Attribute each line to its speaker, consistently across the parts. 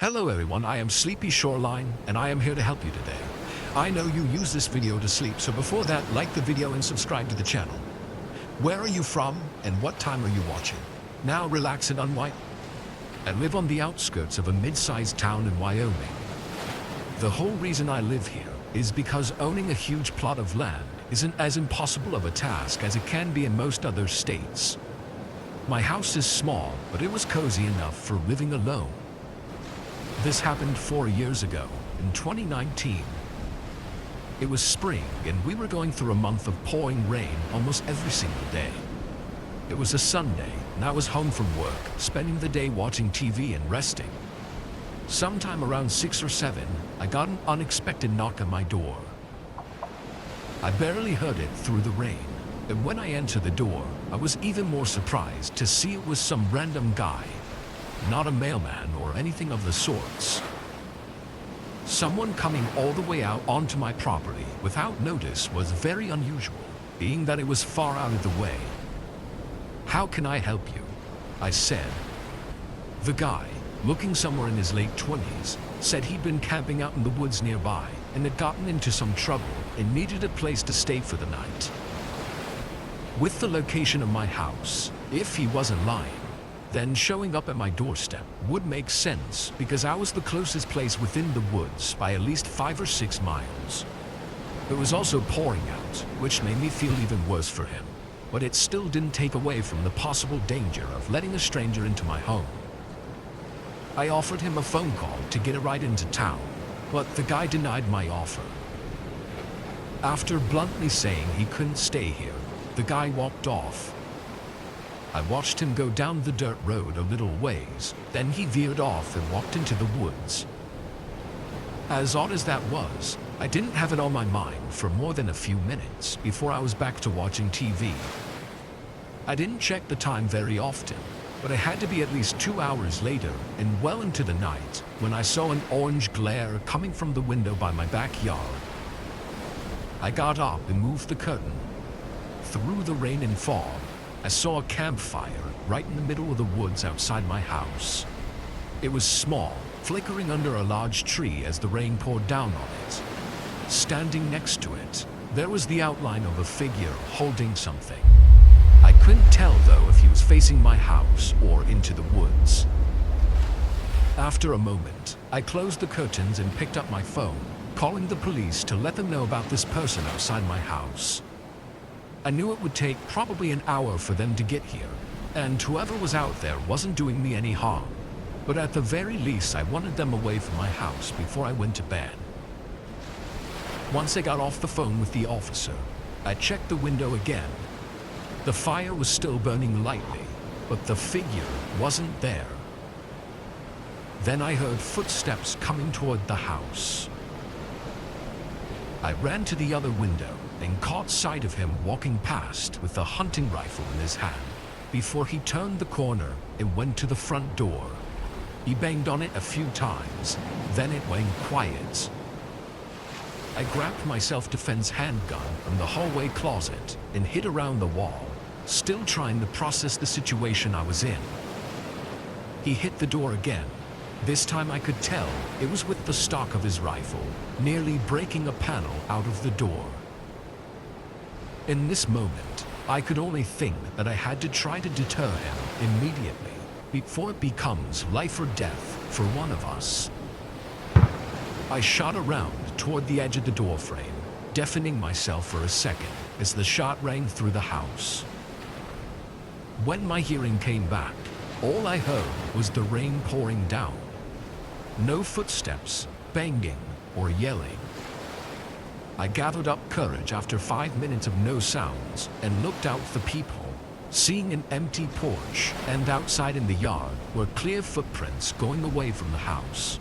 Speaker 1: Hello everyone, I am Sleepy Shoreline and I am here to help you today. I know you use this video to sleep, so before that, like the video and subscribe to the channel. Where are you from and what time are you watching? Now relax and unwind. I live on the outskirts of a mid-sized town in Wyoming. The whole reason I live here is because owning a huge plot of land isn't as impossible of a task as it can be in most other states. My house is small, but it was cozy enough for living alone. This happened 4 years ago, in 2019. It was spring and we were going through a month of pouring rain almost every single day. It was a Sunday and I was home from work, spending the day watching TV and resting. Sometime around 6 or 7, I got an unexpected knock on my door. I barely heard it through the rain, and when I entered the door, I was even more surprised to see it was some random guy. Not a mailman or anything of the sorts. Someone coming all the way out onto my property without notice was very unusual, being that it was far out of the way. "How can I help you?" I said. The guy, looking somewhere in his late 20s, said he'd been camping out in the woods nearby and had gotten into some trouble and needed a place to stay for the night. With the location of my house, if he wasn't lying, then showing up at my doorstep would make sense because I was the closest place within the woods by at least 5 or 6 miles. It was also pouring out, which made me feel even worse for him, but it still didn't take away from the possible danger of letting a stranger into my home. I offered him a phone call to get a ride into town, but the guy denied my offer. After bluntly saying he couldn't stay here, the guy walked off. I watched him go down the dirt road a little ways, then he veered off and walked into the woods. As odd as that was, I didn't have it on my mind for more than a few minutes before I was back to watching TV. I didn't check the time very often, but it had to be at least 2 hours later and well into the night when I saw an orange glare coming from the window by my backyard. I got up and moved the curtain. Through the rain and fog, I saw a campfire right in the middle of the woods outside my house. It was small, flickering under a large tree as the rain poured down on it. Standing next to it, there was the outline of a figure holding something. I couldn't tell though if he was facing my house or into the woods. After a moment, I closed the curtains and picked up my phone, calling the police to let them know about this person outside my house. I knew it would take probably an hour for them to get here, and whoever was out there wasn't doing me any harm, but at the very least I wanted them away from my house before I went to bed. Once I got off the phone with the officer, I checked the window again. The fire was still burning lightly, but the figure wasn't there. Then I heard footsteps coming toward the house. I ran to the other window and caught sight of him walking past with a hunting rifle in his hand before he turned the corner and went to the front door. He banged on it a few times, then it went quiet. I grabbed my self-defense handgun from the hallway closet and hid around the wall, still trying to process the situation I was in. He hit the door again. This time I could tell it was with the stock of his rifle, nearly breaking a panel out of the door. In this moment, I could only think that I had to try to deter him immediately before it becomes life or death for one of us. I shot around toward the edge of the doorframe, deafening myself for a second as the shot rang through the house. When my hearing came back, all I heard was the rain pouring down. No footsteps, banging, or yelling. I gathered up courage after 5 minutes of no sounds and looked out for people, seeing an empty porch and outside in the yard were clear footprints going away from the house.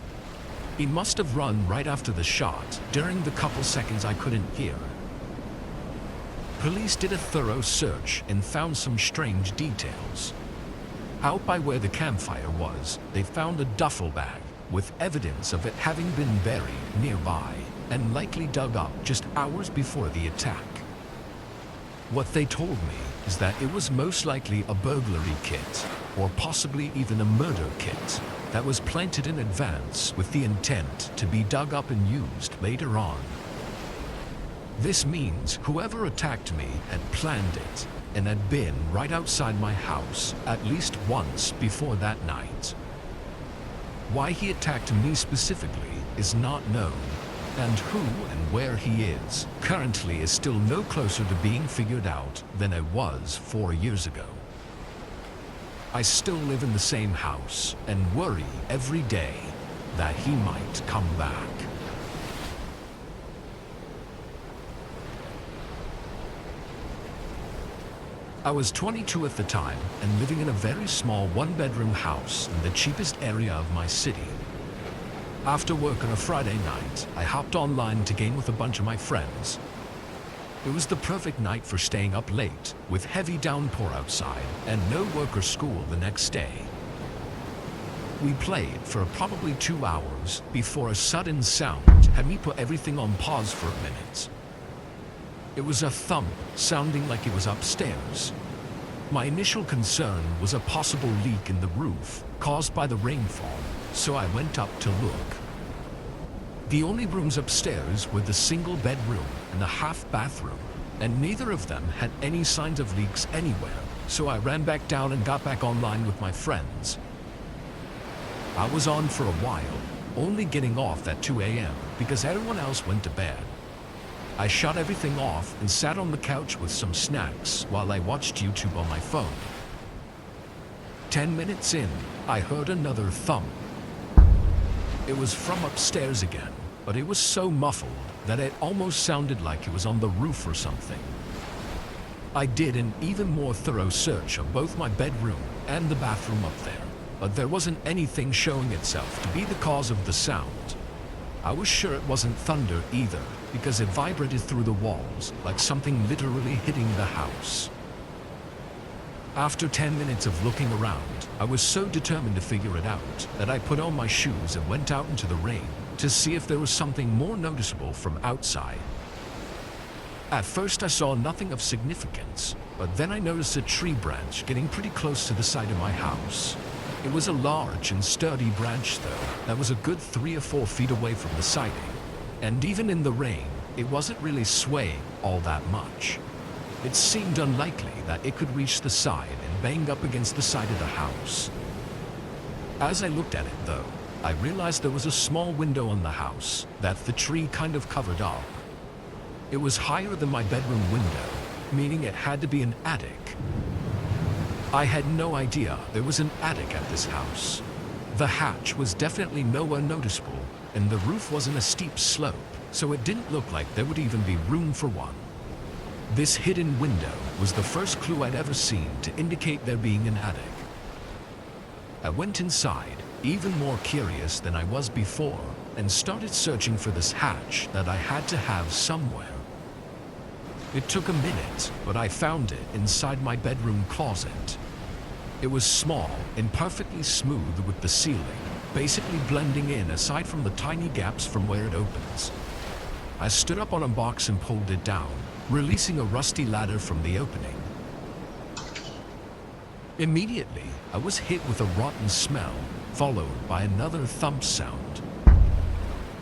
Speaker 1: He must have run right after the shot during the couple seconds I couldn't hear. Police did a thorough search and found some strange details. Out by where the campfire was, they found a duffel bag with evidence of it having been buried nearby and likely dug up just hours before the attack. What they told me is that it was most likely a burglary kit, or possibly even a murder kit, that was planted in advance with the intent to be dug up and used later on. This means whoever attacked me had planned it and had been right outside my house at least once before that night. Why he attacked me specifically is not known, and who and where he is currently is still no closer to being figured out than it was 4 years ago. I still live in the same house and worry every day that he might come back. I was 22 at the time and living in a very small one-bedroom house in the cheapest area of my city. After work on a Friday night, I hopped online to game with a bunch of my friends. It was the perfect night for staying up late, with heavy downpour outside and no work or school the next day. We played for probably 2 hours before a sudden sound had me put everything on pause for a minute. It was a thump sounding like it was upstairs. My initial concern was a possible leak in the roof caused by the rainfall, so I went up to look. The only rooms upstairs were the single bedroom and the half bathroom, and neither of them had any signs of leaks anywhere, so I ran back down and got back online with my friends. I was on for a while, only getting off at 2 a.m. because everyone else went to bed. I shut everything off and sat on the couch with some snacks while I watched YouTube on my phone. 10 minutes in, I heard another thump. It was from upstairs again, but it was so muffled that it almost sounded like it was on the roof or something. I did an even more thorough search of both my bedroom and the bathroom up there, but there wasn't anything showing itself to be the cause of the sound. I was sure it wasn't thunder either, because it vibrated through the walls like something literally hitting the house. After 10 minutes of looking around, I was so determined to figure it out that I put on my shoes and went out into the rain to see if there was something more noticeable from outside. At first I saw nothing of significance, but then I noticed a tree branch getting pretty close to the side of my house. It was a large and sturdy branch though, that was a good 3 or 4 feet away from the siding. And even in the rain, it wasn't really swaying all that much. It seemed unlikely that it could reach the side and bang up against the side of the house. As I looked at it though, I realized there was a small window on the house that the tree kind of covered up. It was higher than my bedroom window, meaning it had to be an attic. I had no idea there was an attic at this house. The hatch was definitely nowhere noticeable, and the roof wasn't a steep slope, so it didn't look like there would even be room for one. This hidden window was the first clue I'd ever seen to indicate there being an attic. I went inside, even more curious than I was before, and started searching for this hatch that I had to have somewhere. It took a minute, but I found it inside my bedroom closet. It was small and perfectly smooth with the ceiling, basically blending in aside from the tiny gaps from where it opens. I stood up on a box and pulled it down, releasing a rusty ladder from the opening. Immediately, I was hit with a rotten smell, followed by another thump sound.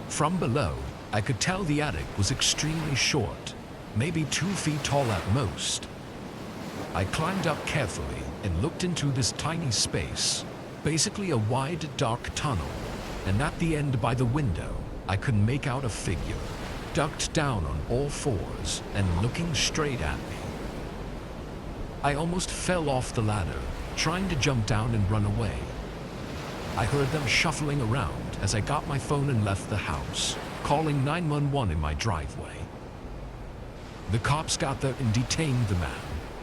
Speaker 1: From below, I could tell the attic was extremely short, maybe 2 feet tall at most. I climbed up carefully and looked into this tiny space, basically a wide, dark tunnel, and at the end by the window, I could make out a figure, ducked down on all fours and looking straight at me. I almost fell off the ladder, trying to jump down and run away. I heard them shuffling around as I got my phone and left the house, calling 911 in my driveway. The cops got there and detained the man,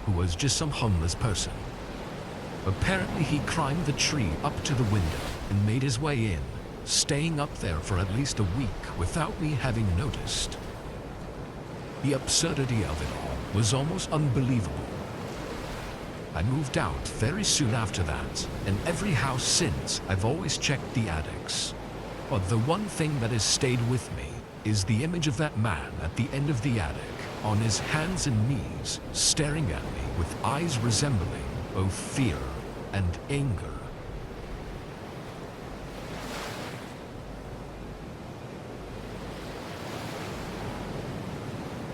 Speaker 1: who was just some homeless person. Apparently he climbed the tree up to the window and made his way in, staying up there for at least a week without me having noticed. The absurdity of it all was almost unbelievable. I moved out very soon after that, and every house since I've always checked the attics. But the one thing that has stayed with me is the image of that man at the end of the attic, on his hands and knees, staring at me with eyes resembling both fear and anger.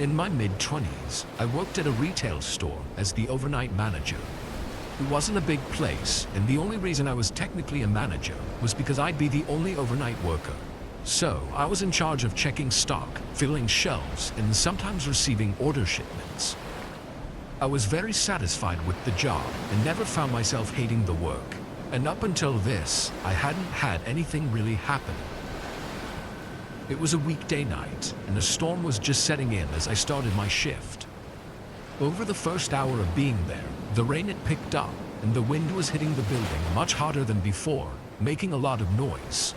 Speaker 1: In my mid-20s, I worked at a retail store as the overnight manager. It wasn't a big place, and the only reason I was technically a manager was because I'd be the only overnight worker. So, I was in charge of checking stock, filling shelves, and sometimes receiving order shipments. I was very satisfied with the job and never found myself hating the work. And up until this, I hadn't had anything really happen. It was a weekday night, and a storm was just setting in as I started my shift. Over the first hour of being there, the rain had picked up, and the wind was hitting the building much harder than before, making a lot of noise.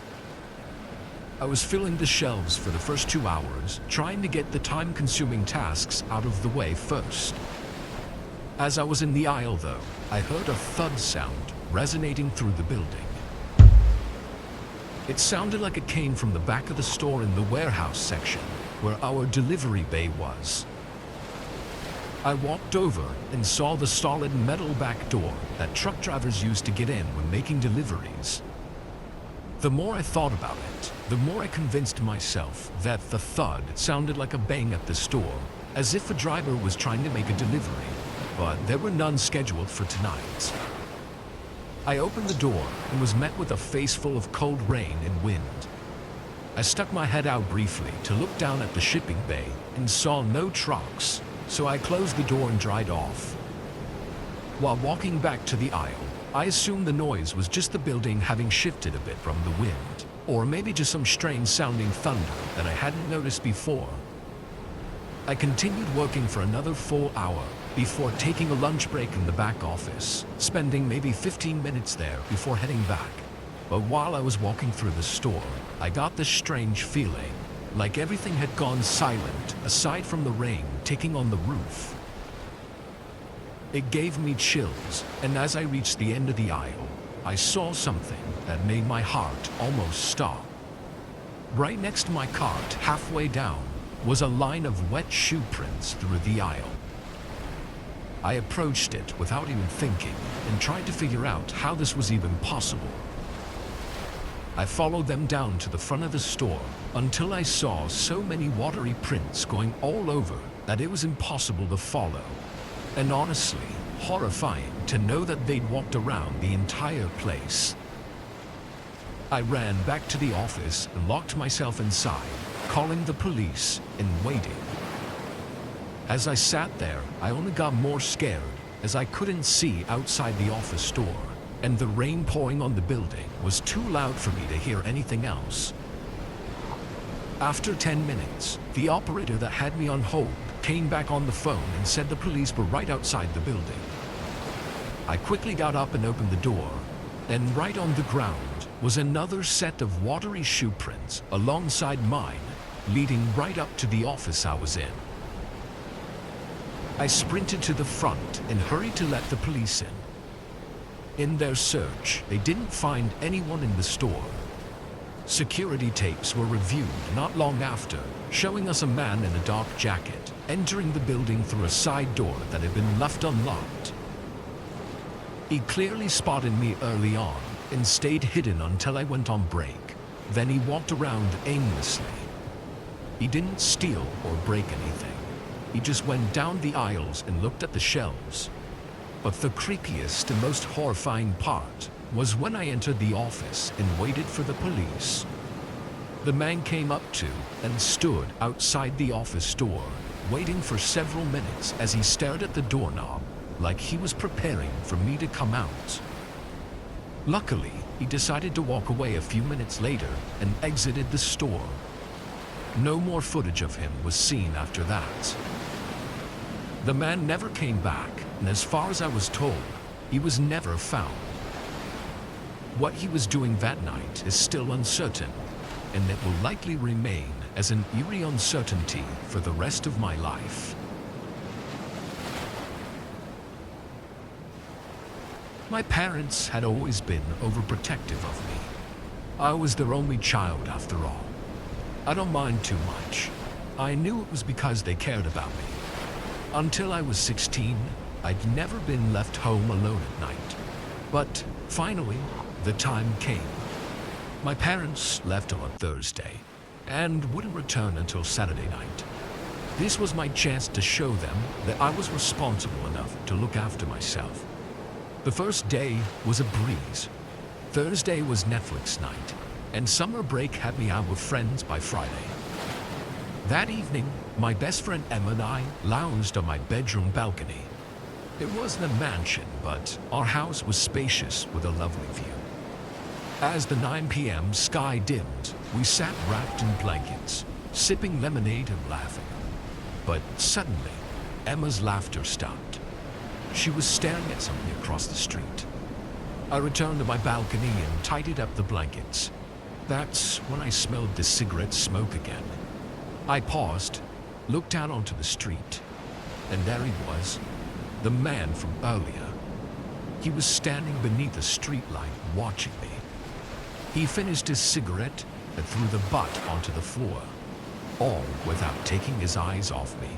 Speaker 1: I was filling the shelves for the first 2 hours, trying to get the time-consuming tasks out of the way first. As I was in the aisle, though, I heard a thud sound resonating through the building. It sounded like it came from the back of the store in the warehouse section, where our delivery bay was. I walked over and saw the solid metal back door that truck drivers use to get in when making deliveries. The more I thought about it, the more I convinced myself that the thud sounded like a bang at the store, as if a driver was trying to make a delivery, but there were none scheduled for tonight. I opened the door and was met with a face full of cold rain and wind. I stuck my head out briefly to look down at the shipping bay and saw no trucks, so I closed the door and dried off. While walking back to the aisle, I assumed the noise was just the building having shifted a bit from the wind, or maybe just some strange sounding thunder that I hadn't noticed before. I continued working for another full hour before taking a lunch break in the back office, spending maybe 15 minutes there before heading back. But while I was walking through the store, I got this strange feeling, like everything had gone silent aside from the rain ticking on the roof. It gave me chills, and as I reached the end of the aisle, I saw something that made my heart almost stop. Right next to my cart, halfway down, was a line of wet shoe prints through the aisle. I approached it without even thinking and tried to figure out how this was even possible. I followed them down to the front of the store until I saw so many watery prints going all over that it was impossible to follow. And honestly, horrifying to know that they'd walked around the entire place. I ran back to the office and locked myself inside, calling the police and waiting. As I sat there, I only got more scared as I couldn't see outside the office door, and the rain pouring on the building was too loud for me to hear anything else. After 10 minutes, the operator that had me on hold came back on the phone and said the police were right outside the building. I quickly got up and opened the door, and right on the ground was another set of watery shoe prints alongside mine, leading right up to the office I was in. I sprinted to the front and hurried to let the police in. In their search, they didn't find anyone in the store. Security tapes were reviewed not long after, showing us a man in a dark jacket entering the building through a side door that had been left unlocked. He clearly spotted me early on and stayed hidden until I went on break. Then he walked around aimlessly. He didn't steal or break anything. He just went down the aisles and looked at the shelves. But the creepiest and most horrifying part was when I entered the office and waited for the police. The man came up to and stood outside the office door, waiting for several minutes as he stared at the doorknob, like he was preparing for me to come out. Luckily, he decided to walk away a few minutes later and exited the store. No more footage of him was seen after that. The man never came back, and as far as I was told, he was never found. What he was doing that night is still uncertain, and it will likely remain as an eerie uncertainty for the rest of my life. My parents had always been overprotective of me. I was their only child after all. I don't mind too much. I knew it was because they cared about me. Until I was 16, I'd never been left home alone at night. But finally, the time came. My parents left on a Thursday and wouldn't return until Saturday night. This was my chance to show them that I was responsible enough to look after myself. The first day was a breeze. Thursday was Netflix night, and summer break had me out with friends by Friday. That evening, my best friend Emma and I lounged on my bedroom balcony. It wasn't a mansion, but our house was spacious with a lovely view. As the 9 p.m. sky dimmed, we sat wrapped in blankets, sipping lemonade and laughing. But suddenly, Emma's laughter stopped. She was staring at something across the street. I returned to my balcony and tidied up the blankets. That's when I smelled the cigarette smoke again. I paused, looked out onto the street, and there he was, the man from earlier. He was standing beneath a streetlight watching me. He finished his cigarette and threw the butt onto the floor, all without taking his eyes off me.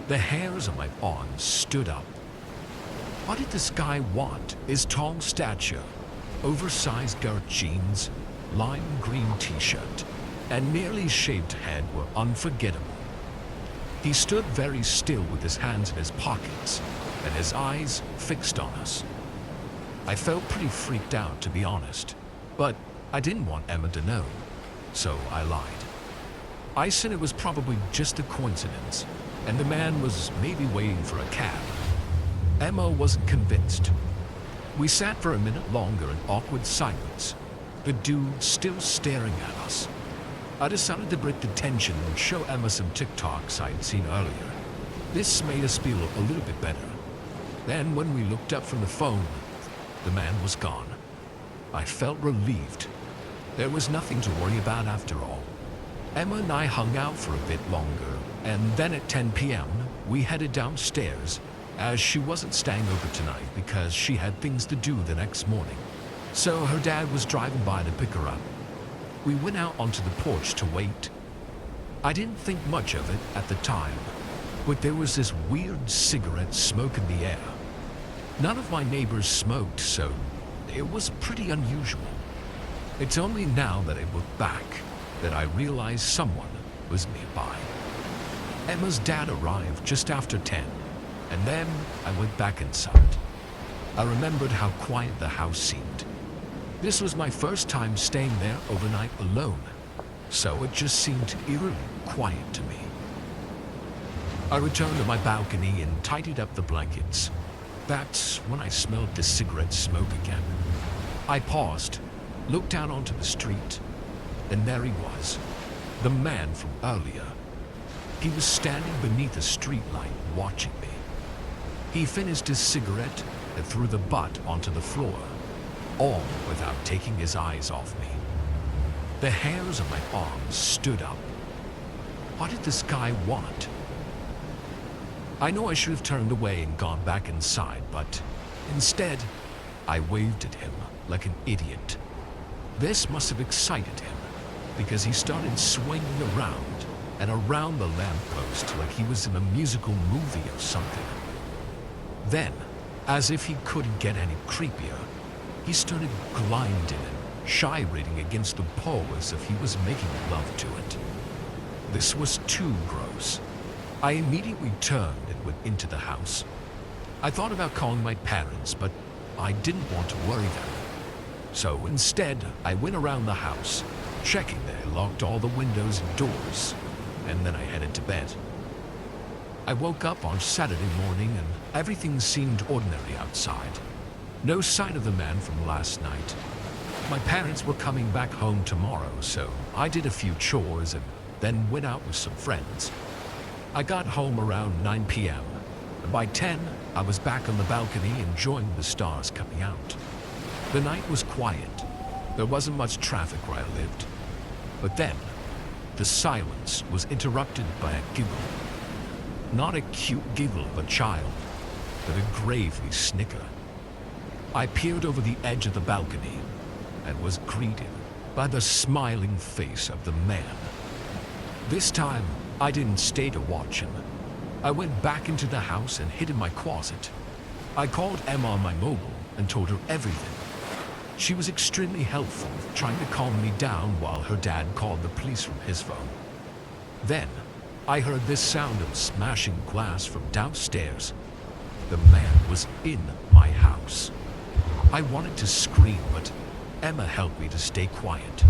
Speaker 1: The hairs on my arms stood up. What did this guy want? His tall stature, oversized Gert jeans, lime green t-shirt, and nearly shaved head were unforgettable. He stood very still with his hands in his pockets and his eyes fixed on us. I felt pretty freaked out, to be honest, but I didn't want Emma to know, so I lied. I said it was probably just a coincidence, and the man was maybe waiting for a cab. Emma wasn't convinced. We sat for a minute longer in awkward silence, the dude still staring at us. I decided to break the tension and show Emma some TikToks I'd seen earlier. This made us feel a little bit better. Then when we looked up from the phone, the man was gone. I felt relieved. There was nothing to worry about after all. Emma and I hung out for a bit longer, and then at 10 p.m. we headed downstairs, as she wasn't staying over tonight because she had things to do the next morning. So her dad was driving by to pick her up. We went out onto the porch to wait. I didn't think much of it at the time, but there was this weird cigarette smoke in the air. None of my neighbors smoked, so it was pretty unusual. It's only now that I look back that I realized someone was nearby. Emma's dad arrived just after 10, and then I went back inside. I remembered how quiet the house seemed. This was my first time staying there overnight alone, so it just seemed eerily quiet to me. I returned to my balcony and tidied up the blankets. That's when I smelled the cigarette smoke again. I paused, looked out onto the street, and there he was, the man from earlier. He was standing beneath a streetlight watching me. He finished his cigarette and threw the butt onto the floor, all without taking his eyes off me. The hairs on my arms stood up. What did this guy want? I know I should have turned away and gone back inside, but instead, I waved at him like an idiot. This must have excited him, because he started swinging around and around the lamppost like he was in a musical movie or something. Then, as if he couldn't get any creepier, he started gliding and gyrating against the pole as if he was making love to it. This was too gross. I immediately turned and went into the house. I thought about calling my parents, but I didn't want to worry them. So instead, I went around the house, checking that I locked all the windows and doors, and then I headed to bed. I woke up on Saturday morning and everything seemed ordinary outside. No sign of the man from last night. My parents were coming back home tomorrow, so I did a few chores and then went out with some friends. I got home around 9 p.m. and by 10, I was back on the balcony enjoying the stars coming out. The night was quiet. There wasn't much traffic where I lived. But then, the silence was interrupted by a giggle. Not a cute giggle of a child, but a gravely snicker. I peered over the edge of the balcony and was greeted by the smiling face of the man. This time, I didn't stay to watch him. I went back into the house and hid in my closet. I called Emma on my mobile and told her everything. She was extremely helpful, trying to calm me down while her dad called the police from his phone. Then, I heard this sound of smashing glass from downstairs. The man was in my house. I wanted to scream, but Emma helped me to stay quiet.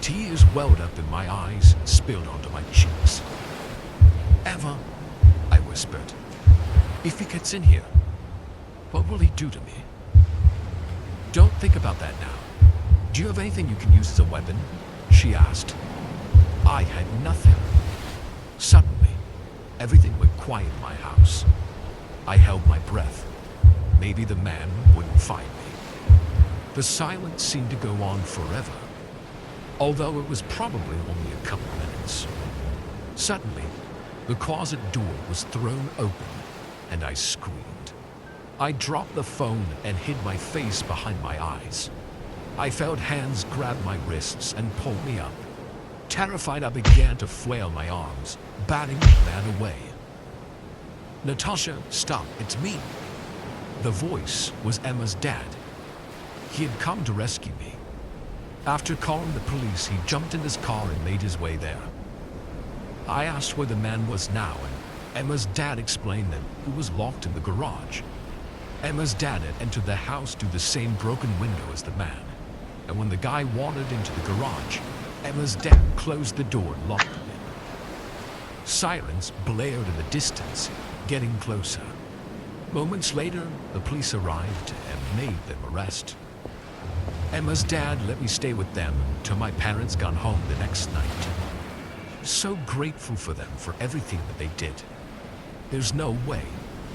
Speaker 1: Tears welled up in my eyes and spilled onto my cheeks. "Emma," I whispered, "if he gets in here, what will he do to me?" "Don't think about that now. Do you have anything you can use as a weapon?" she asked. I had nothing. Suddenly, everything went quiet in my house. I held my breath. Maybe the man wouldn't find me. The silence seemed to go on forever, although it was probably only a couple of minutes. Suddenly, the closet door was thrown open, and I screamed. I dropped the phone and hid my face behind my eyes. I felt hands grab my wrists and pull me up. Terrified, I began to flail my arms, batting the man away. "Natasha, stop, it's me." The voice was Emma's dad. He had come to rescue me. After calling the police, he jumped in his car and made his way there. I asked where the man was now, and Emma's dad explained that he was locked in the garage. Emma's dad had entered the house through the same broken window as the man, and when the guy wandered into the garage, Emma's dad closed the door and locked him in. Sirens blared in the distance, getting closer. Moments later, the police arrived and made them arrest. Emma's dad let me stay with them till my parents got home the next night. So grateful for them for everything that they did. There's no way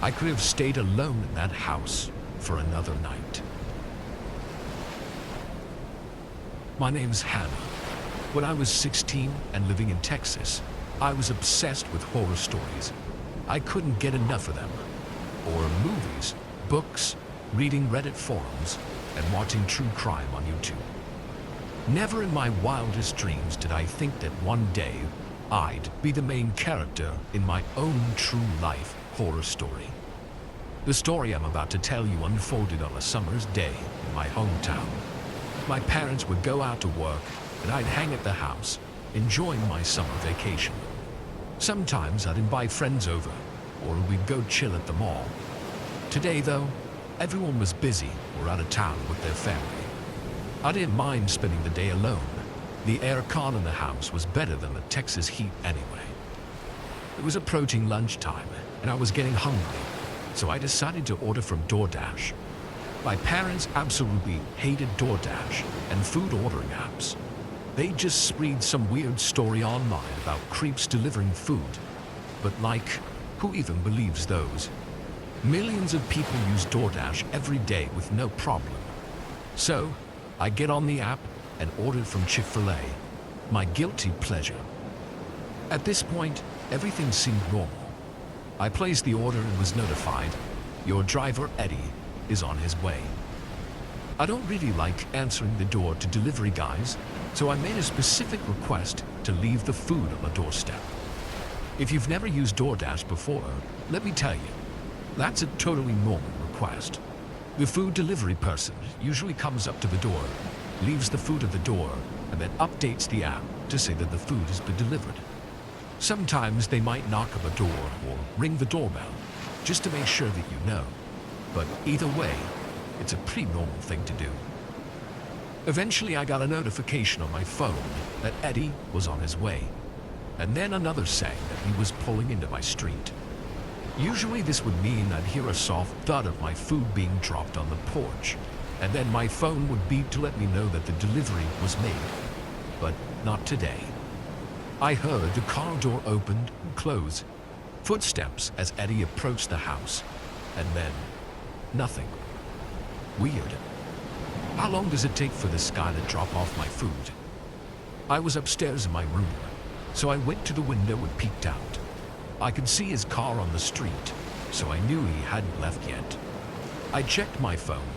Speaker 1: I could have stayed alone in that house for another night. My name's Hannah. When I was 16 and living in Texas, I was obsessed with horror stories. I couldn't get enough of them. Or movies, books, reading Reddit forums, and watching true crime on YouTube. Never in my wildest dreams did I think that one day I'd be the main character in my own true life horror story. The story I'm about to tell you unfolded on a summer's day in my hometown. My parents would go out to work and I'd hang at the house, enjoying my summer vacation. Sometimes I'd invite friends over, or we'd go chill at the mall. Today, though, everyone was busy or out of town with their family. I didn't mind spending the day alone. The aircon in the house was better than the Texas heat anyway. It was approaching lunchtime, and I was getting hungry, so I decided to order from DoorDash. My parents absolutely hated DoorDash and food ordering apps. They just read some weird story online about creeps delivering food. But who even believes those? Millions of people use DoorDash every day with no problem. So, I get on the app and ordered from Chick-fil-A, my guilty pleasure. At this point, everything seemed normal. I placed the order and was notified, "Your driver, Eddie, is on his way." I don't really like answering the door to delivery guys, so I made a specific request to leave the food on the doorstep. If you've never used DoorDash before, let me tell you, that's a totally normal request. The food delivery person usually comes up to the door, leaves the food at the door, and then updates the app to say that the food has been delivered. Sometimes they might knock on the door or ring the doorbell, just to make sure that you know. But either way, it's a pretty normal thing to do. Eventually, I got a notification on my phone that Eddie was on his way, and then another saying that he was pulling into my street. Usually this would mean I'd hear a soft thud of my food being dropped on the porch, and then my phone would beep to let me know that the delivery was made. But not today. I heard the car door opened and close, footsteps as Eddie approached the house, and then nothing. Weird. How long does it take for this guy to drop off my food? I was upstairs in my room, so I went to the window and peeked out. I could see his car on the street, so I knew he hadn't left yet. I checked my phone.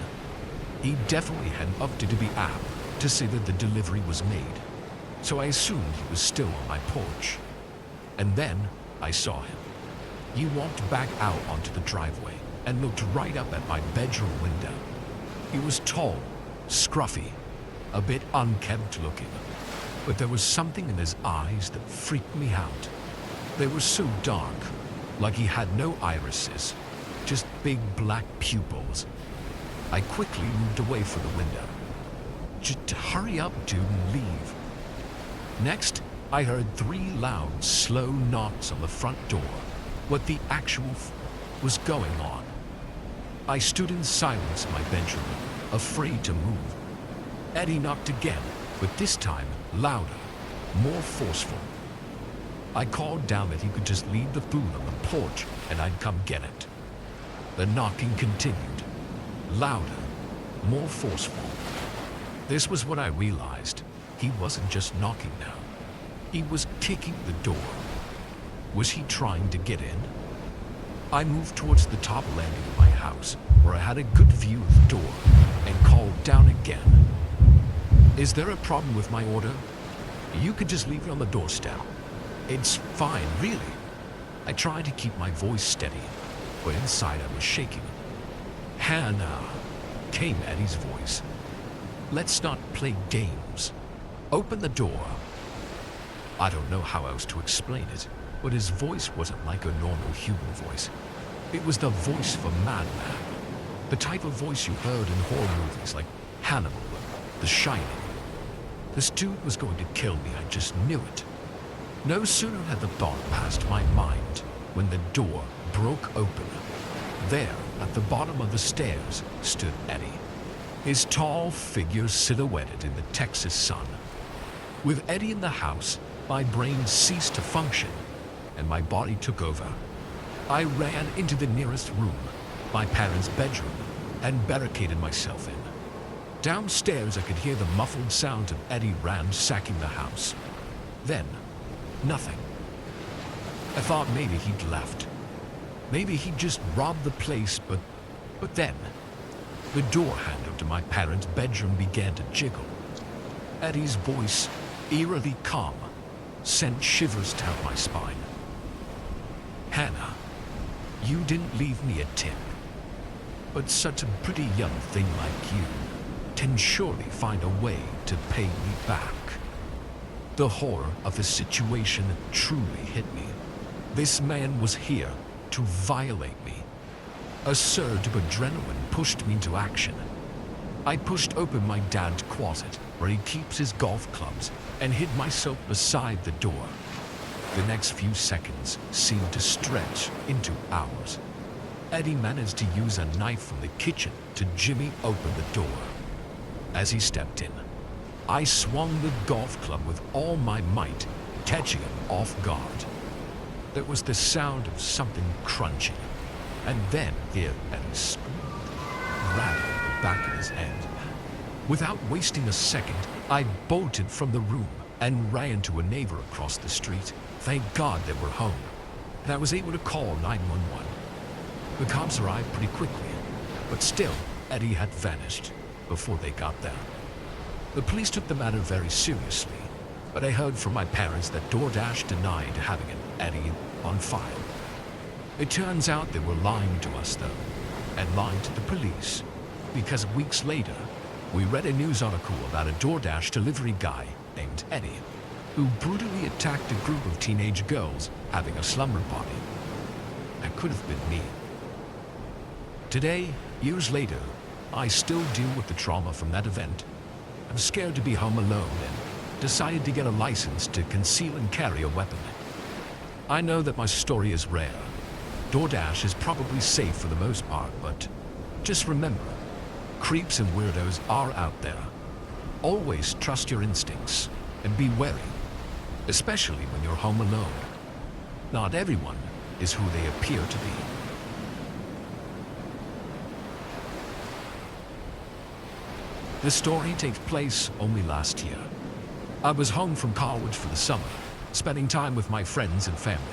Speaker 1: He definitely hadn't updated the app to say that the delivery was made, so I assumed he was still on my porch. And then I saw him. He walked back out onto the driveway and looked right up at my bedroom window. He was tall, scruffy, a bit unkempt looking, but there was something in his eyes that freaked me out. They were so dark, like he had no irises, just big black pupils. I quickly moved away from the window. Just hurry up, dude, and leave. Next, I heard 3 loud, slow knocks on the front door. What the actual was going on? I stood in silence in my bedroom, afraid to move. Eddie knocked again, but this time louder, more forceful. I called down that he could just leave the food on the porch and I'd come get it. The knocking continued, louder, more forceful. This was when I realized he wasn't just knocking now. He was kicking the door. Was he trying to get in? I moved towards the top landing of my house, where I had a good view of the door, and called down again. Is there a problem with my order? You could just leave it on the doorstep. It's fine, really. I tried to keep my voice steady, but inside I was shaking. Hannah, came Eddie's voice. Let's not play games. Open the door. I don't know how else to explain it, but his voice wasn't like a normal human voice. It was the voice of a madman. The type of voice you heard in horror movies like Hannibal, The Shining. This dude was going to kill me, I just knew it. No sooner had the thought passed my mind when the door broke open. There, at the bottom of the stairs, stood Eddie, his tall figure silhouetted in the Texas sun. With Eddie in the house, my brain ceased to function, and my body took over. I ran into the nearest room, my parents' bedroom, and barricaded myself in. Downstairs, I could hear the muffled sound of Eddie ransacking the house. Then, nothing. I thought maybe he'd left. Maybe he'd just robbed the place, but then, the door handle to my parents' bedroom began to jiggle. Eddie's voice, eerily calm, sent shivers down my spine. Hannah, you didn't leave me a tip, but such a pretty young thing like you can surely find a way to pay me back. The horror of the situation truly hit me. This man was here to violate me. A surge of adrenaline pushed me into action. I pushed open my dad's closet, where he keeps his golf clubs, and hid myself beside the door. The next few seconds seemed to stretch into hours. Eddie managed to use a knife from the kitchen to jimmy open the door. As he stepped in, I swung the golf club with all my might, catching him off guard. There was the sound of something crunching, and then here Eddie rattled the back of his head. Without wasting a second, I bolted from the room and ran to a neighbor across the street. Thank God they were home, and I was able to call 911. The cops arrived pretty quickly, but still, Eddie had vanished before they got there. The police took the matter very seriously, but I heard from my parents that DoorDash denied having an Eddie on file. It turns out they were lying to us, though, and lying to the police, because weeks later, we read a news article about a DoorDash delivery guy named Eddie, who brutally attacked a group of teenage girls having a slumber party. That could have been me. Today, years later, I still deal with the trauma from that event. I'm scared to be home alone and decided to get a license to conceal and carry a weapon. I know that my story is rare. DoorDash is probably safe for the most part, but just remember, creeps and weirdos are out there. Always trust your instincts and be wary, especially when you're home alone. Not everyone is who they appear to be. The story takes place only last year. I was home from college for the summer, spending time with my friends and family.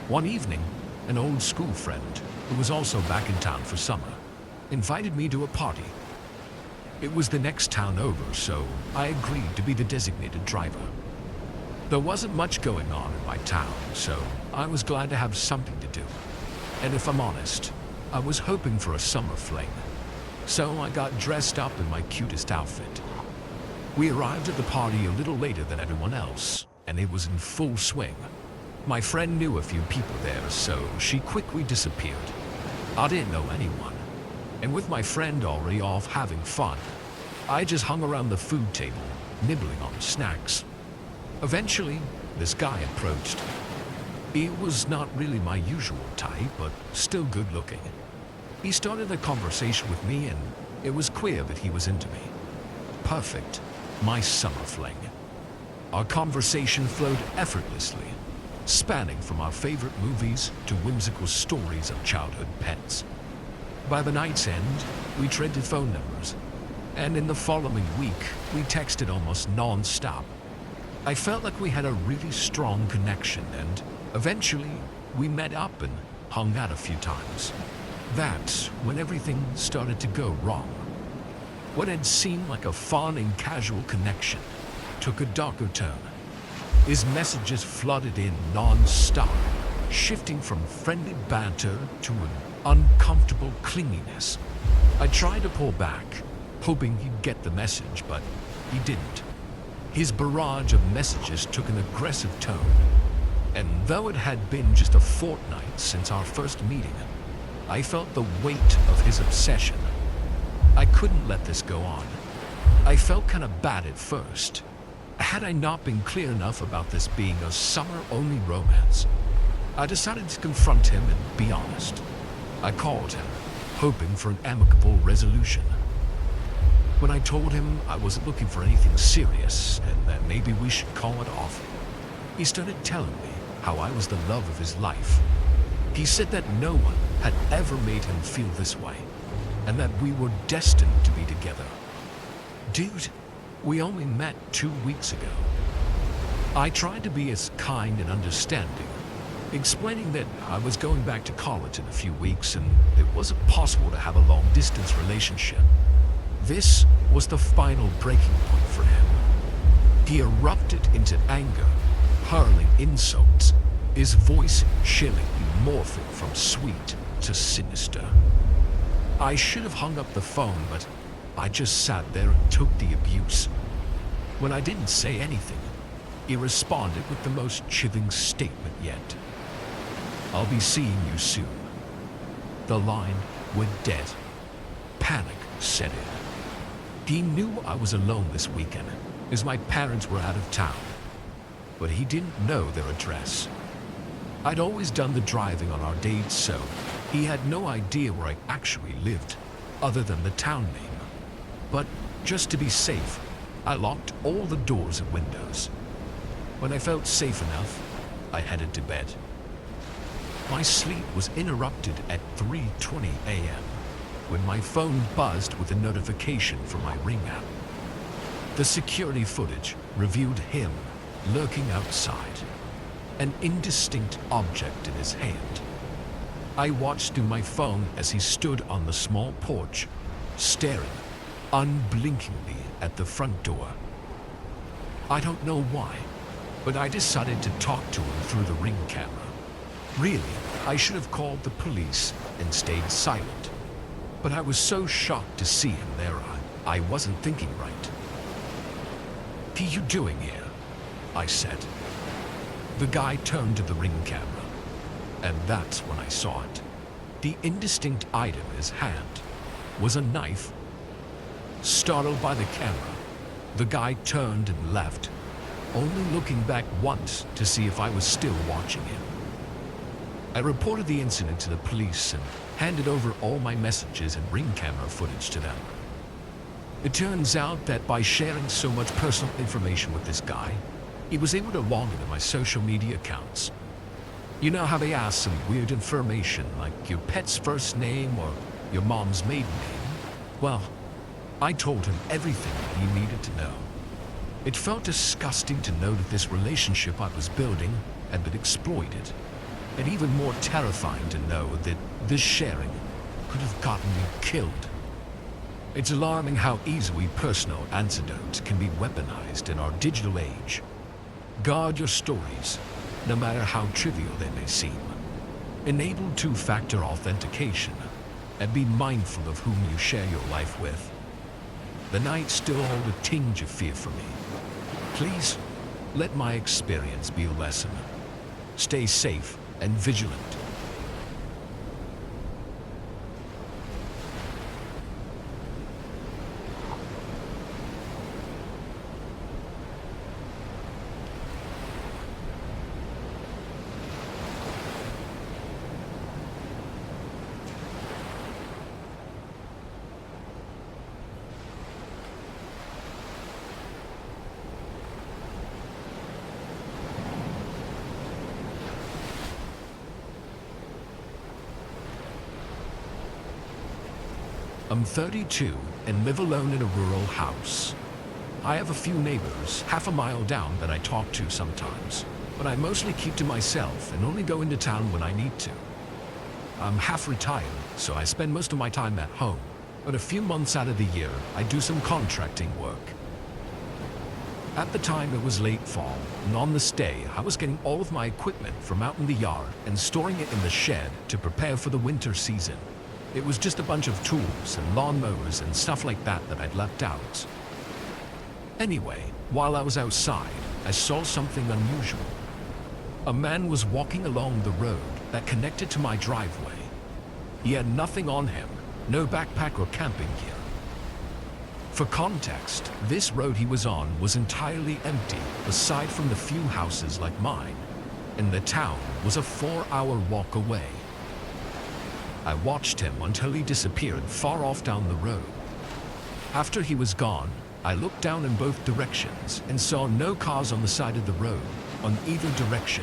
Speaker 1: One evening, an old school friend, who was also back in town for summer, invited me to a party. It was the next town over, so I agreed to be the designated driver. There wasn't much going on in my town, so I was glad to have something to do. And if I'm honest, I was hoping for a summer fling. So I got dressed up in my cutest outfit. We arrived at the party a little later than everyone else, and it was in full swing. My friend knew a few people there, so she quickly disappeared. I didn't know anyone, and with my friend already off having fun, I just hung around the food table, nibbling on snacks. Eventually, this guy approached. He was not really my usual type, but still good looking. He started a conversation with me, and it was clear that he was into me. Perfect. My summer fling. Our conversation flowed effortlessly, spanning from our favorite movies to whimsical stories of childhood pets. By the night's end, we traded phone numbers, and in the following week, we texted almost non-stop. I felt like we had a really strong connection, and eventually, we met up and hung out a few times. That's when everything started to go wrong. What had seemed like a fun and casual connection took a darker turn. His messages flooded in non-stop, shifting from friendly banter to an uncomfortable clinginess. I tried to pull back, hoping he'd get the message, but he didn't. His barrage of messages took an aggressive tone, and though it had been just a fortnight since our first meeting, I felt the weight of his obsession. I couldn't let this go on. I felt kind of bad at first. Had I not been clear enough about this being a summer-only romance, I decided to confront him and be honest. I called him, hoping for an amicable resolution. When I told him I wasn't looking for anything serious and that maybe we should call it off, he started telling me how I was the love of his life. He said that no one had ever made him feel this way, and that we were destined to be together. Dude, we only met 2 weeks ago. I tried to be as kind and understanding, explaining that I was going back to college in a few weeks and it wasn't possible to have a long-distance relationship. This was the final breaking point for him. He erupted into anger, hurling insults, his voice chillingly morphing from sweet to sinister. I should have hung up the phone, but I just sat there and took the abuse. When I didn't say anything, he responded with the most chilling statement yet. "I'll be seeing you soon." The line went dead. Panic set in. He knew I was alone this weekend, as my parents were out of town, but he didn't know their address. I'd always done the driving on our dates, so he had no idea where I actually lived, other than the town name. But just to be safe, I locked all the doors and windows. When I felt safe enough, I headed to bed. My sleep was interrupted at 3:20 a.m. when my phone buzzed with a notification from my Ring app. The security footage revealed him lurking outside, an indistinct object in his hand. I watched through my phone as he stood on the small porch, staring unblinkingly at the front door. I don't know why, but I decided to talk to him through the Ring camera. Really, I should have called the police and stayed silent, but I was so shocked to see him there, I wasn't thinking right. "What are you doing here?" I said. The guy turned to the Ring camera, and that's when I saw it. The indistinct item in his hand was a knife. Startled by the camera, the guy turned and left, only looking back once to see if I was still watching him. I reported the incident to the police and handed over all my messages and Ring camera footage to them. It turns out that by sharing so much personal information with this guy, he was able to log into my social media accounts. You know how they ask some weird information like your pet's first name or your mom's maiden name? Well, I told him everything he needed to know. It felt disgusting to know that this relationship I was building had been exploited, and even more terrifying to know that this sharing could have gotten me killed. It's alarming how easily personal anecdotes can be weaponized in our digital age. Guard your stories, no matter how trivial they may seem. Enable two-factor authentication, and be mindful of whom you share your life with. The night still hold a tinge of fear for me. Please, let my experience be a lesson. stay safe and vigilant. I'm 32 and live alone in a rural house. I have a few neighbors half a mile down that I talk to sometimes, but I mostly keep to myself and only go into town when I need to. I'm half retired, so I spend most of my time at home, but a few months out of the year I do some contracting work. At the time it was late fall, and on this day I was getting all of my equipment from out in the yard and storing it in the shed to prepare for the winter season. It was just a bunch of tools and lawnmowers and stuff like that that I'd left out. Anyway, while I was outside, I saw something unusual. A man was walking along the road that connected to my driveway. He had nothing on him, no backpack or camping gear. For context, this road he was on was entirely empty, aside from the few houses like mine, and the town was a 4-hour walk away. I watched him until he disappeared far off down the road. After he was gone, I looked down in both directions and saw no cars on the side of the road, on either direction.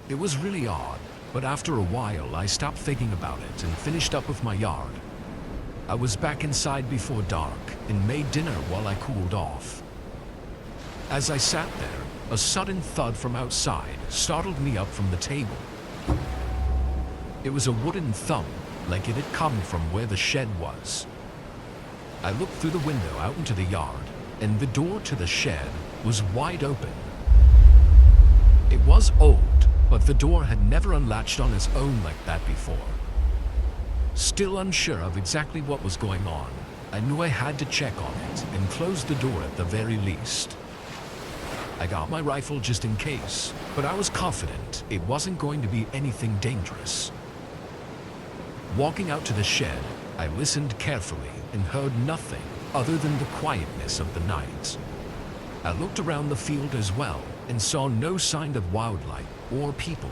Speaker 1: It was really odd, but after a while I stopped thinking about it and finished up with my yard. I was back inside before dark and made dinner while I cooled off. As I sat there, a sudden thud from outside startled me up from the table. It was a wooden thump, like it had come from where the shed was. I looked through the window out into the yard, and the door to the shed was wide open. It was old, but the door had never unlatched on its own like that before. Still unsure of exactly what was going on, I knew I had to check on it and close the door at the very least. I got my rifle just in case, but I was confident it wasn't going to be anything dangerous. Walking out to the shed, I listened carefully and heard nothing other than the quietness of the night. I looked around the field as well and saw no sign of wildlife or people.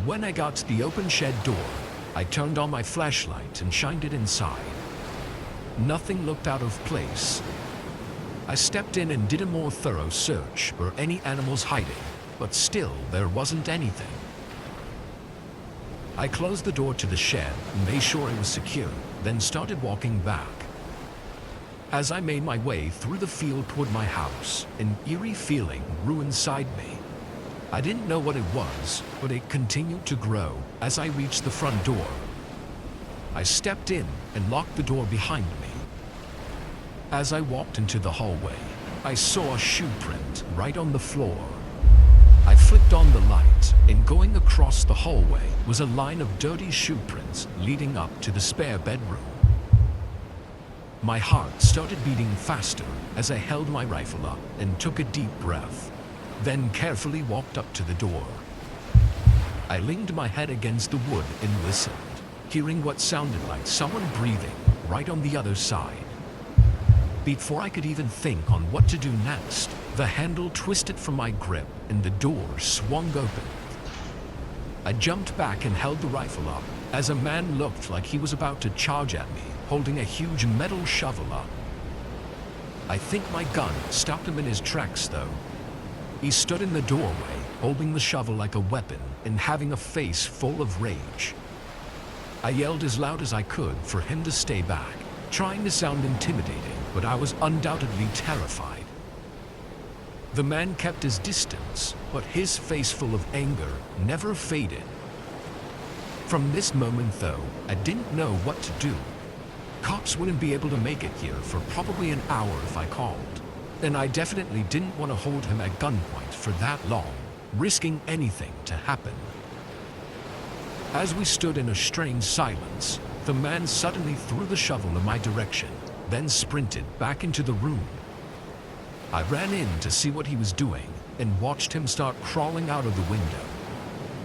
Speaker 1: When I got to the open shed door, I turned on my flashlight and shined it inside. Nothing looked out of place. I stepped in and did a more thorough search for any animals hiding, but still there wasn't anything. I closed the door to the shed and made sure it was secure, then started walking back. As I made my way through the field toward my house, an eerie feeling grew inside me. I didn't know what it was, but it continued to grow as I reached the front door. I stepped in and locked the door behind me. As I walked into the hallway, I saw a shoe print right on the floor. I flicked on the light, and going across the hallway was a line of dirty shoe prints leading up to the spare bedroom. My heart started beating faster as I held my rifle up and took a deep breath, then carefully walked up to the door. I leaned my head against the wood and listened, hearing what sounded like someone breathing right on the other side. Before I could even think on what to do next, the handle twisted from my grip and the door swung open. I jumped back and held the rifle up as a man looked like he was about to charge at me, holding a huge metal shovel up. I think my gun stopped him in his tracks though. He stood in the doorway, holding the shovel like a weapon and having a face full of rage. I yelled as loud as I could for him to stay back, trying to sound intimidating, but I was undoubtedly terrified. The man kept his distance, but his face full of anger never faded. From this moment though, I didn't know what to do. Cops wouldn't be able to make it here for probably an hour if I called, and I definitely didn't want to hold him at gunpoint for that long, risking anything to happen. As we stood in a strange silence, the man suddenly threw the shovel in my direction, then sprinted back into the room. I ran in to see what he was doing and watched him start crawling out of the window.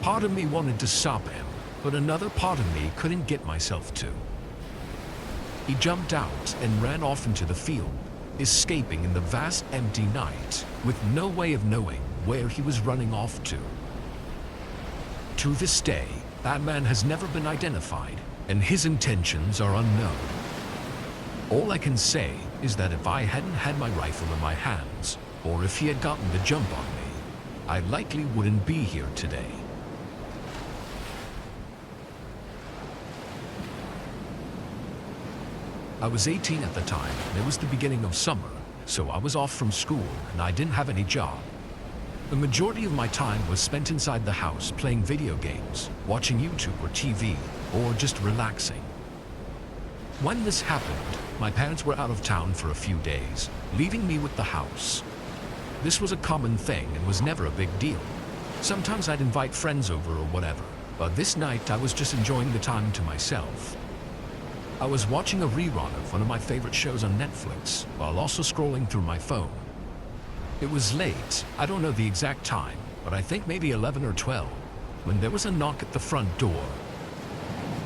Speaker 1: Part of me wanted to stop him, but another part of me couldn't get myself to. He jumped out and ran off into the field, escaping in the vast empty night, with no way of knowing where he was running off to. To this day, that man has never been identified, and his intentions are unknown. All I can say is that if I hadn't had my rifle in my hands, or if he had gotten the jump on me, I likely wouldn't be here today. I was 18 at the time, and it was the beginning of summer, so I was off from school and I didn't have any job. The majority of my time was spent inside the house playing video games, watching YouTube or TV, or just relaxing. When this happened, my parents were out of town for a few days, leaving me with the house. This was a common thing and was never a big deal. Sometimes I'd invite friends over or whatever, but this night I was just enjoying the time to myself. I was watching a rerun of one of my favorite shows on Netflix while also scrolling through my phone. It was late, I don't know the exact time, but I think maybe 11 or 12, when there was a knock at the front door.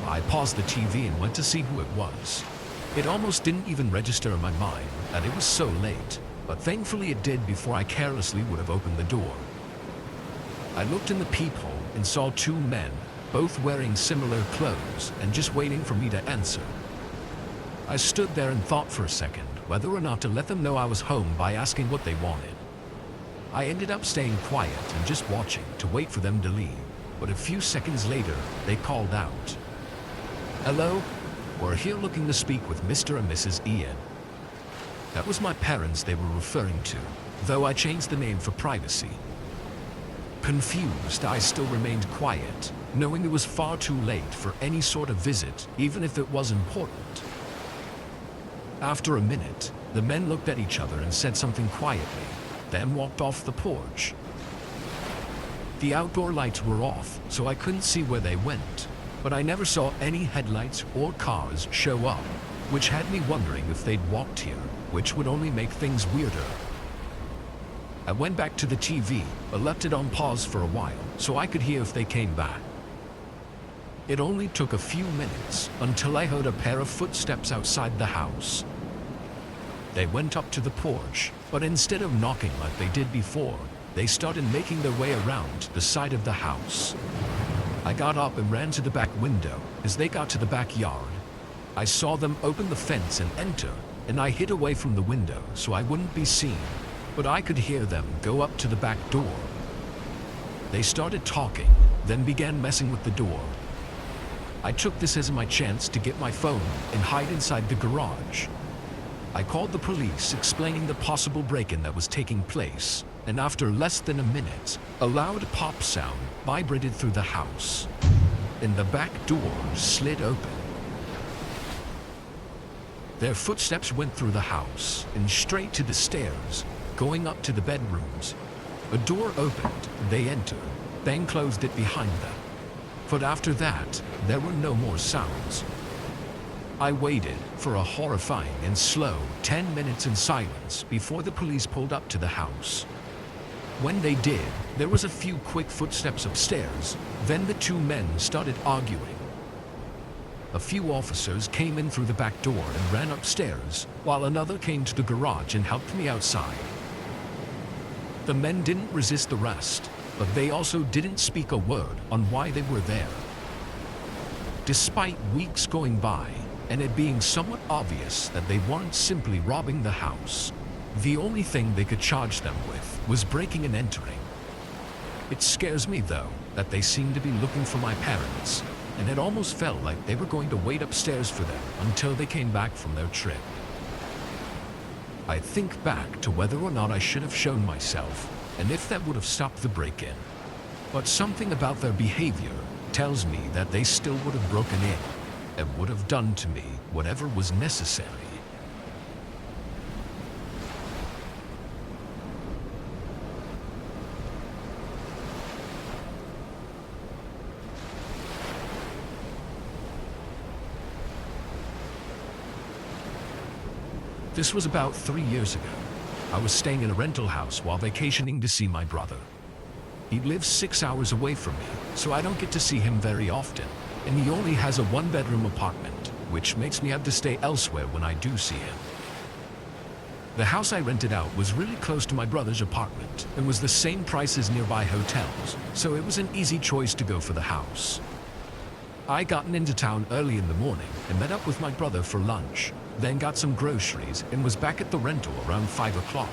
Speaker 1: I paused the TV and went to see who it was. It almost didn't even register in my mind that it was so late, but thankfully it did before I carelessly would have opened the door. I looked in the peephole and saw two men, both wearing similar clothes and just waiting for me to answer. I stood there and thought for a second whether or not to let them know I was home by asking what they wanted. I ended up staying quiet and just watching to wait for them to leave, but a few seconds later, they called out, "Hello? We're here looking to speak with Mr. and Mrs. Ian." That was my parents they were referring to, though I changed the name for privacy. Confused, I still remained quiet, knowing it was far too late for any sort of visit, even if it was important. After a minute, the men looked at each other and said something quietly, then walked off the porch. The outdoor lights were off, so I couldn't see where they went, but I never saw any headlights or cars show up, which had me wondering if they'd walked here, which would only make things weirder. I went back to the TV, but left it on pause for a while, so I could hear if they came back. It only took a few minutes until I heard a pair of footsteps outside the house. They went up to the porch, but instead of knocking like they did before, they started making their way around the side of the house. I got up and ran to the back window. As they got to the backyard, I saw them open the fence and enter, and I hid away from the window so I wouldn't be seen, but I could hear them go up to the back door. They started talking, then began messing with the door. I took this as my chance to get my phone and hide inside the garage. I called the police, explaining the possible break-in that was taking place, and after less than a minute, a loud pop sound vibrated through the house, and the back door slid open. Their footsteps went through the house and straight to the stairs, going up to the bedrooms. A door opened, they entered, then closed it behind them. But after that, there were no more sounds. I waited for a horrifying and slow 10 minutes in silence before the police pulled up to the house. When they did, there was a few quick footsteps upstairs, then the two men started arguing. A few officers came in through the back door and ran upstairs, while another came to the garage and helped me outside. The men didn't resist the rest, but they also didn't speak a word on why they were there. Despite weeks going by, and it being somewhat obvious that they weren't simply robbing the house, the only thing they could charge them with was breaking and entering. It scares me, though, that they seemed to be looking for my parents, and it almost felt like they were going to wait upstairs for them until they came back from their trip. I think back to whether or not I should have shown myself, and if that would have stopped the break-in. But something about their behavior tells me that they still would have broken in and would have done to me whatever was necessary. This was about 3 years ago. I was staying in a rental house while vacationing to see my brother. He lives 6 hours away from me, so I don't get to see him very often, and he only has a one-bedroom apartment, which makes me have to stay elsewhere when I do see him. The house I rented out was really close to my brother's apartment and was the same price as nearby hotels, so it was an easy choice to go for the house. I gotten into town early in the morning and met up with my brother for lunch, then got some groceries and was back at the rental around 5 o'clock.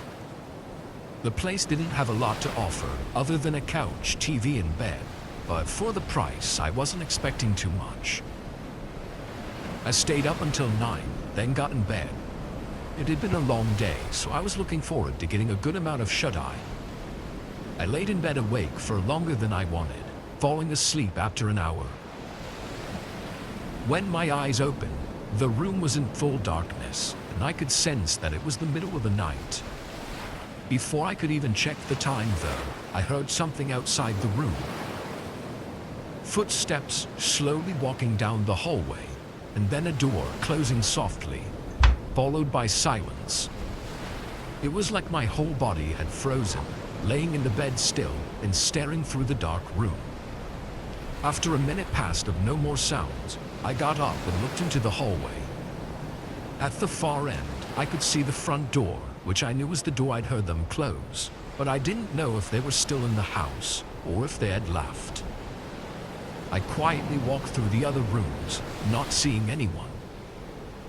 Speaker 1: The place didn't have a lot to offer other than a couch, TV, and bed, but for the price, I wasn't expecting too much. I stayed up until 9, then got in bed. It had been a long day, so I was looking forward to getting a good amount of shut-eye. I laid in bed awake for longer than I wanted, falling asleep after an hour. When my eyes opened, the room was in full darkness, and I could sense that it was the middle of the night. Before I could even check the time, though, I heard something outside the room. Footsteps slowly walking down the hallway, and then a door closing softly, followed by silence. It was like my whole body had frozen, laying in the bed still and staring through the dark room. After a minute passed of no more sounds, I got up and looked into the hallway. At the far end, I could see the front door, which I knew was the door I'd heard them close, but I didn't know if they were still in the house or if they had left. I quietly walked through the other rooms, not seeing anyone.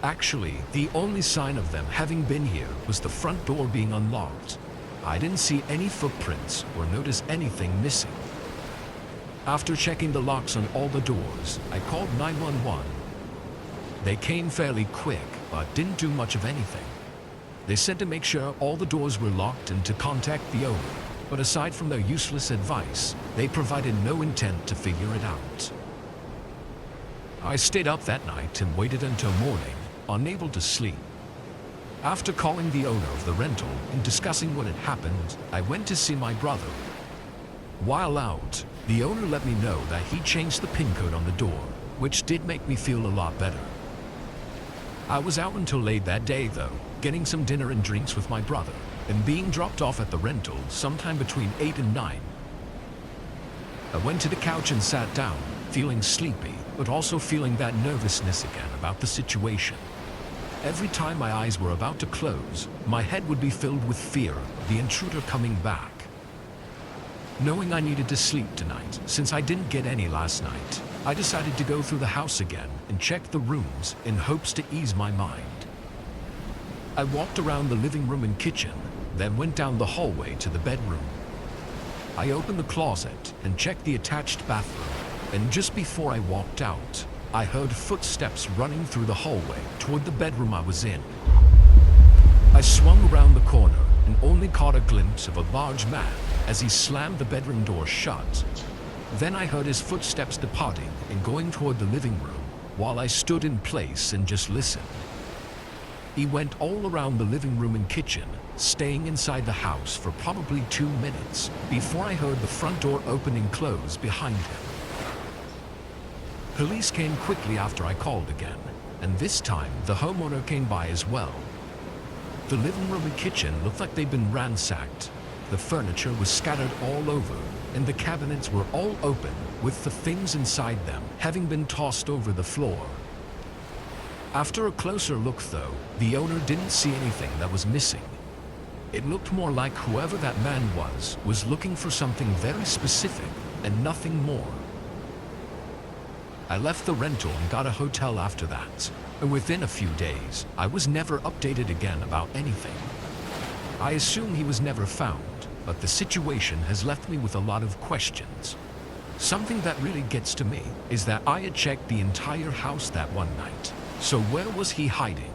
Speaker 1: Actually, the only sign of them having been here was the front door being unlocked. I didn't see any footprints or notice anything missing. After checking the locks on all the doors, I called 911. They came fairly quick, but didn't do much of anything. They said to make sure all the doors were locked and to contact the owner, but aside from their useless advice, they provided no intent to figure it out. I stayed up that night and waited until morning, unable to sleep. After calling the owner of the rental and discussing what had happened, I went to see my brother. While out, the owner let me know that he changed the PIN code on the door, which did make me feel a lot better. I was out until late that day though, getting some dinner and drinks with my brother, and being dropped off at the rental sometime between 8 and 9. I went to the couch and sat down, feeling sleepy, but also feeling that nervousness again about the situation. Every time my eyes were about to close, my head would be filled with fear of the intruder coming back. Knowing I needed to sleep tonight, since I didn't get any last night, I decided to go through the house again and check the rooms in hopes to ease my mind. I walked around the living room and kitchen, then went down the hallway to the bedroom. I opened the closet and checked the attached bathroom, and just before I walked out, I heard footsteps running through the hallway toward the bedroom I was in. I swung around the corner and only caught a glimpse of a large man as he slammed the bedroom door shut. Then I heard his footsteps departing and going toward the living room, while I stood in place and just listened. He went all around the living room and kitchen, staying inside the house for probably 2 minutes before I heard the front door open and close behind him. Police came quickly after I called again, and this time the homeowner came by as well. The living room and kitchen looked like they'd been ransacked. The furniture was scattered all over, and the cabinets were all open, with the things inside them having been tossed over the floor. After a closer look though, the owner didn't see anything that was missing. It looked more like whoever that man was looking for something very specific and nothing more. I left the rental and got a hotel after that, and within a few days, I was never updated again about anything. I assume he was never found, but the situation has left me with a lot of questions. Something that really gets to me is that I had checked the entire house that one night. So where was he hiding?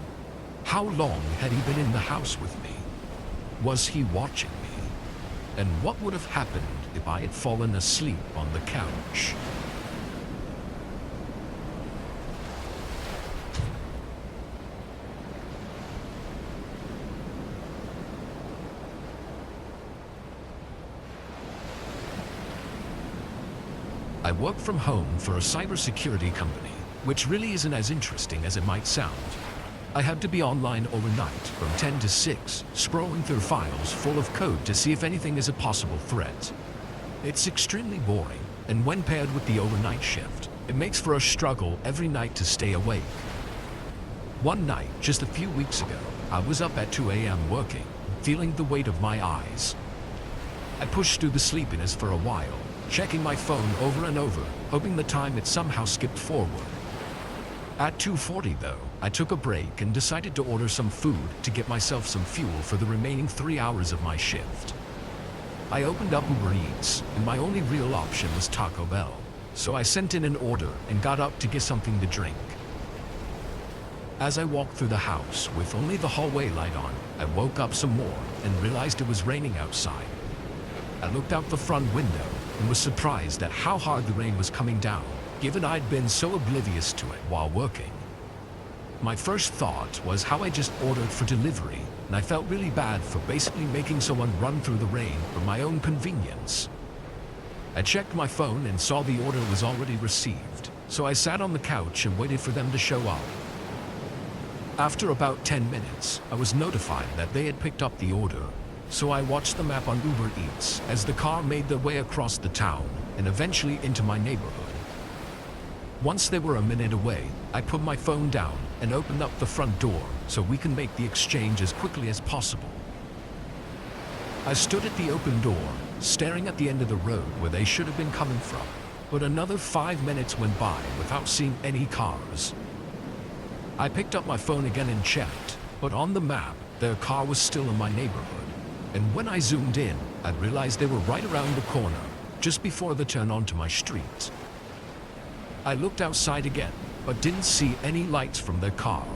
Speaker 1: How long had he been in the house with me? Was he watching me? And what would have happened if I had fallen asleep on the couch? I work from home for a cybersecurity company, which really isn't as interesting as it might sound. I had to be online overnight from 10 to 6, scrolling through files full of code to see if anything is a possible threat. It's extremely boring, and when paired with the overnight shift, it makes for a struggle every night to stay awake. One night, just a few weeks ago, I was up at 2 a.m. working, feeling the weight of my eyes. I pushed through the sleepiness for a while, checking my phone over and over, hoping the time had somehow skipped forward. At 2:40 though, I took a break and decided to order some food to get myself some fuel for the remaining 3 hours of my shift. I opened up Uber Eats, and my only real option was Taco Bell, so I sent in an order and got up to get something to drink. As I walked through the house with only the hallway light on, I woke up some more and realized it was raining outside. I looked out the front window and was surprised at how hard the rain was coming down, given I'd been so oblivious to it while working. My first thought was how I just ordered for delivery, and I felt really bad for basically making someone run through the rain for my own convenience. I checked my phone and saw the order was already received, so I sat on the couch and waited for them to show up. After about 10 minutes, I was notified that they had picked up the order, so I watched the map on Uber Eats as the car made their way across the town and eventually into my neighborhood. Once they were a minute away, I put my phone down and opened up the front door so we can make the exchange as quickly as possible. I stood at the open door, staring at the end of the road where they should have been coming from, but another 5 minutes went by without seeing any cars. I picked up my phone again and checked, but on the map, their car was still in my neighborhood, and when I zoomed in, I realized they were right around the corner, just before the turn onto my street. I looked outside again, but didn't see any lights from their car.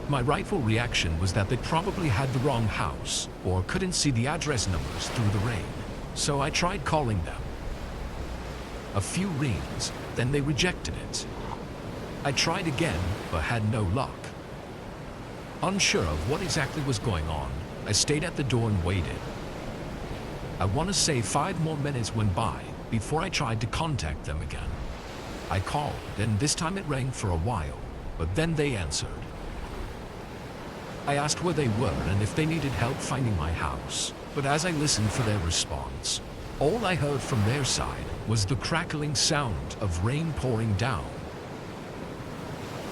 Speaker 1: My rightful reaction was that they probably had the wrong house, or couldn't see the address numbers through the rain, so I tried calling them. A few rings, then they rejected it. I tried again, but had no luck. Unsure of what exactly was going on, I stayed at the door and waited. I want to say 5 more minutes went by before I tried to contact them again. I called, and this time it rang for a while, but then they answered. I asked where they were and if they needed help finding my house, but as I listened for their response, all I heard from their side was the crackling sound of rain pouring down.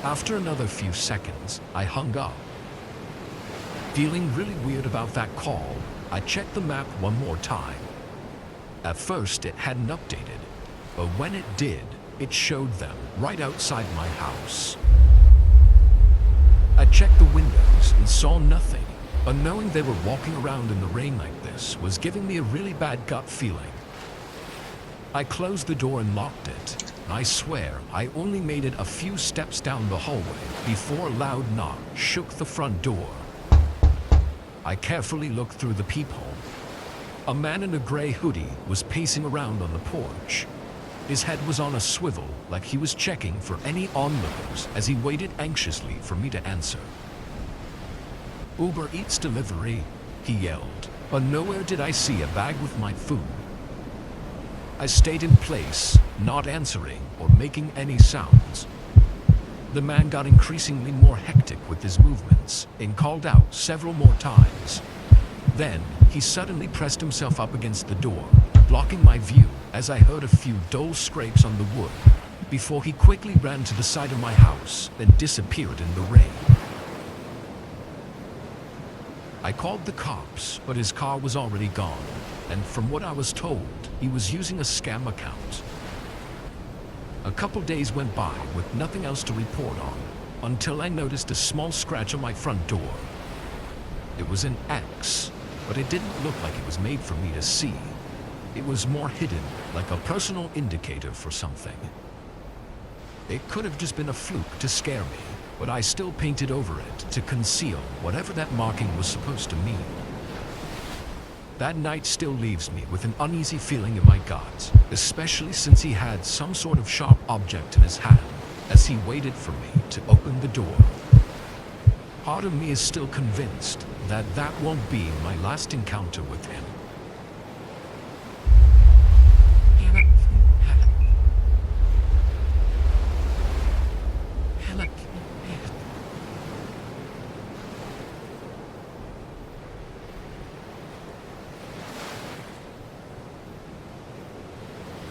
Speaker 1: After another few seconds, I hung up. Feeling really weird about that call, I checked the map one more time. At first, it hadn't updated, but when it did, it showed them right outside my house. I checked the windows and saw nothing, but knowing they were walking around in the rain like this was giving me a really bad gut feeling. I closed the door and locked it. I swear I only made it a few steps down the hallway before a loud knock shook the front door. I carefully looked through the peephole. A man in a gray hoodie was pacing around on the porch. His head was on a swivel like he was checking for any onlookers as he waited anxiously for me to answer. "Uber Eats delivery," he yelled, but nowhere did I see a bag with my food. I stayed in place, not answering or making any sounds. The man got increasingly more hectic with his movements and called out several more times. Then, he suddenly pressed himself up against the door, blocking my view as I heard a few dull scrapes on the wood, before he quickly ran to the side of my house and disappeared in the rain. I called the cops, but his car was already gone, and from what I was told, he was using a scam account. A couple days went by with nothing else to report on, until I noticed a small scratch on my front door. It was an X, but it didn't look like it was made for me to see. It was more hidden, like a personal indicator for something. It could have just been a fluke to scare me, but I still painted over it to conceal whatever that marking was supposed to mean. That night still leaves me with an uneasy feeling in my gut, especially since he had some sort of sharp object in his hand as he waited for me to open the door. Part of me is still convinced that that won't be my last encounter with him.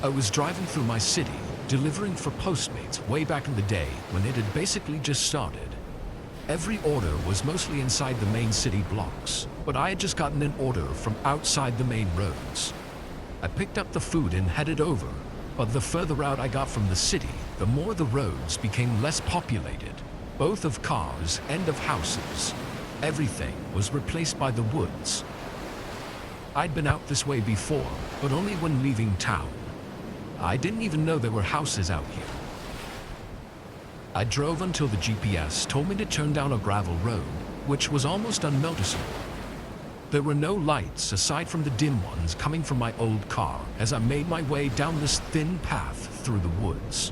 Speaker 1: I was driving through my city, delivering for Postmates way back in the day when it had basically just started. Every order was mostly inside the main city blocks, but I had just gotten an order from outside the main roads. I picked up the food and headed over, but the further out I got from the city, the more the roads became less populated, both of cars and of houses. Everything was replaced by the woods. I'd been out this way before, but only when leaving town. I didn't even know there were houses out here. I drove until the GPS told me to turn down a gravel road, which was almost unnoticeable. There were no lights aside from the dim ones coming from my old car as I made my way down this thin path through the woods.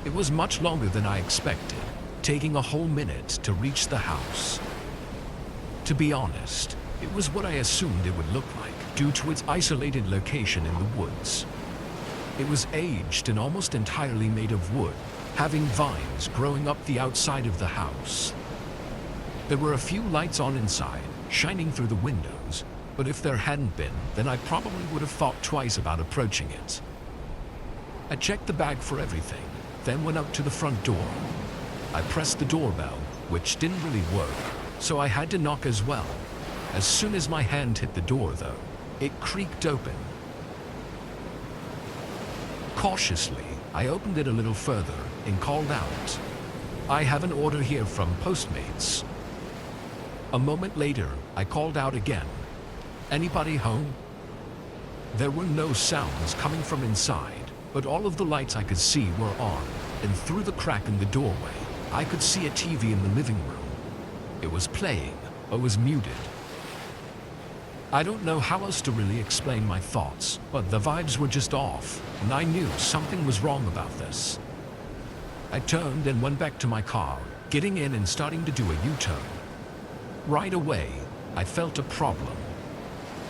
Speaker 1: It was much longer than I expected, taking a whole minute to reach the house. To be honest, it was what I assumed it would look like due to its isolated location in the woods. It was aged and almost entirely made of wood, having vines growing up the outside of the house. There were a few lights on inside, shining through the windows, but if there hadn't been, then I probably would have thought twice about approaching it. I checked the bag for everything, then went up to the front door. I pressed the doorbell, which didn't really work, so I had to knock as well. As soon as my hand hit the door, though, it creaked open. Cautiously, I opened it a little further and called out, "I have an order here from Postmates." A moment later, I called out again, "Anybody home?" There were no sounds coming from inside, but all of the lights I could see were on, and through the crack in the doorway, I could see a TV in the living room. It was playing, but was muted. I don't know how else to really explain my thoughts, but the vibes were just off, and I knew something was wrong about this. I turned and went back to my car, getting in and starting to do a U-turn. Right away, I felt a problem.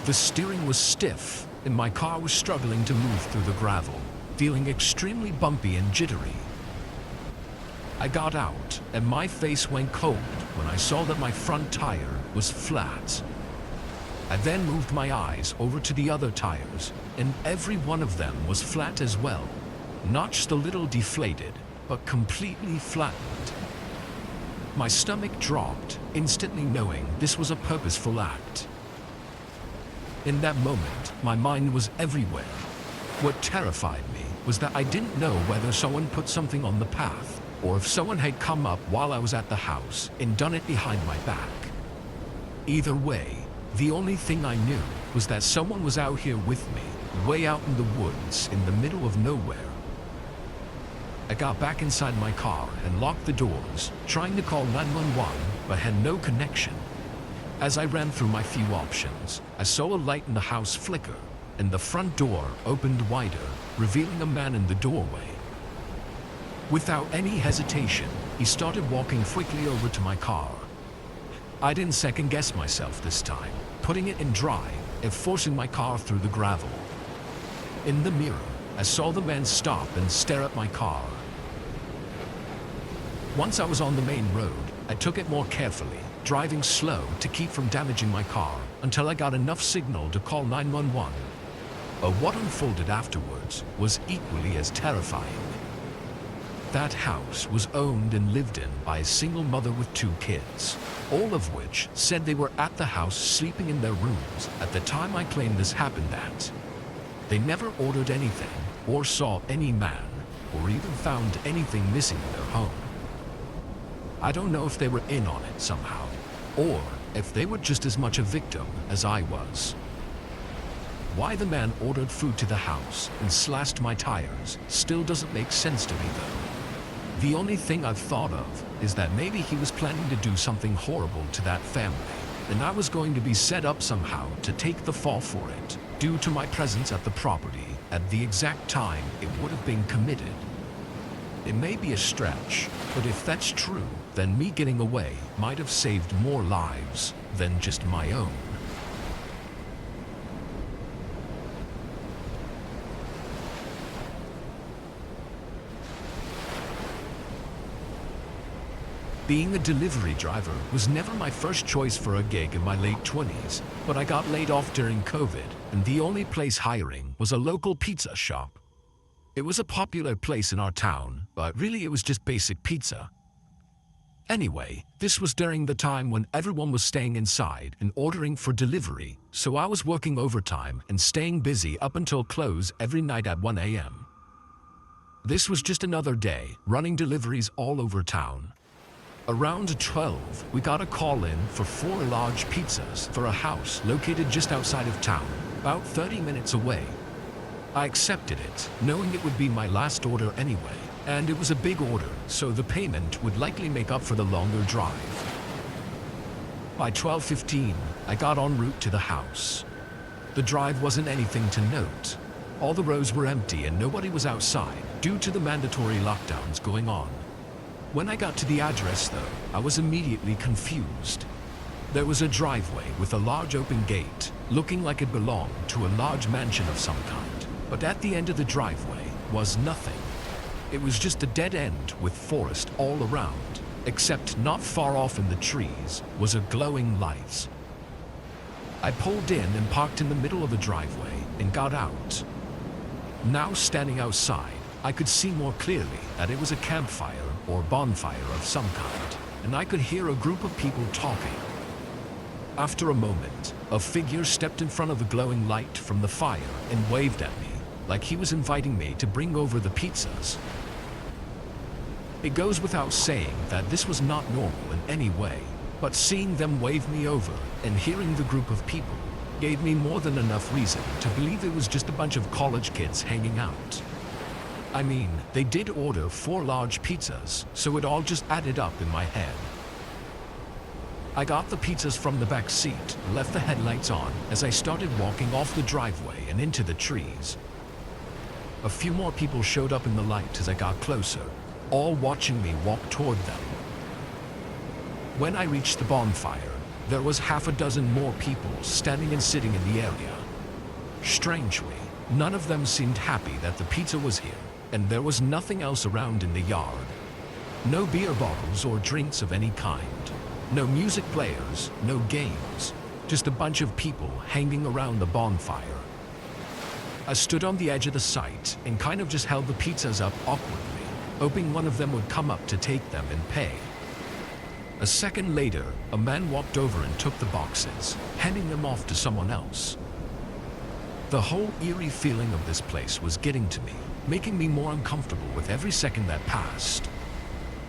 Speaker 1: The steering was stiff, and my car was struggling to move through the gravel, feeling extremely bumpy and jittery. I got out, and my face went cold when I saw that my front tire was flat. I then moved my eyes over to the other tires, and every one of them was flat as well, not just a little deflated, but completely flattened. My stomach dropped, instantly knowing this was a purposeful act. In that moment, my mind was everywhere. What terrified me was that I didn't know whether someone put something on the path, or if someone had come up while I was at the house and done it behind my back. Either way, the only thing I knew was that someone was out here with me, way out in the woods in the middle of nowhere. I got back inside my car and locked the doors, trying to call 911, but had no connection. As I ran through my few options, I saw a light in the house flicker, and the front door opened wider, revealing a man in the doorway. Without any hesitation, he started walking quickly over to my car. I didn't second-guess myself this time, putting it in drive and forcing my car through the gravel. In the mirror, I saw the man stop and stare at my car. Once I was on the main road, I took it more carefully, driving slow to keep from damaging my car until I got enough signal to call 911. But what unfolded afterwards was equally as terrifying. That house was owned and lived in by a single mother with 2 kids, all of which said they were at the house sleeping in their rooms at the time I claimed this happened at. They never ordered anything, or saw any man, or even found anything missing in their home. I don't know if they were in on it somehow, or if they were just as much a victim as I was. Why the man ordered food to the house and slashed my tires still doesn't make sense to me though. The only thing I've thought of is that maybe he was planning to do something horrible to that family, and I was going to be set up somehow to take the fall for it, due to my presence at the property at the exact time it would have been committed. It may be a stretch, but if that's true, then me getting away might have saved more lives than just my own. Being a delivery driver was never my first choice for a gig in my late 20s, but I got laid off during COVID, and the only place hiring was a local pizza shop. It was a popular place in our town, but really it was just basic pizza. Anyway, this was during the time when everyone was staying inside and ordering for delivery, so I was working overtime and staying busy up until close every night at 1 a.m. This was just another day, running deliveries all over town. Around 12, we got a call in for 4 large pizzas for a house located just outside of town, about 30 minutes away. I accepted it, knowing it would be my last order anyway, and it was a big order, so the payment would likely make up for the longer drive. By 12:15, I got en route to the house. The drive wasn't anything to note. All the roads were empty and nobody was outside due to the mandatory lockdowns going on. When I got to the address though, I was immediately confused. There was a driveway with a large open gate, looking like it belonged to a large mansion of some kind, but at the end of the driveway was nothing. It was just a dead end with forest all around, except not far off in the trees was a glowing light. I pulled in and parked in the middle of the driveway and got out. Now standing outside, I could see more clearly that it was a campfire or bonfire of some kind, and I could hear a group of people talking. After a moment, a figure stepped in front of the glowing light from the fire and waved at me, like he was inviting me to bring over the pizzas. It goes without saying that this was not normal in any way, but seeing them wave me over and hearing the group of people gave me more than enough reason to believe it was just a bunch of college kids hanging out. I mean, they did order 4 large pizzas, so it all just added up in my head. I got the pizzas from the back seat and left the headlights on as I started walking off the driveway and into the trees. A few more people showed up in the light as I got closer, all watching me walk toward them. When I reached the bonfire, there was half a dozen more people standing and sitting in the area. Strangely, none of them seemed happy that the pizza was here, and there was nothing else around in the yard. No beer bottles or drinks of any kind. No music players, no games. Just a bunch of people hanging around the bonfire. I stood on the edge of the site and kind of just held the pizzas up awkwardly, hoping one of them would come up to take them and pay. A second later, a man walked over and took the boxes, handing them off to someone else. The whole eerie feeling of this place was getting to me, making me more uncomfortable with every second that passed.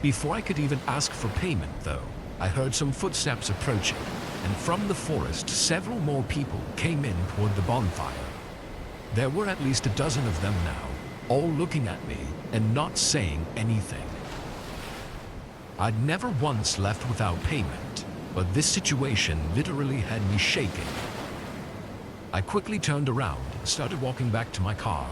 Speaker 1: Before I could even ask for payment, though, I heard some footsteps approaching, and from the forest, several more people came in toward the bonfire. There were at least a dozen of them now, all looking at me and not saying anything. I'd never once left without payment, but this situation literally had me shaking. I quickly turned around and started walking back to my car.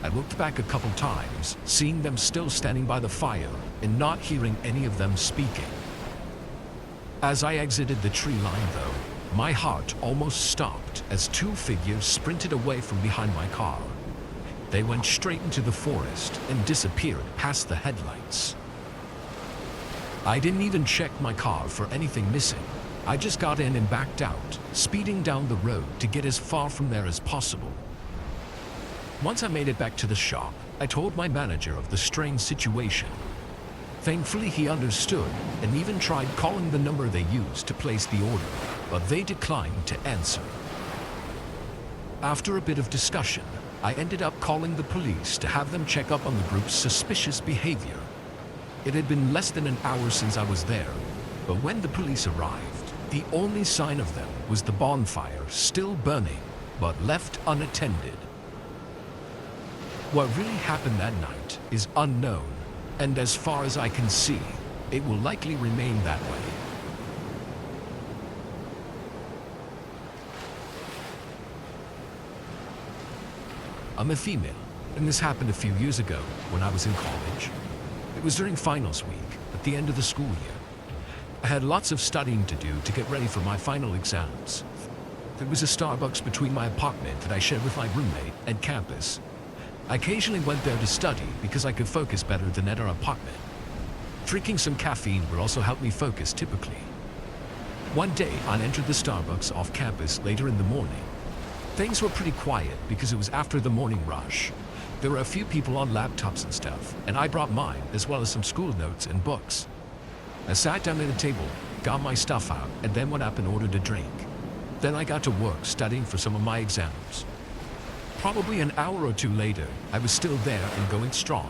Speaker 1: I looked back a couple times, seeing them still standing by the fire and not hearing any of them speaking. As I exited the tree line though, my heart almost stopped as 2 figures sprinted away from behind my car. They went straight into the forest and disappeared past the headlights. I didn't even check my car for anything missing. I just got in and backed out, speeding down the road to get as far from there as possible. Once I made it back to the shop, I told my manager of the strange situation. Thankfully, he understood and even tried calling the number they used to place the order, but they declined to answer. After a bit of discussion, I ended up calling the police to have them check up on the group's suspicious behavior. It had been less than an hour since I was there, but when the police arrived, the only sign of them was the bonfire still burning, but left unattended. What really happened that night is unknown, and as far as I can see, it will likely remain that way. I'm a female, and this happened a few years ago when I was in college. It was during finals week, at the end of the school year. I had lots of studying to do to get ready for my final exams. There was a Starbucks between my apartment that I shared with my roommate and campus. I occasionally went there to study because I could focus better than at our apartment. Drinking some caffeine will also help me focus typically. One day, I entered the Starbucks off campus later in the morning. Things were pretty quiet because it was after the morning rush. There were a few people on laptops and stuff, and I brought mine as well as some school notes and books. I sat down at a table, got my stuff out, and then went up and ordered a drink. Then I got to work studying for some of my exams. Probably an hour or two later, I was still there and going strong.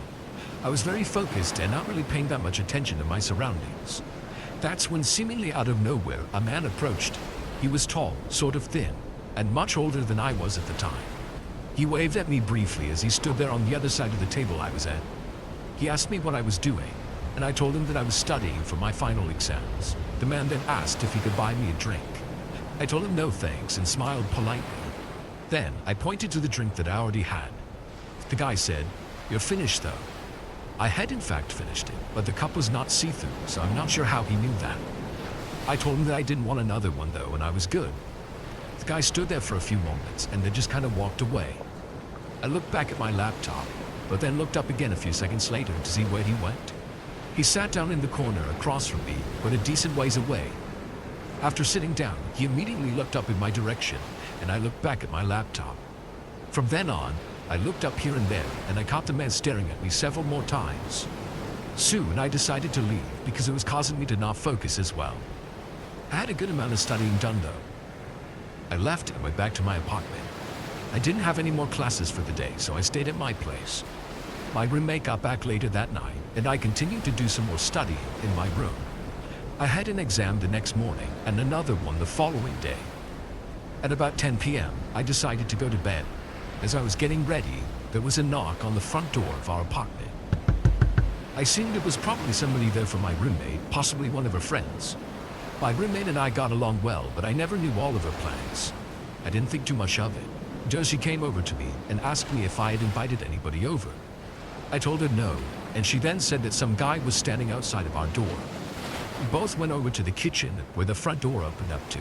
Speaker 1: I was very focused and not really paying that much attention to my surroundings. That's when, seemingly out of nowhere, a man approached. He was tall, sort of thin, and much older than I was at the time. He waved at me briefly as he stood there on the other side of the table I was at. He asked me what I was doing, and I told him that I was studying for my final exams. The man then asked if he could buy me a drink. I told him no thanks and smiled politely. Then I pointed to the drink that I already had. The guy said, "You're finished though." I had in fact finished it, but the cup was not see-through, so I'm not sure how he knew that. I told him that I didn't want another one though, and I was good. The guy stood there for a few moments and then just kind of walked away. I looked back at my laptop, but then looked up again a few seconds later to see where he went. He sat down in the corner across from me, but a decent ways away. After sitting down, he immediately looked up in my direction, and I looked back at my laptop. From then on, I looked up here and there, and I caught the man staring at me several more times. Soon, I decided to leave because it was causing me to not focus as well. I had a good amount of studying done though. I left and went back to my apartment. I didn't have any more classes for the day, so I stayed at my place. My roommate got back later that night, and I continued to do some more studying in my room. I had an exam the next morning and another one the following day. At about 10 p.m., I decided to go to bed. As I was getting ready, there was a knock on the front door of our apartment. I assumed it was probably somebody there from my roommate, possibly one of her friends. My roommate and I got along well, but I never knew all of her plans. I didn't think too much of it until she came over to me and asked me if I had invited anybody over. I told her no, and she then said that some guy was standing outside of our door. We both went over to the kitchen where the front door opened up to.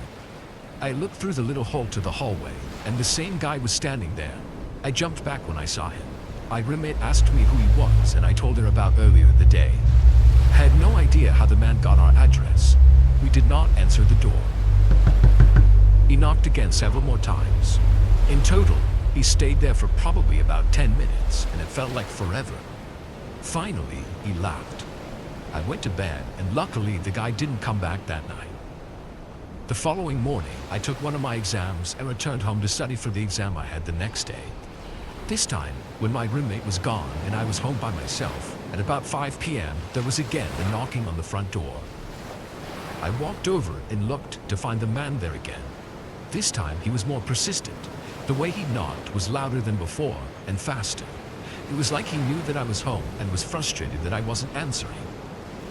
Speaker 1: I looked through the little hole to the hallway, and the same guy was standing there. I jumped back when I saw him. My roommate asked me who he was, and I told her about earlier in the day. I had no idea how the man got our address. We did not answer the door. He knocked again several more times. In total, he stayed there for probably about 10 minutes, and it felt like forever. Finally, he left. I went to bed, and luckily the guy didn't come back that night. The following morning, I took one of my exams and returned home to study for the exam I had the next day. This time, when my roommate was gone and I was home by myself, at about 5 p.m., there was again a knocking on the front door. I walked over and looked to find the man there again. This time, he was more persistent. The way he knocked was louder than before and faster. It was like he knew that I was home and was frustrated that I wasn't answering.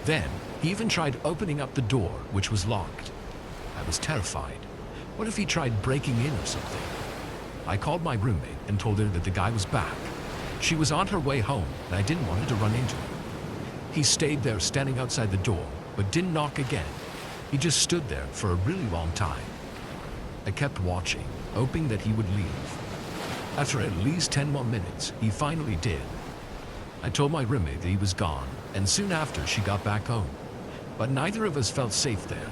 Speaker 1: Then, he even tried opening up the door, which was locked. I was terrified. What if he tried breaking in or something? I called my roommate and told her that the guy was back. She was on her way home, and I didn't want her to run into him. He stayed there standing outside the door, but didn't knock again. He just stood there for a really long time. I kept watching, hoping that he would leave. After at least 10 more minutes, he finally did. I told my roommate that he was gone, and soon after she got back home. But neither of us felt safe there.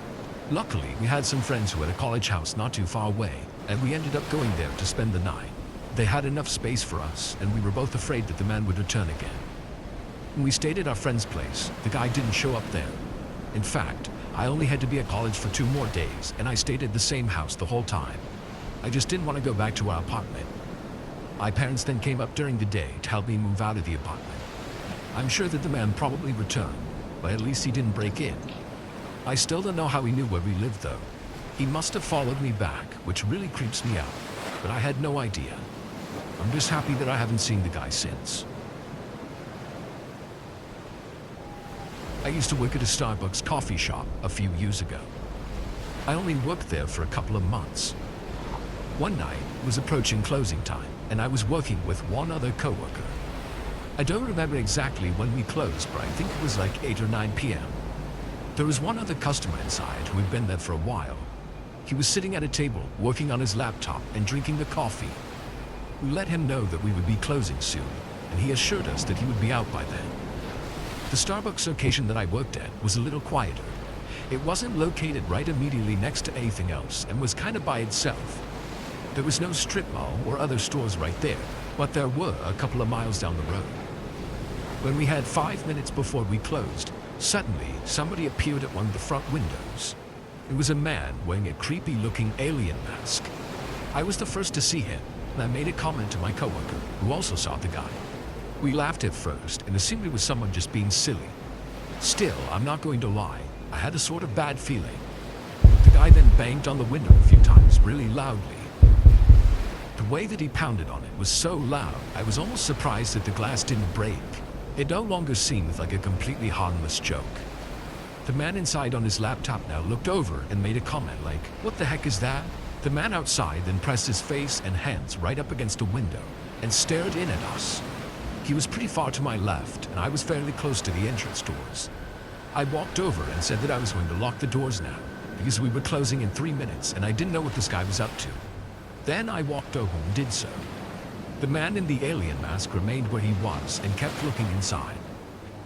Speaker 1: Luckily, we had some friends who had a college house not too far away, and we ended up going there to spend the night. They had enough space for us, and we were both afraid that the man would return again. When we stayed at our friend's place, the guy didn't show up there. In fact, I only had to be at college for 2 more days, and I stayed at the same house the whole time. I just didn't want to go back to our apartment. My parents then came up during the day to help me move out of the apartment. I'm sure that the man probably returned, but at least he didn't break in. I still don't know how he knew where we lived though. He must have followed me back, which really creeps me out, but I had no idea. I'm just happy that I haven't seen the guy since. I used to work at a Starbucks coffee shop a few years ago. I only worked there for a couple of months. One night was approaching closing time, and I was working with one other coworker. I don't remember exactly when we closed, but I think it was like 8 or 9 p.m. There was one other customer inside who had been there for a while. He was sitting at a table, working on his laptop and drinking the coffee. We let him know that we would be closing soon, and he assured us that he would be out by then. The Starbucks location that I worked at was a little quieter. It wasn't located right immediately next to anything else and was kind of by itself. There was no strip mall or other stores right there, but there were a couple of miles down the road. When we had 5 minutes before we closed, suddenly somebody appeared at one of the front windows. It was a man wearing a creepy-looking alien mask. I was the first to see him, and I made a comment to my coworker, who also saw the guy. We laughed at first and assumed it was someone just being silly. Still, I'm not going to lie, I had a sort of bad feeling. The guy then banged on the window a few times, really loudly. The way that he pounded on it was so loud, I was almost surprised that the glass didn't break. It no longer seemed like a completely harmless joke. The man inside on his laptop now looked over and made a comment like, "What the heck is that?" The man outside then pressed his face and hands right up against a window and stared in at us. He was pretty far to my left, and I was fairly close to the entrance doors. I walked over and said that I was going to lock the doors now, because we were closing in 3 minutes and I didn't know what this guy was up to. Then I walked over and did so. The man in the alien mask remained where he was and kept looking inside.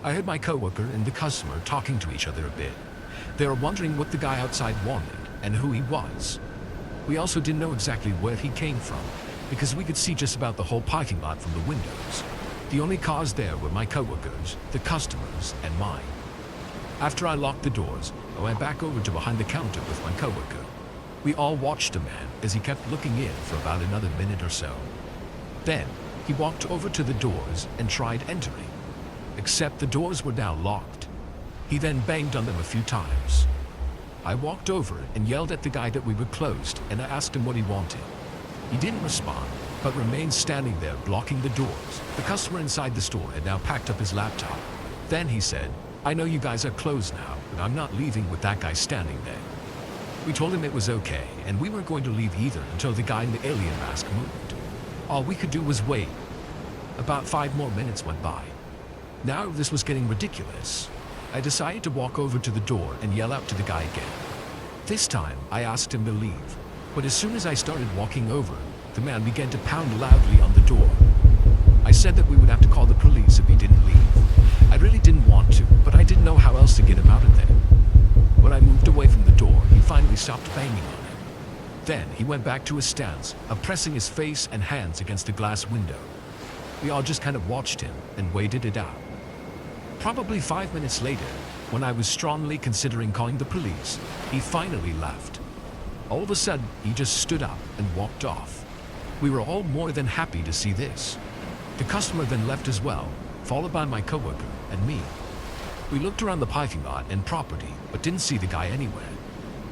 Speaker 1: I heard my coworker and the customer talking to each other a bit. They were wondering what the guy outside wanted and who he was. We also didn't know exactly where he came from, because we could see just about the whole parking lot from the windows. The only cars there were my coworkers, the customers, and mine. After I locked the doors, I went back over to behind the counter with my coworker. We all watched the man as he kept looking in for about another minute or so. Then, he walked over to the doors and tried entering. Except the doors were now locked. He then banged on them a few times. I walked over and yelled at the guy that we were closed, and I asked him what he wanted. He didn't respond, but remained standing there blocking the doors. The customer inside the store had now packed up his laptop. Then he said, "I know you guys are closed now, but I'm not leaving with that guy standing there." We told him it was okay, and we weren't going to leave either until the guy in the alien mask moved. All we could do was wait. About 5 more minutes went by. Now this was getting ridiculous. I decided to walk over to the door and yell out to the guy again. This time, I asked him to leave, but as soon as I started walking over, the man began to pound loudly on the door. I said that we would have to call the police if he didn't leave. I really didn't want to, but I didn't know how else to get him out of there. When I moved away from the door, he finally stopped banging on it. Then he went back to his stance of pressing his face and hands against the glass window. We all just kind of watched him and waited it out. Probably 5 minutes later, when I was strongly considering calling the police, he finally left. All of a sudden, he just stood up and walked off. We were all more than happy to see this. The customer then left as well, followed by my coworker and me. We looked around the parking lot and property, but didn't see the guy anywhere.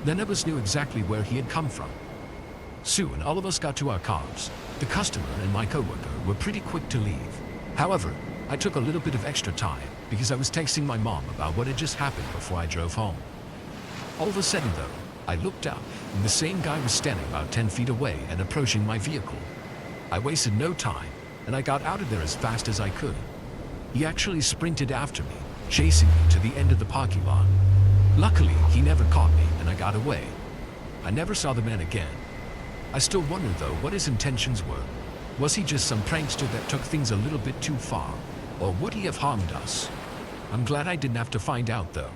Speaker 1: None of us knew exactly where he had come from. Soon, all of us got to our cars. The customer and my coworker were pretty quick to leave. However, I took a little bit of extra time because I was texting my mom about what had just happened before I drove home. All of a sudden, though, I looked up and the same guy was standing about 10 feet away and approaching my vehicle. I wasted no time and I got out of there as fast as I could. He actually sprinted after me, chasing me to the end of the parking lot. Luckily, he never caught me and I got away. I never saw the man again. I still wonder, though, what his intentions were. Was he just some prankster that took things a little bit too far? Or would he have harmed us? I'm glad I didn't have to find out, though.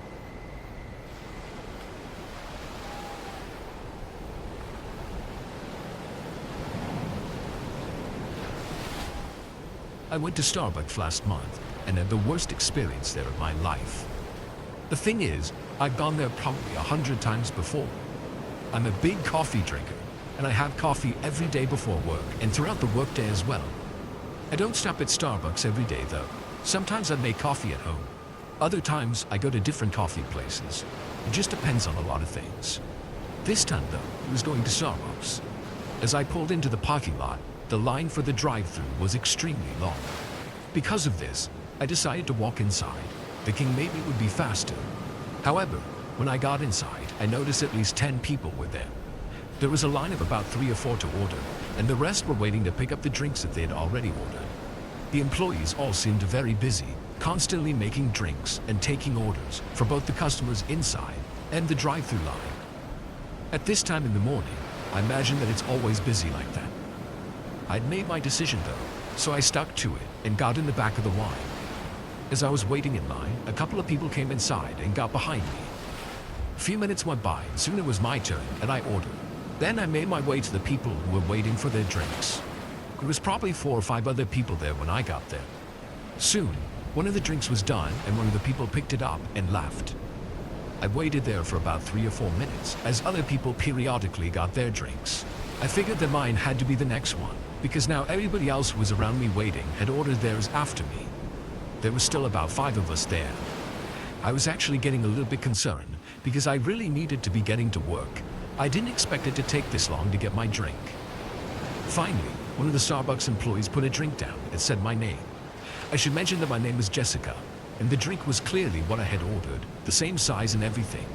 Speaker 1: I went to Starbucks last month and had the worst experience there of my life. The thing is, I've gone there probably 100 times before. I'm a big coffee drinker, and I have coffee every day before work and throughout the workday as well. I don't stop at Starbucks every day, though. Sometimes I make coffee at home. Other times I go to different coffee places. It just depends on a lot of things. This time, though, I was going to Starbucks. As I pulled into the parking lot, the line for the drive-thru was extremely long. Because of this, I decided to walk inside, thinking maybe it would be faster. However, when I got inside, I noticed at least 10 people were there. There was a line of about 3 or 4 to order, and the rest were waiting to pick up the drinks that they had already ordered. The employees all seemed very busy, constantly making drinks and taking orders for both the customers inside and the drive-thru line. At this time in the morning, I imagine that it's always busy like that. I'd made my decision, though, so I stuck to it and got in the back of the line. As I was waiting in line, a couple of people came inside and got behind me. A few minutes went by, and soon it was my turn, and I ordered. Then I made my way to the people who were waiting for their drinks. There was probably 4 or 5 other people there when I got there. Soon, one of the drinks was done, and one of the people picked it up and left. I waited there for about 3 or 4 minutes, as other people periodically got their drinks. I figured that mine had to be the next one, because now everybody else who was around me waiting had ordered theirs after me. There was still about 5 of us there. I was actually getting a little bit concerned, because I really needed to be getting to work. I didn't expect it to take this long to get my drink. Finally, one of the Starbucks employees put a drink down and said my name. I should mention that my name is Jessica, and the drink was clearly what I had ordered, the same size and everything.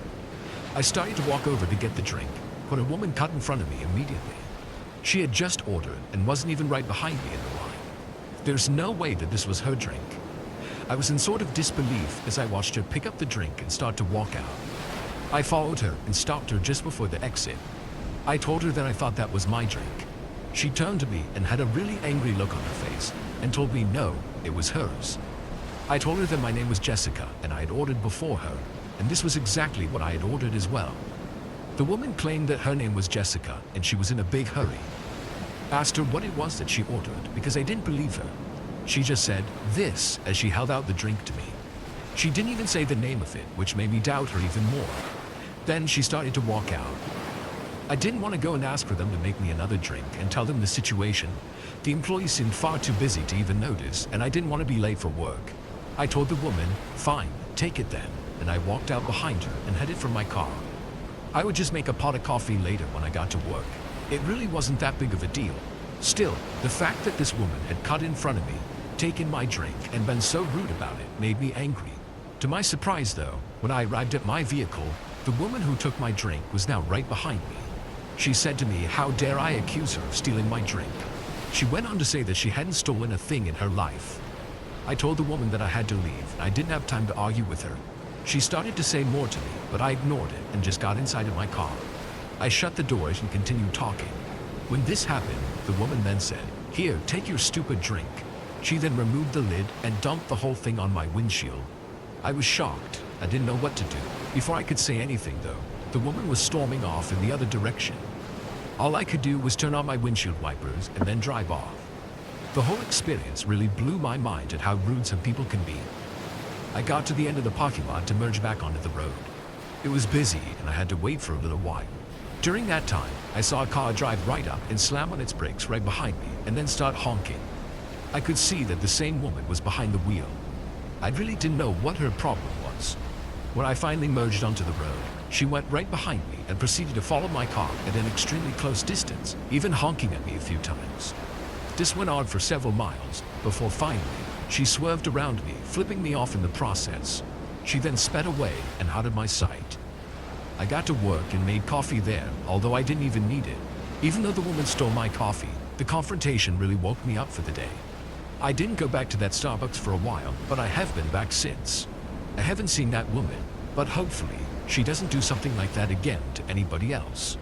Speaker 1: I started to walk over to get the drink, but a woman cut in front of me immediately. She had just ordered and wasn't even right behind me in the line. There's no way that this was her drink. I was in sort of disbelief as I watched her pick up the drink and start to walk out. I followed her and stopped her just before the exit. I told her that I thought that was my drink. She turned to me and had a really angry look on her face and told me no, it was hers. I told her that my name was Jessica and I had ordered before her, and this was exactly what I had ordered as well. The woman claimed that her name was Jessica and she was in a big hurry. I asked her what it was that she ordered because I didn't believe her. She just said, "this," as she held out the drink to me. She didn't even say the name of it, which made me doubt her even more. Then she started to walk out. I didn't want to go and ask for them to make me another drink and tell them the situation. The employee seemed far too busy to even notice, and I didn't want to be late for work. I told the woman, "Fine, take it then," and I walked out behind her and headed for my car. I would just make a pot of coffee later when I got to work. It really wasn't that big of a deal. Still, the fact that this woman had cut in front of me, taken my drink, and been so rude about it made me angry. To my surprise though, when I arrived at my vehicle, the woman who took my drink was now right behind me. She said to me, how dare I accuse her of stealing my drink. She went on to say that she hadn't stolen a thing in her life. I told the woman that I had to leave, and I didn't have time to argue with her. She started to say more to me, but I ignored it and just got inside of my car. I shut the doors and continued talking. When this happened, the woman then said, "Here, take your stupid drink." She then removed the lid and dumped the whole thing on my windshield. I was shocked. I didn't know what to do. Before I could say anything though, the woman was storming off in the other direction. All I could do was turn on my windshield wipers and then drive off. The whole experience really blew my mind at how rude some people can be. I got to the end of the parking lot to merge back onto the road. It was busy and I had to wait for a little while. During that time, I saw a car drive right up and slam on its brakes right behind me and then start honking. I could see that the same woman was behind the wheel. I really didn't know what her problem was. When I finally merged onto the road, she went right behind me and proceeded to follow my car at an extremely close distance, even honking at me a few times. This went on for several miles before finally she swerved around me, flipping me off in the process. She then sped away and out of my sight. I got to work and made coffee there, although I didn't even need it. Even though the woman stole my coffee, the confrontation really woke me up for the day. I didn't go back to that Starbucks for a while, but I have been back since. I haven't seen that woman, but hopefully she doesn't do something like that again to anybody else.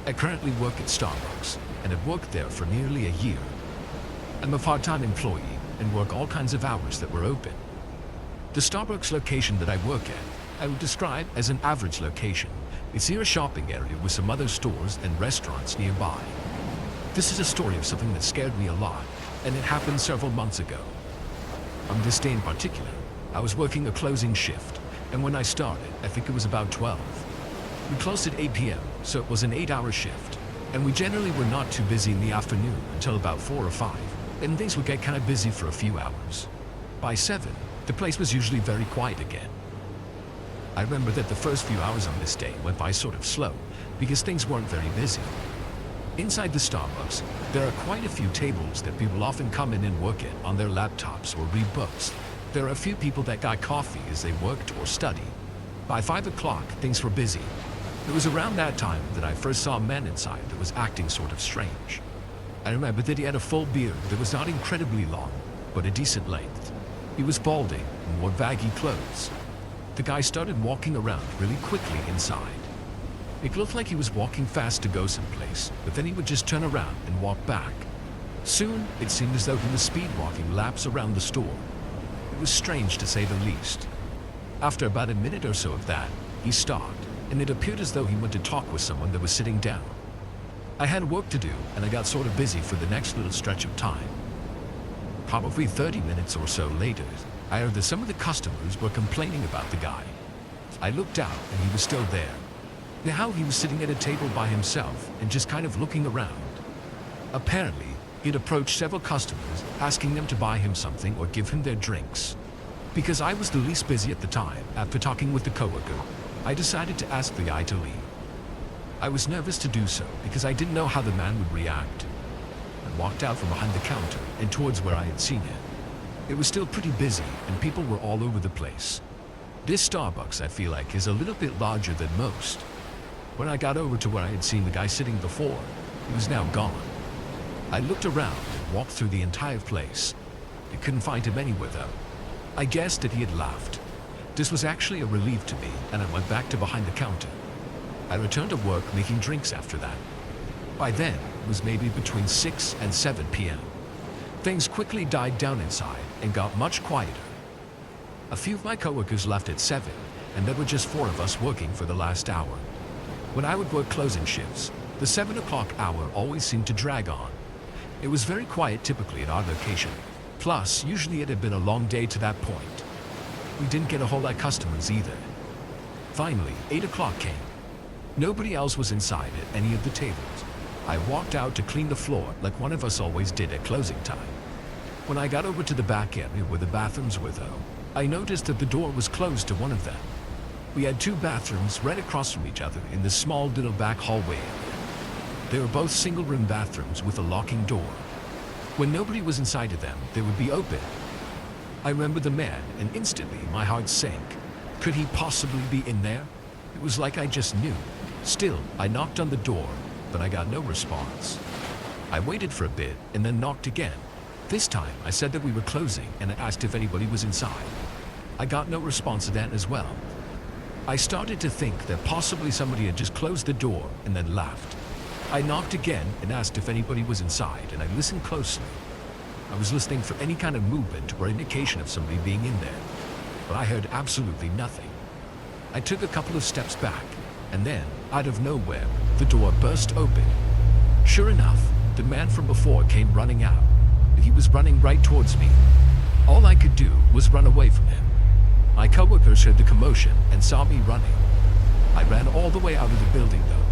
Speaker 1: I currently work at Starbucks and have worked there for nearly a year. I'm a part-time employee and work all kinds of hours that were open. The Starbucks location that I work at, I would describe as an average location. It's near a shopping area with some other stores and restaurants nearby. This is a story of something that scared me a lot, and it happened several months ago. On this day in particular, I was working a closing shift, and when I started, I think it was about 12. We closed at 8 p.m., so it was an 8-hour shift, and we generally were not too busy in the afternoon until about 4 or 5, and things would get kind of busy for a few hours. By 7, the place was usually very quiet again. I remember that the first few hours on this day went by sort of slow because things weren't very busy. Inside the Starbucks, there are quite a few tables that people often come in and work at on their laptops or read books. There are a few people that got coffee as they worked or studied. By 5 o'clock, things were busy. It was around that time that I first saw a man inside that was acting sort of strange. I remember that he had a full beard that was not incredibly long, but a decent length. He was balding and wore baggy clothes. the guy started walking around really quickly inside. It looked like he was walking fast to go someplace, but then he would just turn around and walk back. Soon, it seemed as though he was speed walking laps around the store. It was strange to say the least. After about a minute or so of that, he stopped, and it appeared as though he went to talk with someone that was sitting down. I had work to do, and I got sort of busy for the next little stretch of time. Probably 30 minutes or so later, I heard that some of the customers were complaining about the guy. I looked out, and he was still there. Now he was sitting at a table by himself and just kind of looking around. Apparently, he'd approached several customers, asking them to buy him something or give him their drinks. Because I was the least busy at the time, after talking with the coworker, I decided to ask the guy to leave. I was nervous to do so because I didn't know how the man would react. I walked out from behind the counter and towards where I had seen him. It was still pretty busy and people were all over the place. This Starbucks, I feel like, is a little bit larger than most. When I got over to where I had seen the guy sitting before, he was now gone. I looked around and walked through the entire place. I couldn't find him anywhere though. I guessed that he had left. This was actually a relief to me, and I went back to behind the counter. I returned to work making drinks after that. By then, it was maybe between 6 and 7 p.m. Things quickly died down inside and got much quieter. A few of my coworkers left at 7, and there were just 4 of us working for the last hour. When I would work closing shifts, the 7 o'clock hour always seemed to drag on. It was very quiet typically at our location. Plus, usually it had been a long day to that point. We didn't get a whole lot of customers either. Finally, 8 o'clock came. Nobody else was inside at any of the tables. I walked out to clean the floor like one of us always did at closing time. When I got over to the back area where the bathrooms were though, I noticed that the door was closed to one of them. We had 2 bathrooms right across from each other in this small little back hallway area. They were both single-room bathrooms with a locking door. When nobody was inside of them, they would be open. I remember the man, and instantly my heart sank. Could he possibly be in there? It was like I just knew. Still, I knocked on the door, but I got no response. I waited for a bit and then knocked again. This time, I said that we were closing and I asked if anybody was inside. I got no response to that as well. I started to think that possibly somebody had just closed the door and then left. I knocked again and asked if anybody was inside, and I listened closely. I was listening for any kind of movement or indication of somebody being in there, but I heard absolutely nothing. I took a couple of steps back, and then, out of nowhere, the door burst open. Sure enough, the man from before came running out. He was running right towards me. All I could do was run away from him. My coworkers heard the commotion and saw me running. I ran all the way out of the building though.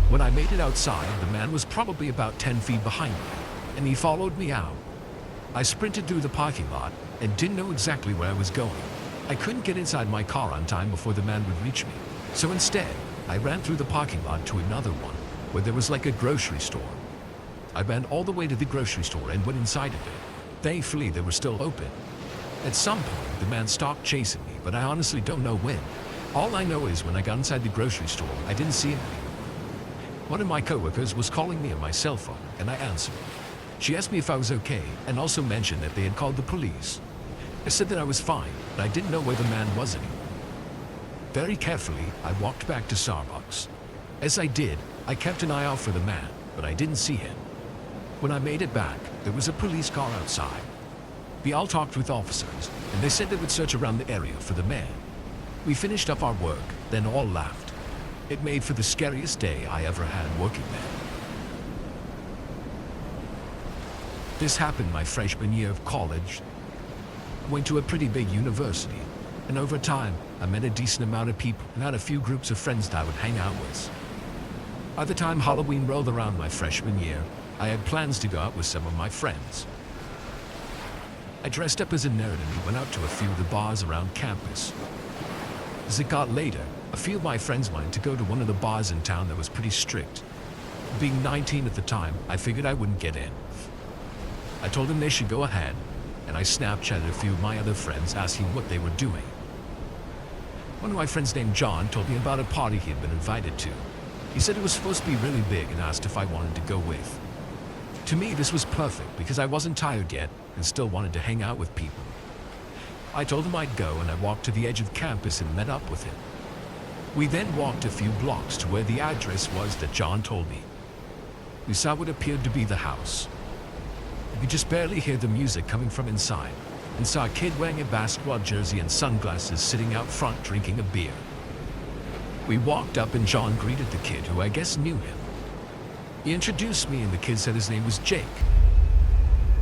Speaker 1: When I made it outside, the man was probably about 10 feet behind me, and he followed me out. I sprinted through the parking lot and didn't know exactly where I was going. I couldn't get inside my car on time before the man would reach me. So instead, I ran through the parking lot to another one, where there was like a grocery store. I ran all the way to the grocery store and went inside of it. Thankfully, they were still open. At some point, the man stopped chasing me, but I honestly don't know when. All I know is when I got inside the grocery store, I didn't see him anymore. One of my coworkers was calling me on my cell phone, and I answered. She asked me if I was okay, and also mentioned that they had called the police. I said that I was fine, but I didn't know where the man was anymore. Very carefully, I walked back to Starbucks. As I did, I kept an eye out for the man, but I didn't see him. When I made it back, there was a police car outside. We all talked with officers, and they said they would search around the area for the man. We finished up our work, then all left. It made for the scariest day I ever had working there. This happened my freshman year of college. I went to a pretty big university, and over time, I met a decent amount of people and had a few groups of friends that I would hang out with. By the time Halloween rolled around my freshman year, I had plans to go out with some of my friends. I dressed up as a nerd and we went out to a few of the bars around campus. As it got later, a few of my friends wanted to go to one of the bars in town that was pretty strict. Being 19 at the time, I figured I wouldn't get in. I told them they should go ahead, and I Snapchatted a few of my other friends asking what they were doing. One of my friends named John told me about a party he had been invited to. He said it was supposed to be really big and asked if I wanted to go with. To me, this was perfect because I wasn't tired yet and still wanted to hang out with people. I told him I'd go, and I walked to the edge of campus and met up with him. We then walked a few blocks to where the address was that John told me. We saw what appeared to be the house. We could just barely hear the music coming from inside, and saw a kid wearing a basketball jersey and sunglasses sitting out front drinking a beer. We walked up and John greeted the kid, who I guess knew him. He introduced me and the kid said his name was Jake.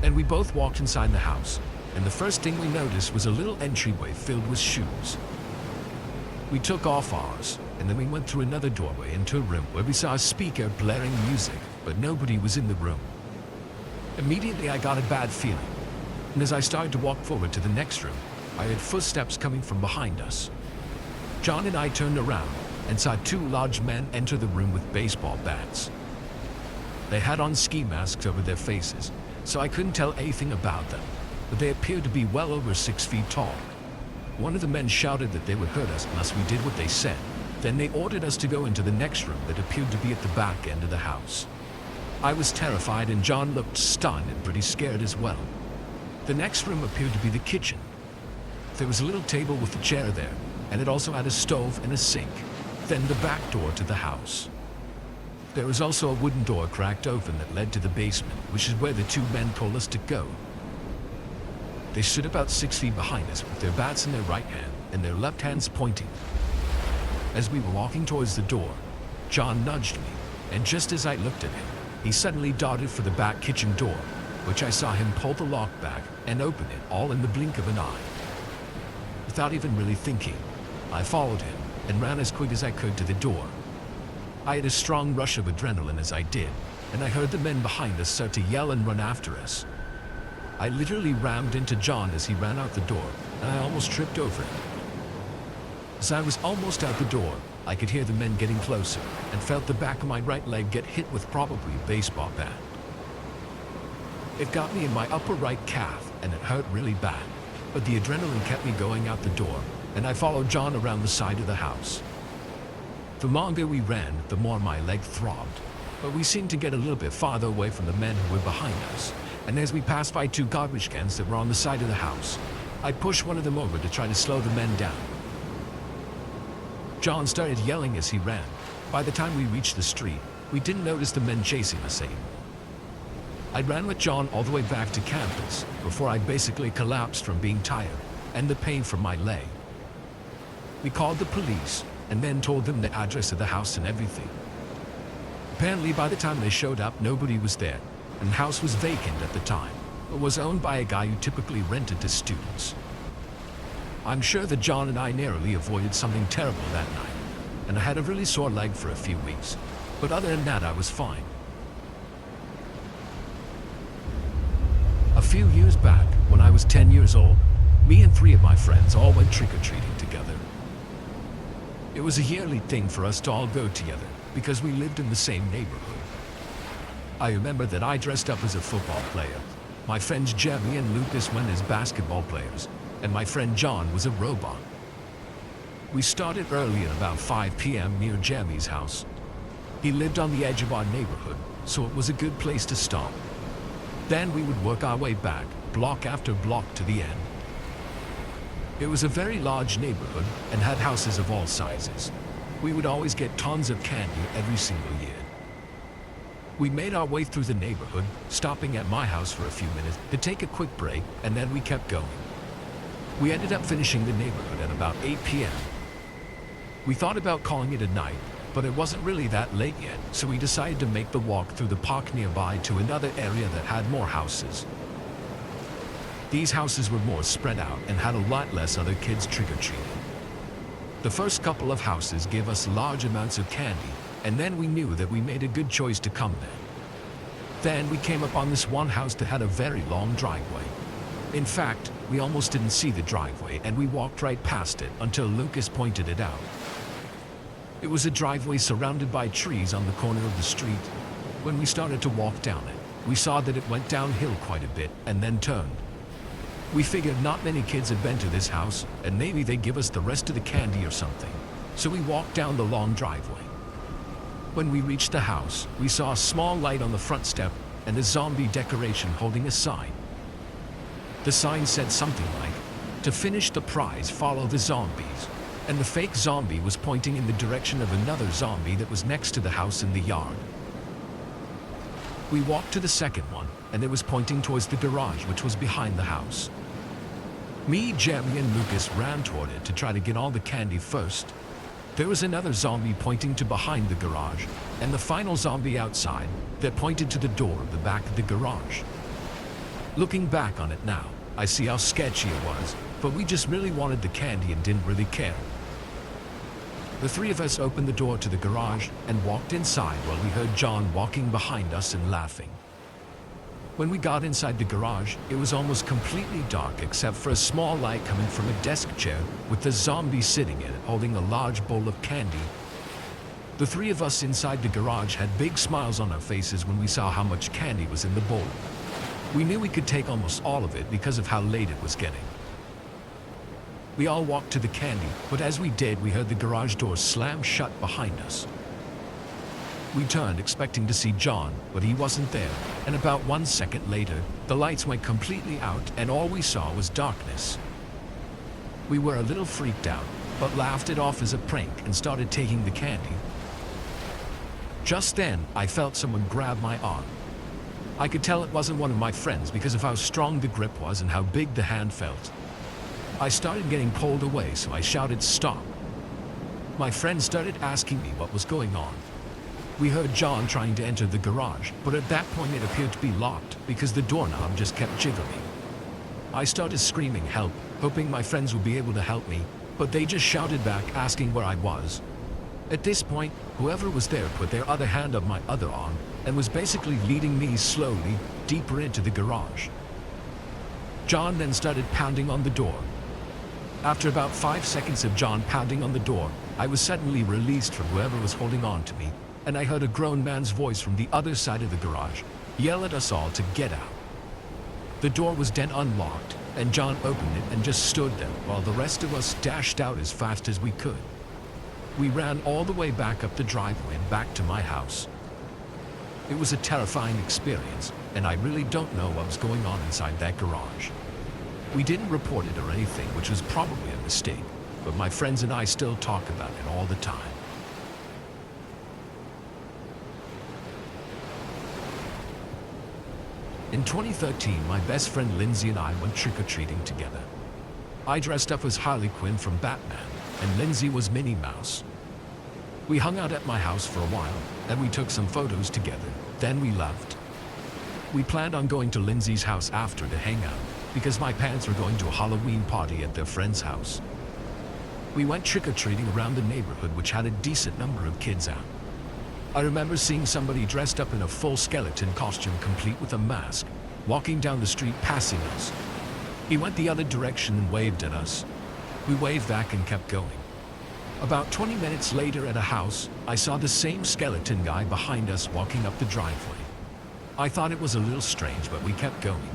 Speaker 1: And we both walked inside the house, and the first thing we noticed was a little entryway filled with shoes. We took off ours, and then we went through another doorway into a room where we saw a speaker blaring music, but nobody was in the room. Immediately I got a bad feeling, and as I started to walk forward to the next room, I heard footsteps coming from behind us. John and I turned around and saw two large men enter the room with baseball bats. They had on ski masks over their faces, so I couldn't tell anything about them, but they appeared to be well over 6 feet tall. One of the men shouted that they would hurt us unless we did what they said. Then they ordered us to go into the next room that appeared to be at the back end of the house. I was terrified and John looked stunned and pretty scared as well. The next room appeared to be the kitchen. There was a little table with a chair there, and it also had a stove and a sink. Then the back door to the house. There was also a wooden door cracked open that led to the basement, which is where the two men told us to go. They stood about 6 feet behind us with their bats in their right hand and their left hands pointing. As we were walking towards the door, John nudged me, and just as I looked at him, he suddenly darted for the back kitchen door, which I saw him pull the lock back and open it all in the blink of an eye. Without even really thinking, I followed him and ran as quick as I could to the door. I had a strong rush of adrenaline as I did, and I heard the men behind us start to yell and run after us. I literally rammed into John as he ran out the door, and I almost tripped over him. As I was almost out the door, I could hear the men getting closer and felt the back of my right leg get hit with probably a baseball bat. It got me in my upper right calf and it hurt really bad, but the adrenaline kept me going out the door, and I followed John around the side of the house. The longer we ran, the more my leg throbbed, but we seemed to get a little bit farther away from the men who were behind us, and as we passed by two garbage cans that were on the side of the house, I pushed one of them over to try to slow the men down. John started yelling as he ran. By the time we reached the street, we didn't notice the men chasing us anymore. I ran with John all the way back to campus before I basically collapsed from being tired and the pain from my leg. We called the police and then told them the address of the house and everything. Apparently by the time they showed up, nobody was there, and the house was vacant at the time, but was owned by a guy who typically rented to students. I'm sure that John and I narrowly avoided something terrible that night, and I had a really sore leg for a few weeks, but other than that I was fine. A few years back, when I was 10 years old, me and 3 of my friends all went trick-or-treating together. It was a yearly thing for us to all go together, because we lived in the same neighborhood. I remember that I dressed up as a football player. My friends Jeremy and Lucas went as basketball players, and my friend John was a robot. We started early at about 5 p.m. near Jeremy's house. He lived on the edge of our neighborhood, so it was a good place to stop. Then we would work our way back, block after block to the end. It was a very large neighborhood and had houses of all sizes. We would always get tons of candy every single year. We made our way through the neighborhood, stopping at my house for a few minutes to take a quick break, and then we kept going. We ended up finishing the neighborhood at about 8 p.m. We thought about calling it a night, but it wasn't really that late yet, so we decided to make the walk through the park nearby to another area that had more houses. These houses were more spread out and had a lot less other kids trick-or-treating. The first couple of houses gave us large amounts of candy, and then we knew that we made a good choice to come there. Then we came upon this one house that had a very long driveway. In fact, we almost didn't see the driveway and we walked right past it until Lucas pointed it out. It was a driveway surrounded by trees on the corner of the street. When we started to walk down it, we saw that it went downhill quite a bit and then turned. We figured not many kids had been to this house and maybe they'd give us the rest of the candy or something, so we walked down the long driveway. When we reached the house, we saw a small light on the front step and a zombie decoration holding a sign. The sign said something like, To finish the prize, follow the zombies. And the fake zombie was pointing in the direction of another zombie that was next to the house in the yard. We walked to the second one, and it was pointing towards the garage, which was behind the house. Me, Jeremy, and Lucas ran toward it to try to get all the candy first. There was another zombie pointing to behind the garage, and the final zombie outside that pointed to the door of the back of the garage. Looking back on it now, I see how sketchy it was, but we just really wanted the candy and didn't really care. The three of us opened the door to the garage and walked inside while we heard John walking behind us and laughing. When we got inside the garage, it was almost completely dark except for a small light coming from a desk chair with the zombie sitting in it holding a large bowl of candy. The three of us inside the garage had big smiles on our faces when we saw how much candy was in the bowl. We knew we could take almost all of it because of how late it was getting. We all walked to the candy, but as we did, we heard the garage door slam shut behind us. We turned expecting to see John, but he wasn't there, and about 1 second later, the lights went completely out and all we saw was darkness. We were a little freaked out, but laughed it off as a prank and started taking the candy. Just then, I felt someone grab my arm. I could tell it wasn't one of my friends because of how strong the grip was and how big the hand felt. I started getting pulled away, so I shouted, "Stop!" My friend started asking me what was going on. We heard John trying to enter the garage, but at that point it appeared to be locked because the doorknob just kept jiggling. I started screaming help, hoping my friends would be able to help me, but they just shouted back asking where I was. At this point, whoever was there put their other hand up my other arm and was basically leading me slowly deeper into the garage. John then started pounding on the door. After about 5 seconds of John pounding on the door, I was suddenly released from whoever was holding on to me, and I heard a grown man's voice from the other side of the garage yell at us all to get out. The door was then unlocked, and John opened it and just stood there while the rest of us dashed out as fast as we could. We ran all the way back up the driveway and back to my house. It was a terrifying experience, and I really don't know what was going on inside that garage. We didn't report it or anything, which was probably a mistake, but my friends and I still talk about it all the time. In 2013, my best friend Lindsay and I went trick-or-treating together. I dressed up as Harley Quinn from Batman, and Lindsay was Minnie Mouse. We hung out at my house for a while, and we took some photos together, then we left. We planned on going to Lindsay's house after to hang out, because my parents were going to a Halloween party at their friend's house. We went trick-or-treating around the neighborhood, which had a decent number of kids out. I remember seeing somebody dressed up in a full skeleton costume complete with a mask, walking down the street passing us. He went the other direction and waved at us. We waved back and kept going. About 20 minutes later at a house, I saw the same skeleton guy behind us walking up the driveway. I thought it was a little strange, but we kept going.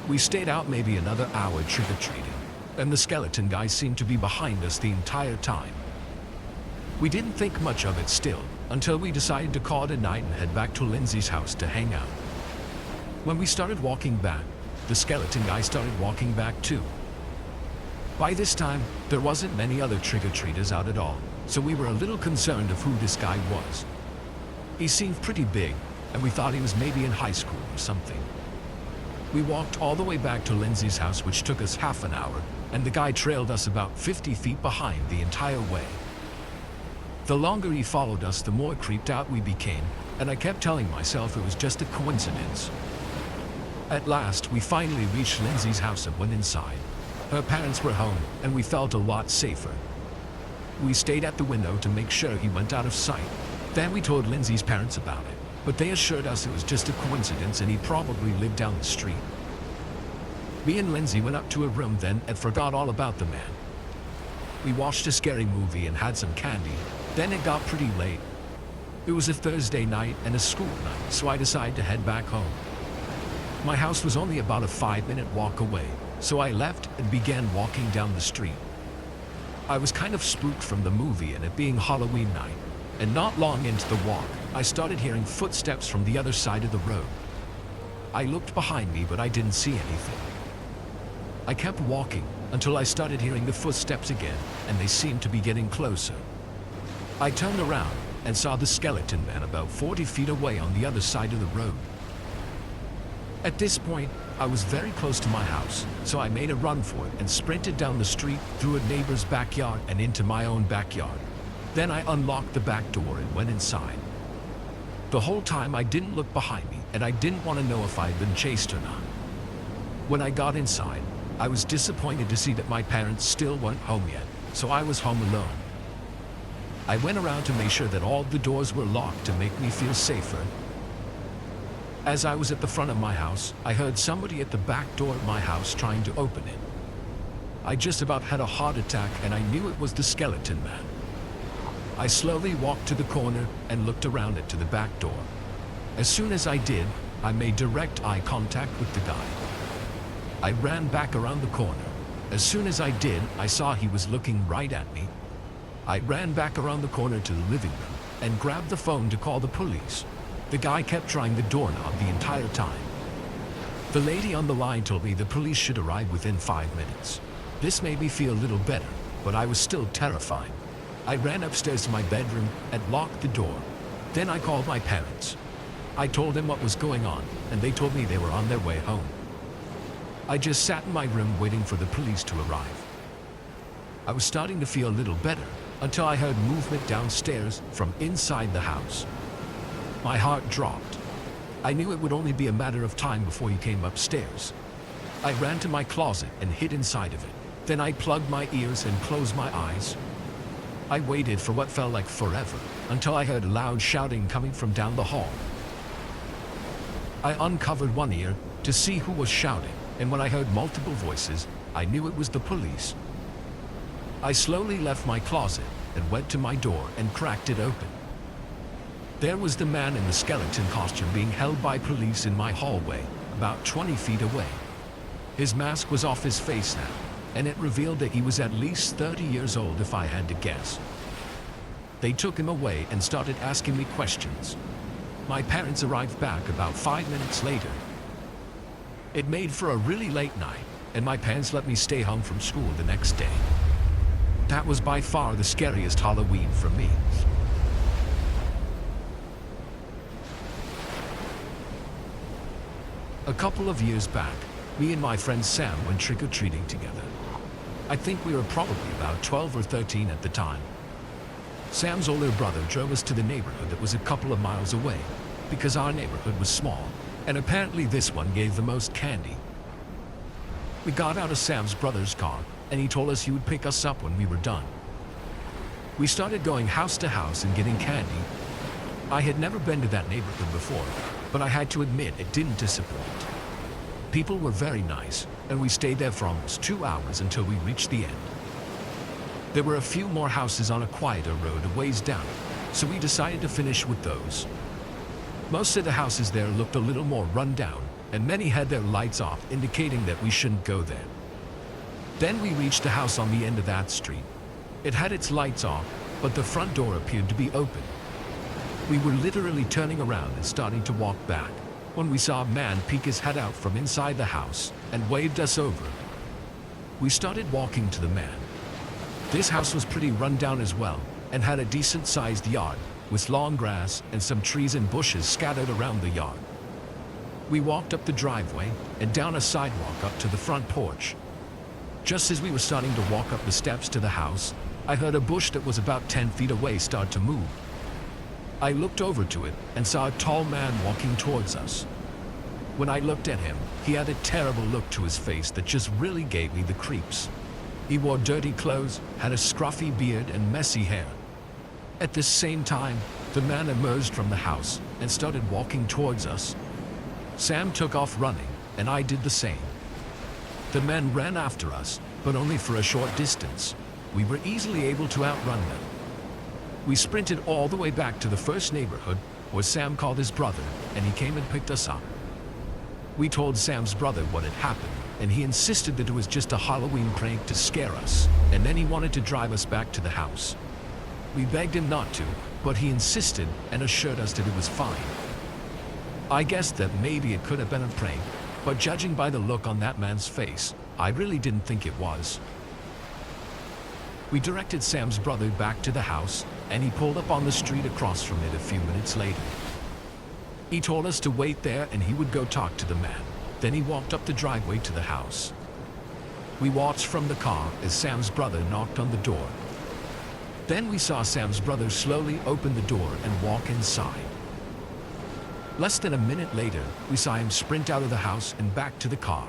Speaker 1: We stayed out maybe another hour trick-or-treating, and the skeleton guy seemed to be behind us the entire time. We didn't think much of it still, until we decided to call it a night and head back to Lindsay's house to hang out. When we started walking back, the skeleton guy started walking back too. By this time, there wasn't many other trick-or-treaters out at all, so we were a little concerned of who this guy was. He seemed pretty big, and we thought he was maybe in high school or something. We walked all the way back to Lindsay's house, which took us half an hour, and the guy trailed us about 50 feet behind the entire way. The longer he followed us, the more creeped out we became, and I kept telling myself it was just a coincidence. At last, we finally reached Lindsay's house and went inside. Her parents were home, and we felt a lot safer. We stayed at the window to make sure he went out of sight. Then we told Lindsay's parents about it, but they assured us it was just a coincidence and he probably lived down the street. Me and Lindsay went up to her room then and forgot all about the man. We watched a scary movie and had some candy. Then it got pretty late. It was a Thursday night and a school night, so I decided to head back home. My house was only about a 5-minute walk away, so I left and began walking down the street. I was kind of spooked from the movie and it being Halloween night, and not long into the walk, I started hearing footsteps from the other side of the road. I looked behind me, but I didn't see anything. I kept walking until I started hearing the footsteps again, and they seemed to be getting closer. I turned around and saw the skeleton man about 40 feet away on the other side of the road. At this point, I was very close to my house, so I made a run for it and sprinted down the street, through a neighbor's backyard and into my own backyard. Then I unlocked the back door and went inside. The whole time I didn't look behind me, and I didn't want to know if I had been chased or not. When I got inside, I was disappointed to see that my parents still weren't home yet, so I was home alone. I went around to make sure that all the doors were locked to make me feel safer. As I was at the front of my house, I heard somebody at the back door of my house trying to open it. I just about had a heart attack, and I knew it was the skeleton man. I slowly walked to the corner and looked around it to the back door. As soon as I did, I made direct eye contact with the guy. I ran back around the corner. As soon as I did, I saw he was looking right at me. I ran back around the corner to the living room and grabbed the phone to call the police. The guy kept trying the doorknob the entire time. The lady on the line told me the police should arrive within 5 minutes. This made me feel a little better, but I was still terrified. I ran upstairs to my bedroom and locked the door. Then I called my parents. I told them what was going on, and they told me they were on their way home. I just sat in my room waiting for the police to arrive. I was starting to feel a little better until I heard movement downstairs from inside the house. My heart dropped. I knew it would only be a matter of time before he came upstairs. I ran to my closet and hid inside of it. Then I plugged my ears and closed my eyes. I waited for what felt like forever until I heard loud shouting coming from down the hall. I uncovered one ear to see who was shouting, and when I heard multiple voices, I knew it was the police. I slowly left my closet and went to my door and cracked it open. There was the man in the skeleton costume being held by police in my hallway, about 20 feet away. His mask was off his face now, and it revealed that he was at least 30 years old if I had to guess. They took him away and started asking me questions. My parents arrived back about 5 minutes later. It made for a really late night, and my parents let me stay home from school the next day. That was by far the scariest Halloween for me. A couple of years back, me and my friend Sam went trick-or-treating together. I think we were probably about 12 or 13 at the time. Sam's older brother drove us to the neighborhood that was a couple of miles away, because our neighborhood was small, and apparently this one gave the most candy. We got out of Sam's brother's car, and he told us he would pick us up when we were done. We started going house to house and getting candy. I had never been to that neighborhood before, but I had to admit it didn't disappoint. People were very nice, and we stayed there for almost 2 hours until we reached the end. There were a few more houses on a quieter road a ways down, so we decided to finish with those. Most of the houses there looked a little more run down, and many had their lights off, indicating that we shouldn't go there. Then we reached the house on the end of that street. It had its lights off, but the front door appeared to be open. We were literally turning around and starting to walk back when we saw a man peek his head out from inside the house and waved us over. We started walking to the man. This house was pretty run down as well and had a decent-sized yard with long grass and some trees and bushes scattered around the yard. We walked up the driveway and down a sidewalk up to the front porch. Just as we were starting to walk up the steps to the house, I heard a bush that was about 10 feet away start to move. I looked over to it and saw a tall man walking towards us. When I looked at him, he had a terrible look to his face that just really gave me the creeps. He wore dirty clothes, had a scruffy beard and messy hair. At the same time, the man emerged from the house and started walking towards us. Sam took off running, and I did the same. The men ran after us, but only for a short distance. We were easily able to outrun them. We sprinted all the way back to the first neighborhood, where Sam called his brother, and he came and picked us up. We told Sam's brother what had happened, and he insisted that it was just a Halloween prank to scare us, and then he wanted to drive us back to the house. We begged him not to, but he insisted and assured us that it was fine. I guessed that maybe it could have been a prank, but judging by the look on that man's face, I really didn't think it was. We directed Sam's brother back to the house, and he pulled up on the street across from it a few minutes later. He told us to wait there and he would go talk to the man. Then he walked up the driveway to the house. We watched from the car as Sam's brother knocked on the door. Then we saw Sam's brother slowly open the door and walk inside. Less than a minute later, we saw him sprint out of the house and back to the car.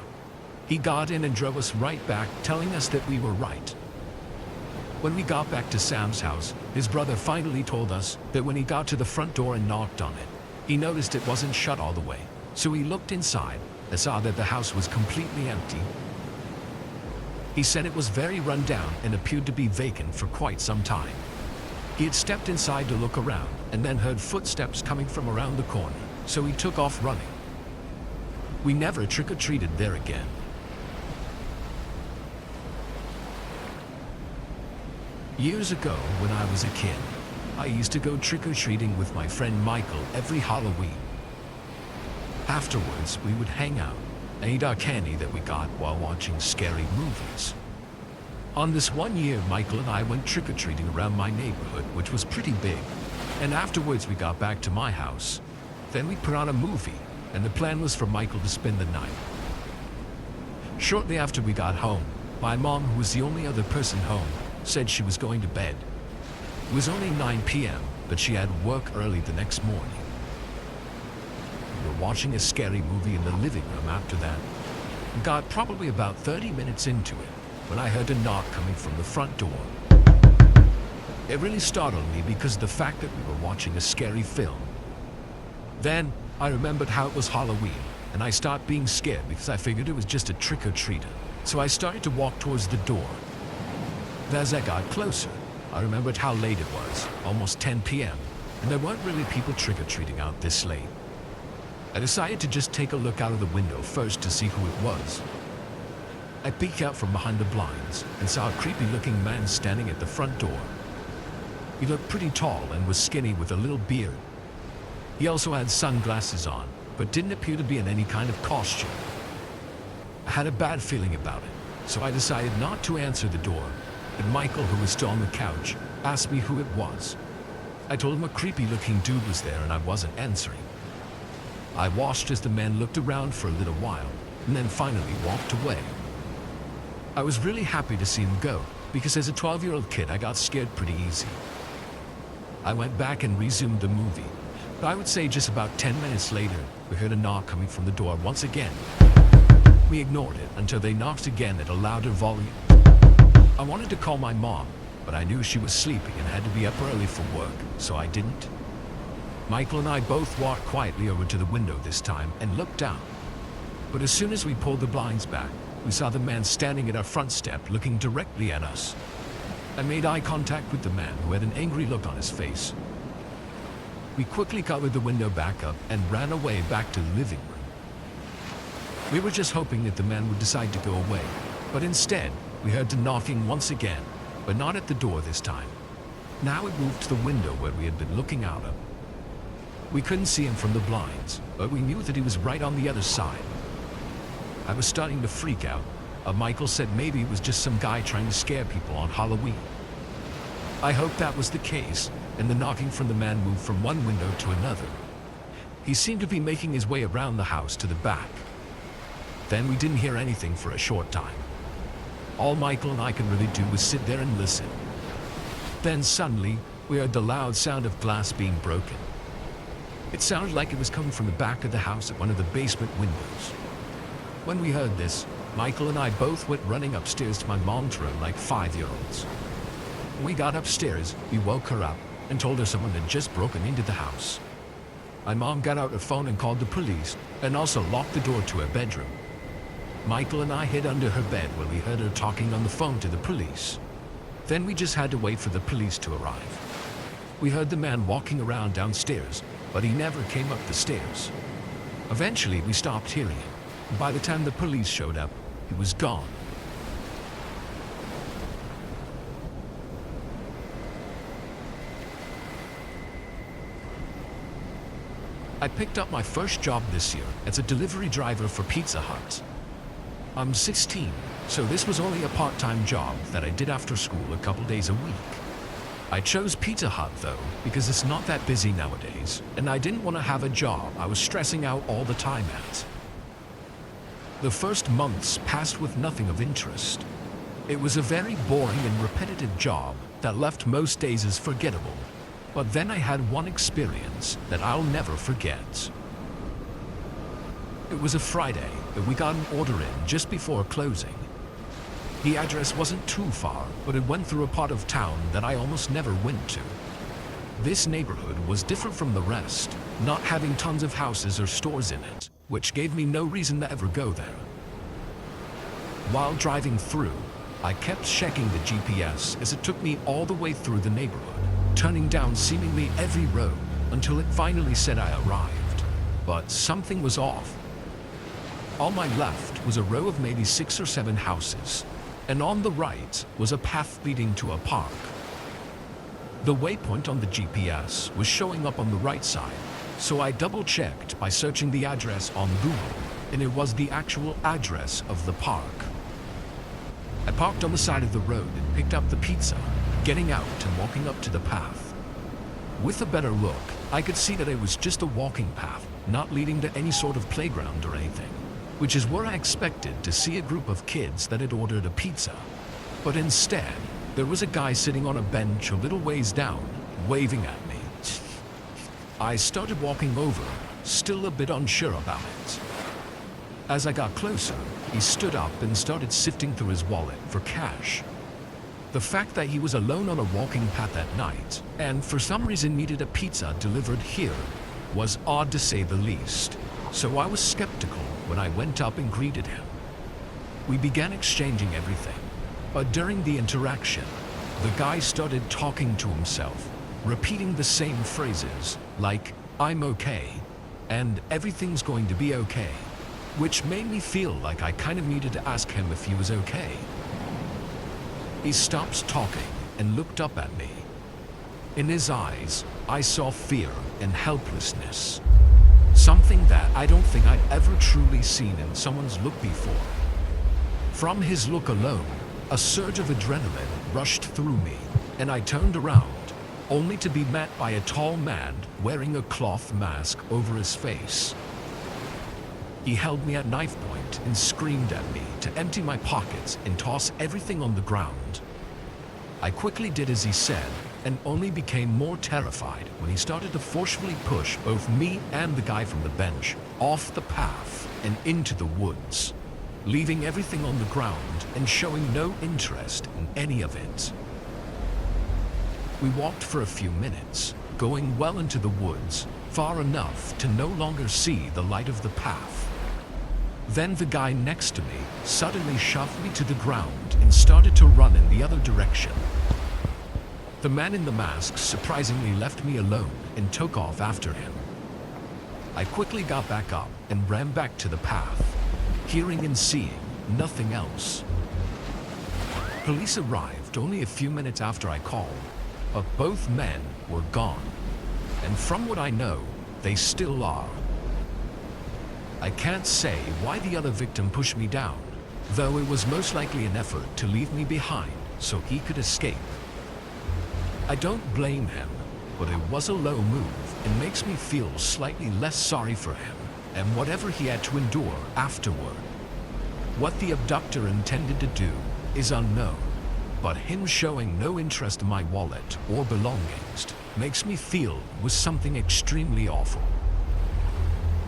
Speaker 1: He got in and drove us right back, telling us that we were right. When we got back to Sam's house, his brother finally told us that when he got to the front door and knocked on it, he noticed it wasn't shut all the way. So he looked inside and saw that the house was completely empty. He said it was very run down and appeared to be vacant for quite some time. He had stepped inside to look around and then heard footsteps coming from around the corner, so he took off running. We never trick-or-treated there again. Years ago, when I was a kid, I used to go trick-or-treating with my friend Michael every Halloween. Afterwards, we would hang out and eat our candy that we got while watching scary movies. On this one year, Michael and I went trick-or-treating around my neighborhood, which was pretty big, and afterwards we got back to my house. Then we put on a movie, and the plan was for Michael to spend the night. Shortly after we got home, my mom, who was the only other person home, said she was going to bed. It was only 9 p.m., but she had work early the next morning. We were watching a scary movie in the living room after that. We got probably about 30 minutes into it when I heard a knock coming from the front door. It really startled me because of the fact that we were watching a scary film. Then I remembered how it was Halloween, and I stopped being scared because I figured it was just a trick-or-treater. So I started to walk towards the door. As I got closer, I remembered how late it was, almost 10 p.m., and there weren't really people trick-or-treating out this late. I decided to just take a look out of the window first to see who it was. I peeked out from behind the blinds and saw a creepy-looking man standing at the front door. He looked pretty tall and was skinny with a little beard. He also had sunglasses on, but didn't appear to be in any kind of costume. I had a bad feeling about it, so I decided not to answer the door, but Michael, who was still on the couch, asked me who it was. I told him a creepy-looking dude was there and I wasn't answering. I watched as the man looked around for a little while, and then finally walked away. I was really happy to see him go, because as a 12-year-old kid I got scared pretty easy. I went back and resumed the movie, but I would say just about 10 minutes later, we heard a knock coming from the door once again. We ignored it until they knocked again at a louder volume. I wanted to call my mom, but I knew she was sleeping and had to be up early for work, so I didn't. Michael and I both walked quietly over to the window this time and looked down. But as soon as we pulled the blinds back, we saw the man standing at our front step looking directly at us. I made eye contact with the man, who had an angry look on his face. We quickly covered the window back up and ran away back to the living room. We were just hoping that the man would decide to go away, but instead, we heard the knocking once again, but not at the door this time. Now it moved to the window where we had been looking out of. We couldn't see him from the blinds, but we knew that he was right on the other side. I was starting to freak out. Michael said maybe it was just some guy trying to scare people on Halloween. I hoped that was the case, and the knocking from the man moved from one window to another. He seemed to be making his way around the house to the back. Then we didn't hear anything for a short time. All Michael and I could really do was sit there and listen. Then suddenly, we heard the loud sound of glass being broken. It sounded like it was coming from the back of the house at one of the basement windows. When we heard this, Michael and I both went running upstairs to my mom's room like 5-year-olds. When we got upstairs, we woke her up and told her someone had just broken into the house. My mom got out her phone and called the police, and also locked the door to her bedroom. Michael and I hid under her bed when we heard her talking on the phone to the police. Then we just had to wait for the police to arrive. We heard the man walking around downstairs, but he never came up the stairs. Eventually, we stopped hearing him, and by the time the police showed up, he was gone. I picked up my first job this year as a delivery driver for Pizza Hut. I'm 16, so this was only a part-time job that I did after school a couple days a week. I chose Pizza Hut though, because it's not that busy nowadays, and I didn't want to have a job I was stressing out all the time at. The first months passed with nothing of interest. It was a very boring and repetitive job that left most days as forgettable. But then I had one experience that I'll never forget. It was a Friday, and we got an order in just before closing. The address wasn't too far, but it went through a part of town that I almost never went to. This neighborhood was different from the rest, not having tons of houses or stores in it, which gave me no reason to ever go there. While driving through, I kept checking the GPS as it took me all the way through the neighborhood, turning down seemingly every road until it finally said I arrived. But something was off. On my left was a row of maybe 6 or 7 houses, and on the right was a path leading to a park. The waypoint on the GPS was showing up on the right side, so I double-checked by searching the address on Google, and it was the actual address of the park. I parked on the side of the road and picked up the pizza, getting out and walking up to the path. With a better look, I could see that it was just a walking path, not leading to any sort of playground or anything, which is where I expected to see a group of kids that had ordered a pizza. But instead, there was a guy sitting on a bench a little ways down, waving at me. I started walking over, still a bit unsure about it. As I got closer, he stood up and started sifting through his wallet for cash. The fact that he was alone on a walking path at night, and for some reason needed a pizza delivered here, was odd to say the least, so I was skeptical when I went up and greeted him. We began exchanging everything, but during the interaction, the guy started talking to himself, repeating the same phrases like, "I'm okay," and "everything's going to be okay," which made me feel like I kind of needed to ask him if he was okay. He stopped talking and looked up at me. In his eyes, I saw fear and helplessness. Something that I don't think I'd ever truly seen in someone's look before. From his look alone, a surge of adrenaline rushed through me, and I turned around, only to be met by a tall man wearing a cloth mask over his face. He held me at knife point and screamed at me to empty my pockets and toss everything on the ground. I quickly did as he said, and only became more terrified when he started to forcefully push both me and the guy from the bench off the path and into the woods, leaving everything on the ground and showing no interest in any of it. We walked for a few minutes, going well into the woods, far enough to no longer see the light of the path. Then the guy next to me suddenly shoved me to the ground and started to run in the other direction. The man in the mask surprisingly left me alone and took off after him. I quickly got back up and ran back to the path, hearing and seeing nothing else. Police arrived only a few minutes after I called, but both men were gone, and from what I know, they still are. I can't say why the other victim pushed me down, though it was most likely an effort to leave me behind so he could escape. I don't blame him, but it was a low move and makes me feel slightly less sorry for him and whatever he had to endure afterward. What the abductor intended to do is unknown, but him showing no interest in my wallet or belongings makes me feel it was something extremely awful.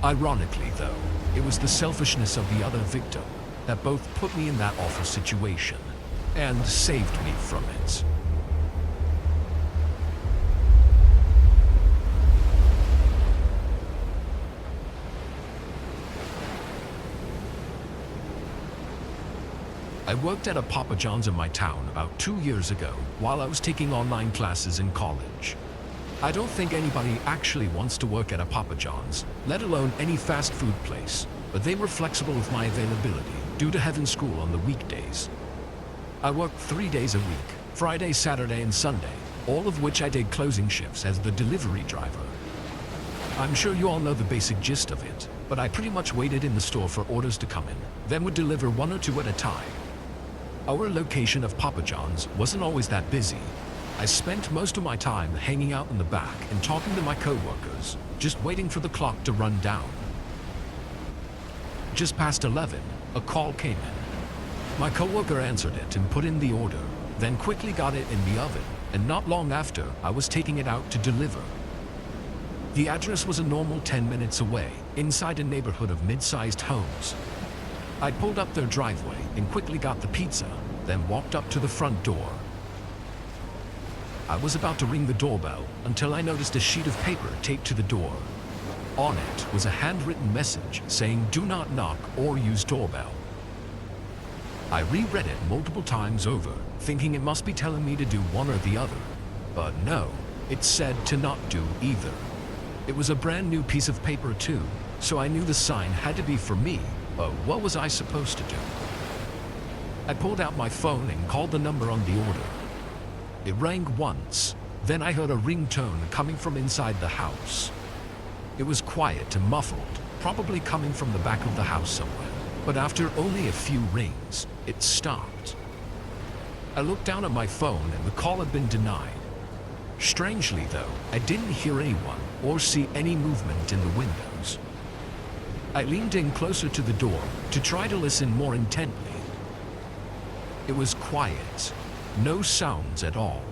Speaker 1: Ironically though, it was the selfishness of the other victim that both put me in that awful situation and saved me from it. I worked at a Papa John's in my town about 2 years ago while I was taking online classes in college. I don't think anybody actually wants to work at a Papa John's, let alone any fast food place, but they were flexible with my availability due to having school on the weekdays. I worked 3 days a week, Friday, Saturday, and Sunday, all of which I did closing shifts as the delivery driver. I'm sure you all know the basic gist of it, but I pretty much waited in the store for orders to come in, then would deliver 1 or 2 at a time. Our location of Papa John's wasn't always that busy. I spent most of my time hanging out in the back and talking to my co-workers, just waiting for the clock to run down. Just past 11, a call came in. My co-worker answered it and put in the order, then quickly got it in the oven, and not long after, I was taking it out to deliver. The address was a normal 10 minutes away, inside a neighborhood of mid-sized homes. I pulled up their driveway and quickly got the pizza, then walked up to the front door. I was about to ring the doorbell until I noticed a sheet of paper taped to the door. On it was a handwritten message saying, "Do not knock or use doorbell." I reread it multiple times over, thinking it must be telling me to do one or the other. But no, it said to not do either. It was a brand new piece of paper too, so I knew the sign had to be for me, but what was I supposed to do? I pulled out my phone and called the number on the order. It rang once, then I heard a ringtone coming from inside the house. It was quiet and muffled, probably coming from the back of the house somewhere, but after only a few rings, it stopped. I looked down at my phone and the call had been denied. Strangely though, I didn't hear anyone or see any movement in the windows. I leaned in closer to the door to try to listen more intently. It was quiet, no sounds at all.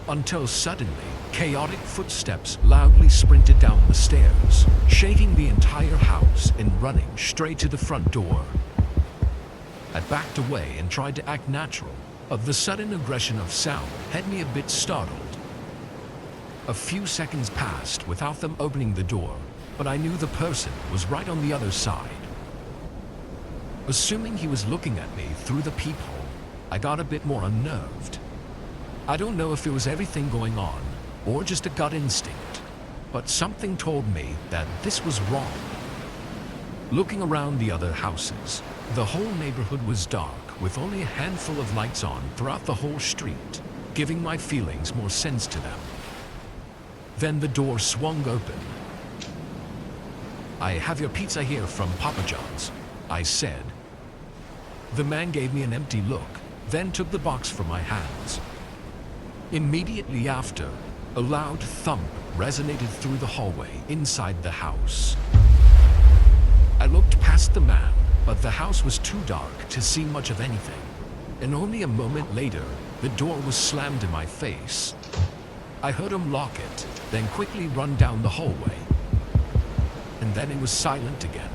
Speaker 1: Until suddenly, chaotic footsteps loudly sprinted down the stairs, shaking the entire house and running straight to the front door. I backed away and tried to act natural, but the sudden aggression of sound had me a bit startled. A few seconds passed without them opening the door, but I knew the person was right on the other side. Assuming he was looking at me through the peephole, I got a bit more unnerved. I don't know if it was everything going on, or just a gut instinct, but something told me that this was wrong. Looking around the other houses, the whole neighborhood was dark, with only a handful of lights on throughout the whole street, giving my feelings more sense to them. Then the door swung open. "I have your pizza here from Papa John's," I said. The man gave me an empty look, then took the box from my hands. Immediately after, a loud thump resonated through the hallway inside the house. I looked past the man, but the house was too dark to see much of anything, and only a moment later, the door was slammed in my face. I heard him lock it, then quickly run down the hallway. And then it was silent again.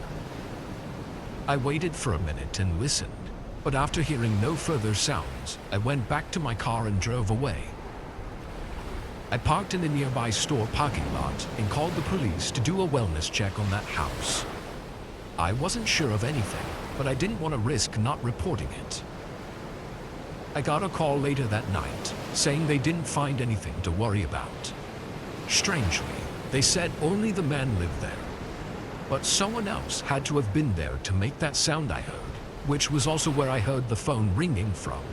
Speaker 1: I waited for a minute and listened, but after hearing no further sounds, I went back to my car and drove away. I parked in the nearby store parking lot and called the police to do a wellness check on that house. I wasn't sure of anything, but I didn't want to risk not reporting it. I got a call later that night, saying they didn't find anything to worry about. Strangely, they said only the man lived there. But someone else had to have been there to make that sound I heard, which was also where I heard the phone ringing from.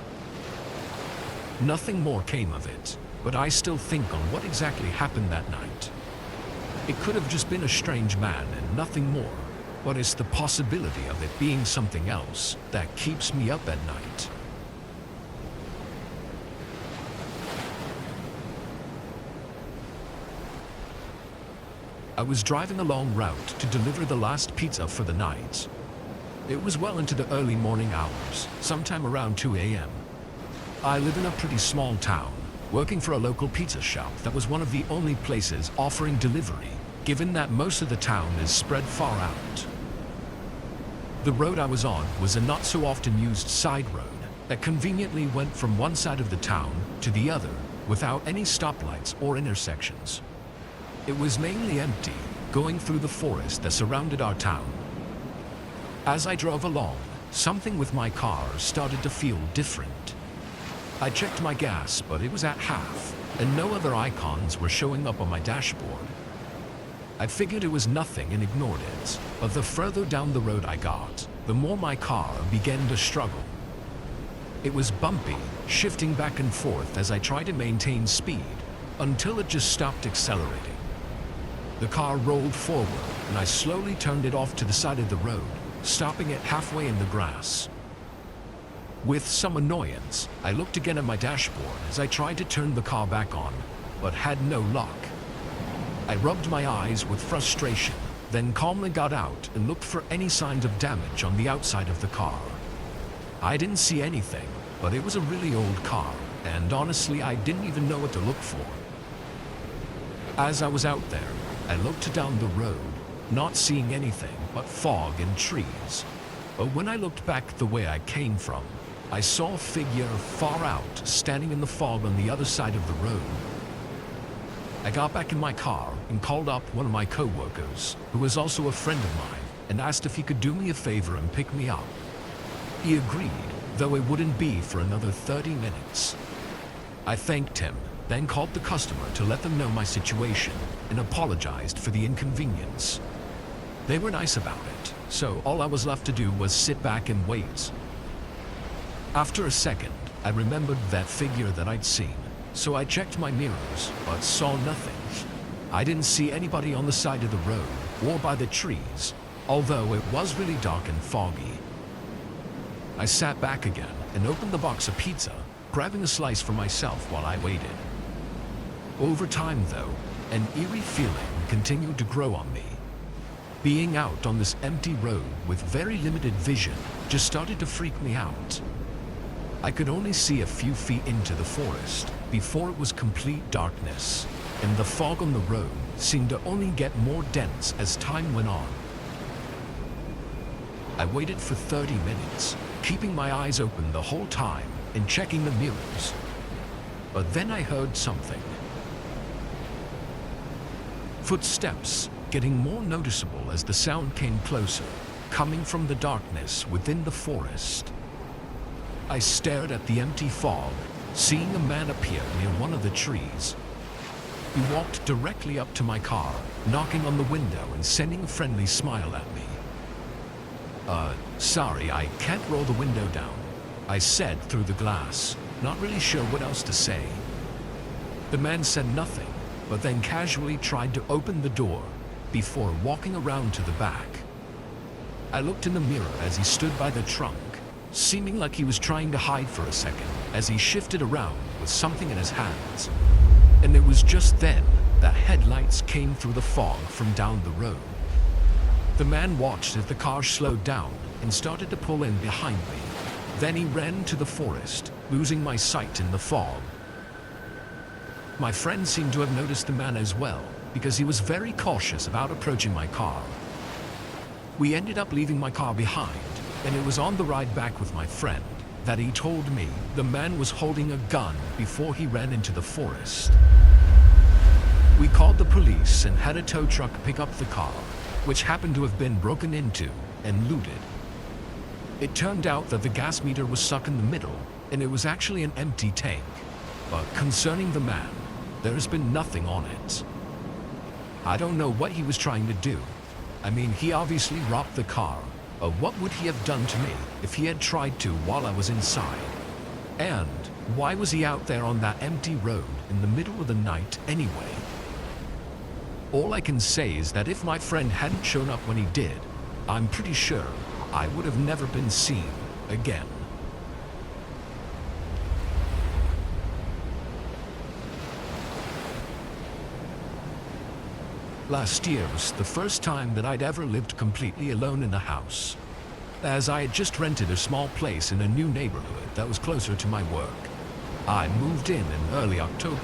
Speaker 1: Nothing more came of it, but I still think on what exactly happened that night. It could have just been a strange man and nothing more, but it's the possibility of it being something else that keeps me up at night. I was driving a long route to deliver the last pizza for the night. It was well into the early morning hours, sometime around 2 a.m. I live in a pretty small town, working for a local pizza shop that was one of the only places offering delivery, given that most of the town is spread far out. The road I was on was a not so often used side road that conveniently went from one side of the town to the other without any stoplights or intersections. It was mainly empty, going through the forest that surrounded our town. As I drove along, something with my car started to feel different. I checked my gas, but it was at half, and no other icons were showing up on my dashboard. I figured it was nothing and ignored it, but the further down the road I got, the more my car began to struggle. It was bumpy, shifting back and forth as I tried to maintain speed, until it just stopped accelerating. The car rolled forward, and I slowly turned it off to the side of the road, stopping it halfway in the grass. With some annoyance, I looked again at my dashboard as I tried to turn the car back on, but had no luck. I rubbed my eyes with frustration, then calmly got out and looked for any signs of damage on the outside of the car. I didn't see anything, but it was a really old car, and honestly I didn't even know what to look for. As I was out there, I looked down the road, not seeing anything but fog and trees. But when I looked back the way I came from, I saw a figure far out standing in the fog on the other side of the road. I got back in my car and called up one of my co-workers, who was also a friend of mine, and asked if he could do me a favor and pick me up. He agreed, though it wouldn't be for another 30 minutes. I thanked him, then called the customer to let them know my situation and apologized for the inconvenience. They were nice about it, so all I was left to do was sit back and wait. After a second, I remembered that figure that I'd seen, so I checked my mirrors, but saw nothing. I didn't see anybody on the side of the road or by the trees, although it was really dark and foggy. I sat back again and opened the box of pizza, grabbing a slice for myself while I waited. Over time, though, an eerie feeling continued to grow on me. Being out on this empty road with very limited vision just started to freak me out. I could only see a few feet into the forest before it was complete darkness, and the fog on the road seemed to only get more dense as time went on. I waited for 30 minutes, keeping my eyes open the whole time and checking the mirrors. But then I heard something. Footsteps, getting more noticeable as the sound came closer, coming from the darkness within the forest. I stared at the empty fog, seeing a man appear near one of the trees. He walked directly up to my car, knocking on the window and sending a friendly smile at me. Sorry, I can't roll the window down," I said through the glass, not really sure what else to say. The man said nothing, but then casually tried to open the door before walking around to the back. I looked in the mirror as he stood by the trunk, seeming like he was trying to hide for a second as he shifted around with something in his hands. And it was just then that headlights came through the fog from down the road. The man watched as the car slowed down and started to pull in behind me. Then he ran to the forest, losing my sight in the fog. My friend seemed to have noticed the man as well, because he was very cautious about approaching my car. We ended up leaving my car behind, and it was on the ride back with my friend that he told me the man was holding a gun before he ran into the forest. We called the police and had a tow truck pick up the car, which happened to have been broken into and looted. It turned out that the gas meter was stuck in the middle, and it was actually an empty tank. But concerning the man, there has been nothing on it. I don't know what he was trying to do. I mean, he obviously robbed the car. What would he have done to me if he had tried to while I was inside? And why was he out there on that empty road in the middle of the night anyway? All I can say is that if my friend hadn't shown up when he did, I'm pretty sure I would have never been seen again. Last year was the first time that I'd ever lived completely alone in a house, as I had just rented a small place in a new neighborhood that was closer to my work. I moved in early October,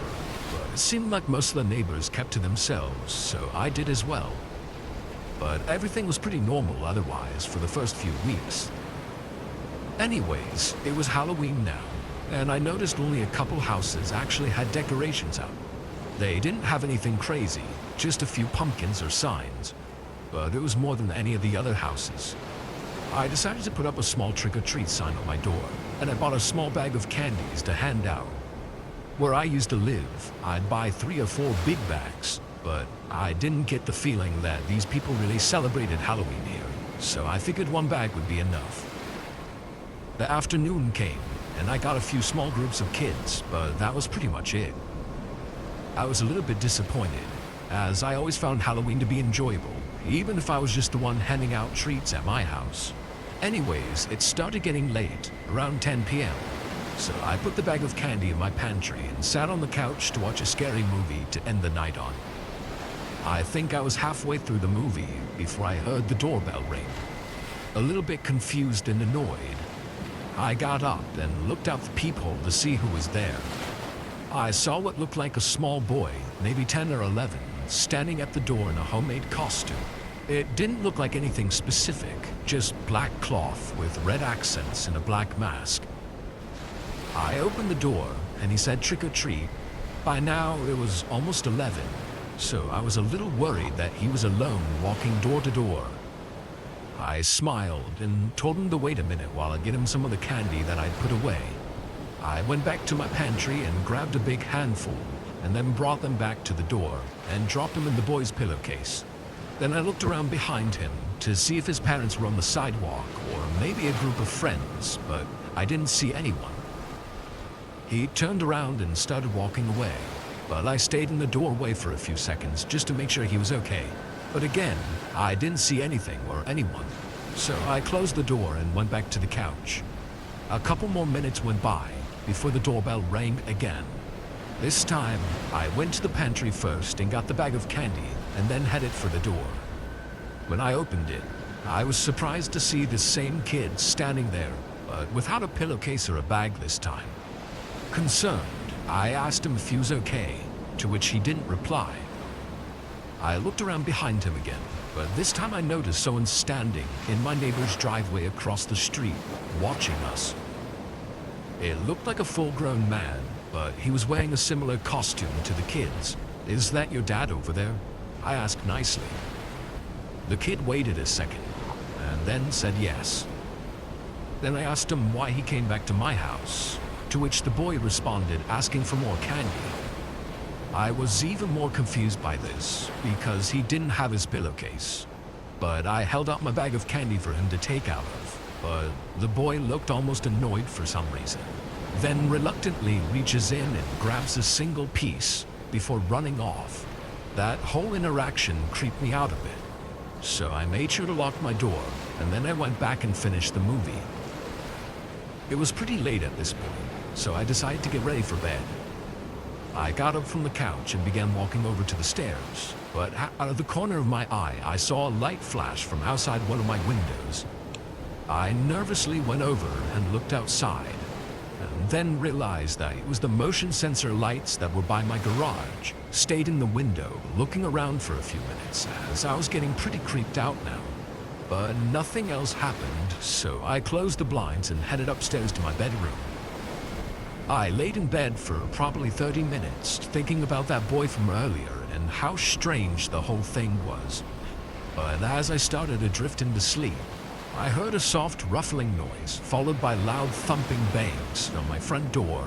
Speaker 1: but it seemed like most of the neighbors kept to themselves, so I did as well. But everything was pretty normal otherwise for the first few weeks. Anyways, it was Halloween now, and I noticed only a couple houses actually had decorations up. They didn't have anything crazy, just a few pumpkins or signs, but it was more than any of the other houses. I decided to put up a small trick-or-treat sign on my door, and I bought a small bag of candies to hand out. Where I used to live, I'd buy 3 or 4 big bags, but I didn't get the feeling that these people really celebrated Halloween here, so I figured 1 bag would be enough. The afternoon came, and I got a few small groups of kids, but that was pretty much it. I was a little bit disappointed, as I always found Halloween to be enjoyable, even if I was just the one handing out treats at my house. Anyways, it started getting late, around 10 p.m. So I put the bag of candy in my pantry and sat on the couch to watch a scary movie to end the night on. I think I was halfway through the movie before I heard the doorbell ring. A little bit confused and annoyed, I got up and looked out the peephole to see who was there. I saw what looked like a small boy, maybe 10 or 11, standing at the door in a homemade costume. It didn't look like anything specific, just black cloth with red accents and a black mask. I opened the door and he said trick or treat. By now it was almost 11, so I was a little worried that he was alone walking door to door. I smiled and told him to wait a minute while I get him some of the candy that I'd put away. I went back to my pantry and grabbed a big handful and then brought them back to the door and dropped them in the boy's pillowcase. Then I looked around behind him to see if his parents were on the sidewalk or maybe a group of friends, but I didn't see anyone. He turned around and started walking away, but I stayed in the doorway for a few seconds just to make sure he was okay. But again, I didn't see anything or anyone, so I closed the door and went back to the couch. A couple more minutes went by before the doorbell rang again. This time, I went to the pantry first and got the bag of candy and then headed for the door. When I opened it, I was surprised to see the same kid standing there, but without a pillowcase or a bag this time. Concerned, I asked him if he was okay, to which he didn't reply. I looked around behind him again, but this time I noticed someone standing in my neighbor's driveway across the street, watching us. It looked like a full-grown man, but he was wearing a similar costume to the kids. "Is that your dad over there?" I asked nicely. The kid waited a second, and then said yes. Then I asked him why he came back to my house, to which the boy responded asking for more candy. I was even more confused by this, because he didn't have his pillowcase. But I held out my bag of candy for him to take out of, but the boy looked almost annoyed for some reason. Then reluctantly reaches in and grabs a single piece before running off. That whole interaction creeped me out a bit, so I made sure to lock my door, and then I went back and finished the movie. It was pretty late at this point, so I decided to get ready for bed. I got up from the couch and began walking over to the stairs, but out of the corner of my eye, I saw a light flash from outside one of my windows. I nervously went over and looked outside, and then realized that it was the motion sensor lights that were by my garage. Stayed in the window, looking around for a few minutes, as I was getting pretty creeped out now. But nothing else happened, so I closed the blinds and headed upstairs to my bedroom. I laid in bed for probably 30 minutes, thinking about that boy from earlier and how strange the whole thing was. But as I started to drift into sleep, I heard a soft ruffling noise, followed by loud thumping bangs on my front door.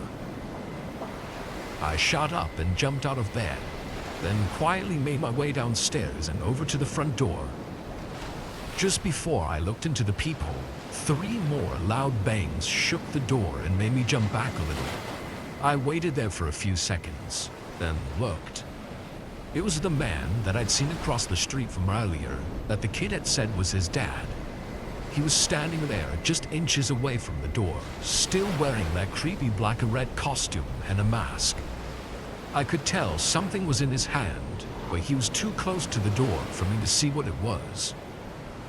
Speaker 1: I shot up and jumped out of bed, then quietly made my way downstairs and over to the front door. Just before I looked into the peephole, 3 more loud bangs shook the door and made me jump back a little. I waited there for a few seconds, then looked. It was the man that I'd seen across the street from earlier that the kid had said was his dad. He was standing there just inches away from the door, still wearing that creepy black and red costume and a mask. I could tell something was in his hand, but he was too close to the door for me to see what it was.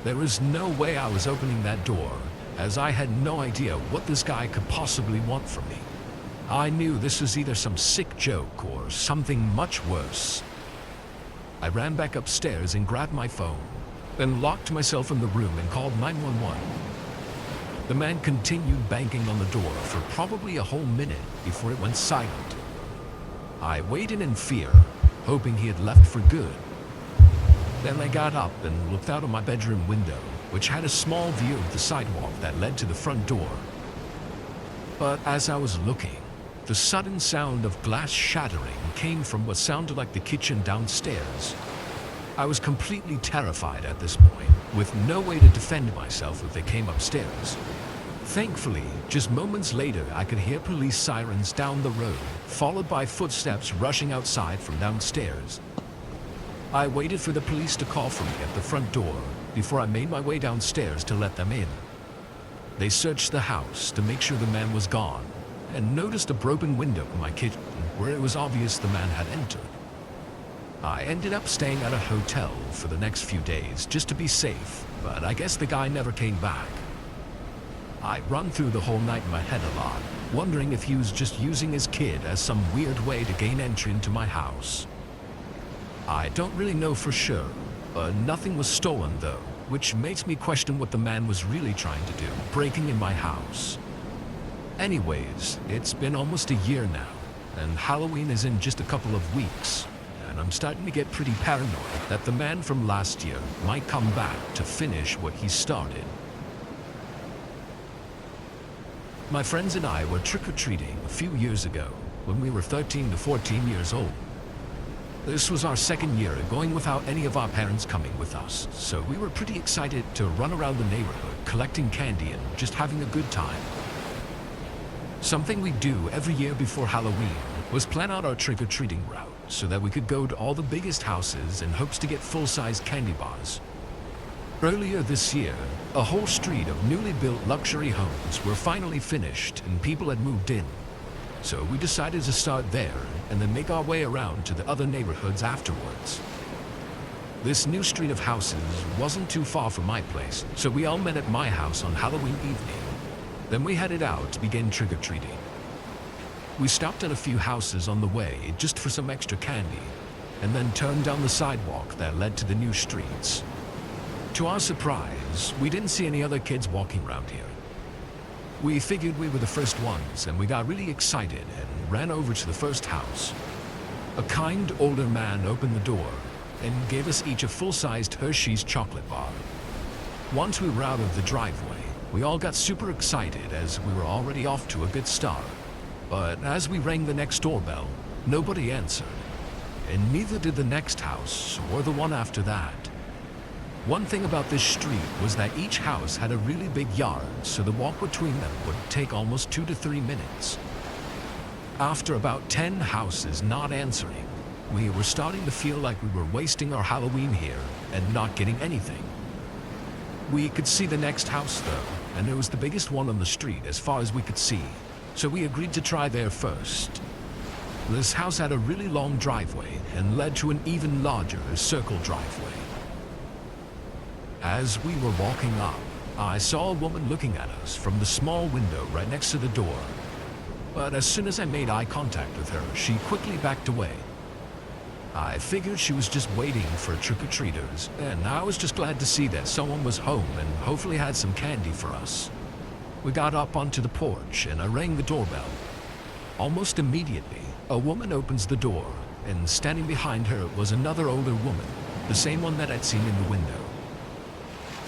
Speaker 1: There was no way I was opening that door, as I had no idea what this guy could possibly want from me. I knew this was either some sick joke or something much worse. I ran back upstairs and grabbed my phone, then locked myself in the room and called 911. The man continued banging on the door for probably a whole minute before it went silent. I waited in fear, hoping he had left for good. Then I got up and looked out of my bedroom window, which had a small view of the sidewalk that led to the front door. But as I was looking, the sudden sound of glass shattering came from what sounded like the kitchen downstairs. I was completely terrified at this point, with no way to defend myself if they came upstairs. Thankfully, just moments later, I could hear police sirens down the road, followed by footsteps rushing outside from downstairs. I waited for the police to call for me at the front door before I made my way downstairs to let them in. They searched the house to make sure the man was gone and noticed a broken window in my kitchen where it was obvious the man had entered. I ended up staying at a hotel for the next few days just to be safe, but I guess the guy never came back. I run through the whole night in my head a lot, wondering if he was just using his kid as some weird way to gain entry into my house. I don't really know for sure, but nothing was stolen though, which makes me question what the man was really trying to do, breaking in my house. Anyways, it's been almost a year now, and Halloween is in just a couple of weeks, and I'm starting to get pretty paranoid that the man from last year might come back to finish what he started. My friends and I were trick-or-treating a few years ago when we were 13 to 14 years old. This was our second year going without any of our parents coming with us, so we were pretty excited to run around the neighborhood collecting candy and just having a good time. Something we do every year before Halloween was plan out our trick-or-treating route so that we could go to all the biggest houses in hopes to get full-size candy bars. Earlier this year, a whole street of newly built luxury homes were finally finished and people had moved in. So we decided to start there and then make our way around to the other neighborhoods afterwards. This new street of houses wasn't too far from my place, so we all met at my house on Halloween evening. Then we headed out to begin trick-or-treating. We stopped at a few houses on the way just for some extra candy, and then turned down the sidewalk that led to the new streets. To our surprise, we didn't see any other kids walking around here. We figured we were the first ones, and we got really excited and ran over to the first house. A kind older man opened the door and gave us each a full-sized Hershey's chocolate bar. Once we were out of the driveway, we all got super excited as we were already off to a good start. But as we rang the next doorbell, nobody answered, and neither did the next house or the one after that. One thing about this street was that each house had a really big yard, so the walk between them would take almost 2 to 3 minutes. After about 10 houses not answering, we were starting to feel like we were wasting our Halloween here and not getting anything. We could see the next house though, and it was the biggest one on the street as far as we could see, so we agreed to try there first. This house had a really long driveway and led to an even larger circle driveway. As we were walking up, I saw a woman looking at us from the small window right next to the door. But as soon as I made eye contact with her, she quickly backed away. I figured she was just waiting for trick-or-treaters, and I was just glad to see that someone was home and hopefully had some candy for us. We got up onto the porch and I rang the doorbell. Almost immediately, a woman opens the door, and standing behind her was another older woman, the same one that I'd seen in the window.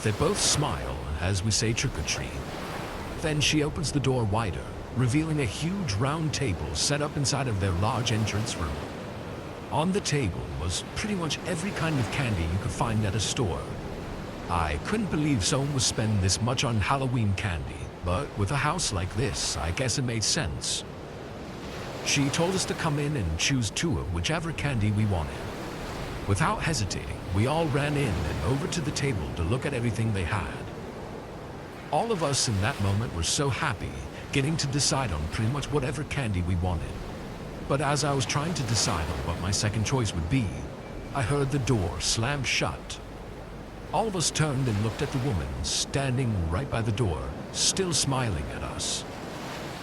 Speaker 1: They both smile as we say trick-or-treat. Then she opens the door wider, revealing a huge round table set up inside of their large entrance room. On the table was pretty much every kind of candy you could find at a store. I couldn't believe someone would spend this much on Halloween candy, but with a house like this, I guess it made sense. She told us to come in and choose 2 of whichever candy we wanted. Without hesitating, we all ran in and over to the table to look at everything they had. All of us in that moment were so happy, getting to decide on pretty much whatever candy we wanted. But as I was trying to decide on what my second choice would be, I heard the door slam shut. All of us turned and looked at the woman standing right by the door, still smiling at us.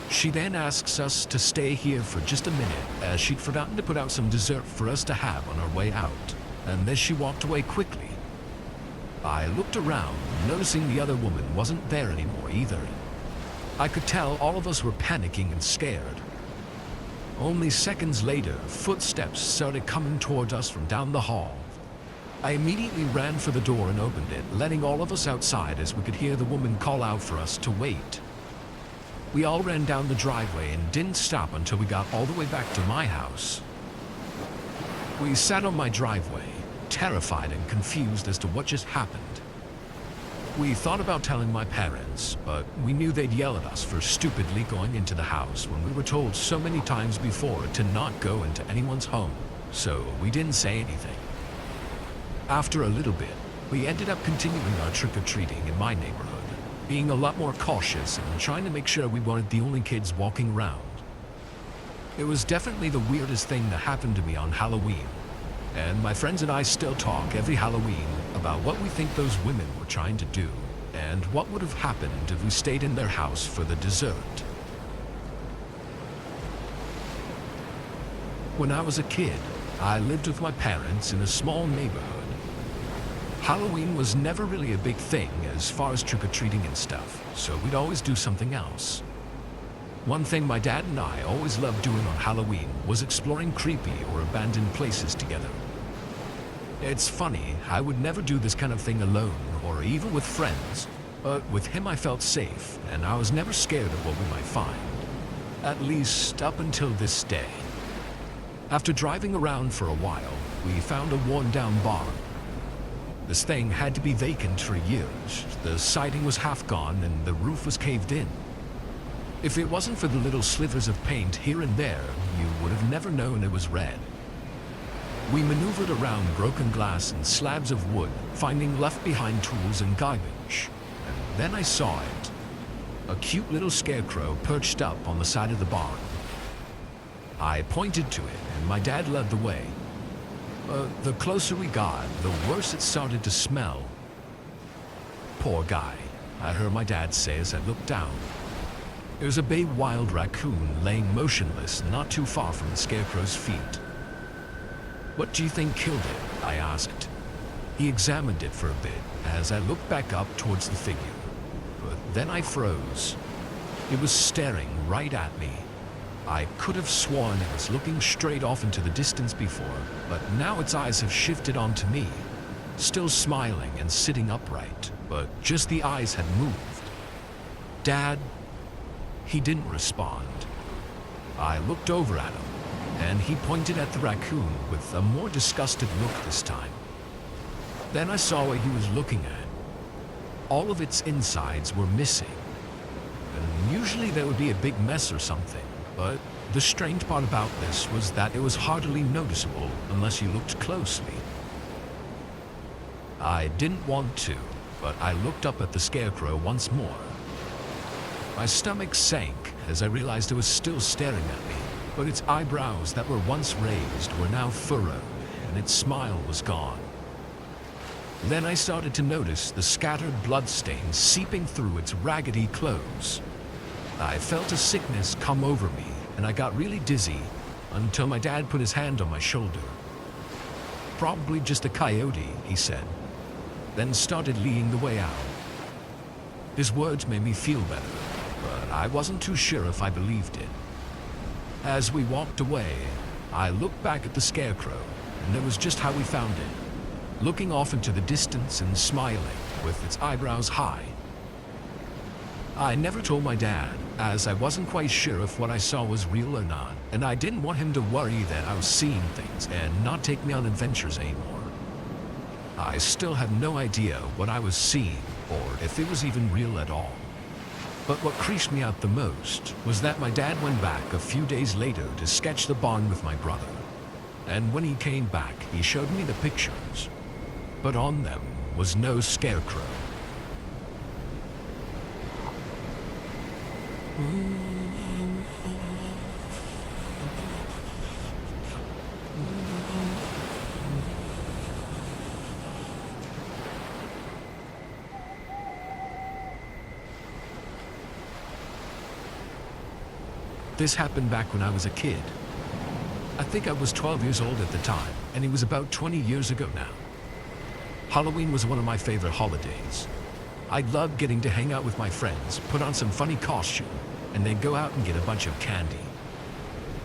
Speaker 1: She then asks us to stay here for just a minute as she'd forgotten to put out some dessert for us to have on our way out, and then she walked away quickly. I looked around, noticing the other woman wasn't there anymore either. I could tell all of us were panicking and scared. Only seconds later, footsteps started coming toward us from down the hall. I immediately ran for the door and opened it, letting all of us outside as we could hear the woman call out for us to wait. We all ran down the driveway and didn't stop until we got all the way back to my house. We sat on my driveway, terrified and confused as to what just happened. We thought about telling my parents, but we knew they'd yell at us for stupidly going into the house when we were told so many times before to not go into anyone's home, so we didn't say anything. After a little bit, we ended up continuing our trick-or-treating in my neighborhood. being a lot more cautious and trying to make sure we weren't the only kids walking around. It was definitely the weirdest thing that happened to me on Halloween, and my friends and I still talk every Halloween about what we think those women were trying to do and what would have happened if we stayed in their house for the dessert. When I was a kid, I lived with my parents in a small neighborhood. Halloween was never really a big thing as far as trick-or-treating and stuff, so we'd always do something else. One thing my dad and I always loved doing on Halloween was exploring creepy or abandoned places together. It's funny, I would never do this kind of thing alone or even with friends, but with him I felt safe and I was never scared of what we might find. At least up until this day. After driving around for a while, we found a worn-down barn. This thing had to be vacant for years. The siding was half gone and the roof was caved in. If it wasn't for the little slivers of paint here and there, you would have never known it was red. We maneuvered around broken glass and slabs of wood, finding left-behind tools and garbage. And then I saw it. A cute little scarecrow perched up on the side of the barn. I pointed to it, and my dad led the way. The closer we got, the worse it started to smell. Poor guy, I heard my dad say as I looked down. There was a big wild raccoon laying motionless not too far from the scarecrow's feet. "What do you think killed it?" I asked. He examined it for a bit as I looked back up towards the figure. But then I froze. It was staring right at me. I could have sworn it was looking straight off into the distance before, but now its eyes have shifted onto me, still smiling and sitting upright, but just the eyes had moved. "Dad?" He didn't respond. I looked over at him, and he pointed at the raccoon with a more disgusted look this time. Then I saw what he was looking at. All of its insides were missing. And usually there would be a big mess or something. But the strange part about this was that it was hardly noticeable unless you looked closely. I didn't want to, but I looked up at the scarecrow once more. My stomach sank as I realized it was still staring at me, but its eyebrows that were once raised were now furrowed, and its smile was gone. Then I started to notice the scattered bloodstains seeping through its raggedy clothes. I felt a sickness come over me, and I got really dizzy until my dad put his hand on my shoulder. "Probably just a coyote," he said, then started leading the way out. His words made me feel better, but I wasn't too sure if I believed it. As we walked away, I looked back at the scarecrow, and it was just how we found it, looking off into the distance and smiling with its eyebrows high. I never told my dad, as I wasn't quite sure if what I saw was real or not, and I didn't want him to worry that I was seeing things and not take me on adventures anymore. I still had no idea what I was seeing or if it was even real at all. But what creased me out the most was that my dad went back a few days later to sketch the barn with my brother. And when he came back, he showed me the pictures, but on them was no scarecrow. This happened back when I was a kid. I think I was 12 years old at the time, and it was about 20 years ago now. Halloween was one of my favorite holidays. I loved getting to hang out with my friends, put on some funny costume, and then go out and get a bunch of candy.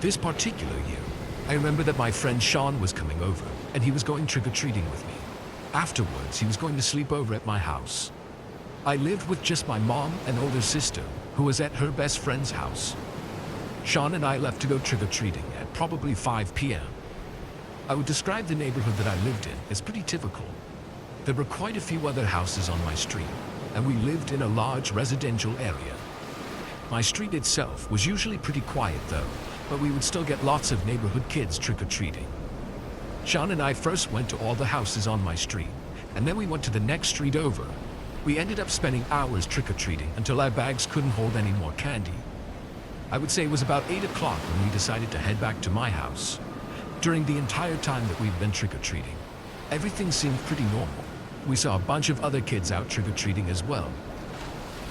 Speaker 1: This particular year, I remember that my friend Sean was coming over, and he was going trick-or-treating with me. Afterwards, he was going to sleep over at my house. I lived with just my mom and older sister, who was at her best friend's house. Sean and I left to go trick-or-treating at probably 5 p.m. I would describe the neighborhood that I lived in as pretty typical. There were quite a few other houses on my street, and we lived in a large residential area. My street itself was usually pretty quiet though, but we would still get lots of neighborhood kids trick-or-treating. Sean and I first went to all the houses on my street, and then we went to the next street over, We ended up spending hours trick-or-treating until our bags couldn't hold any more candy. I would say it was about 8 o'clock when we decided to head back to my house. During the entire time that we've been trick-or-treating, everything seemed pretty normal. We saw a bunch of other kids out trick-or-treating as well.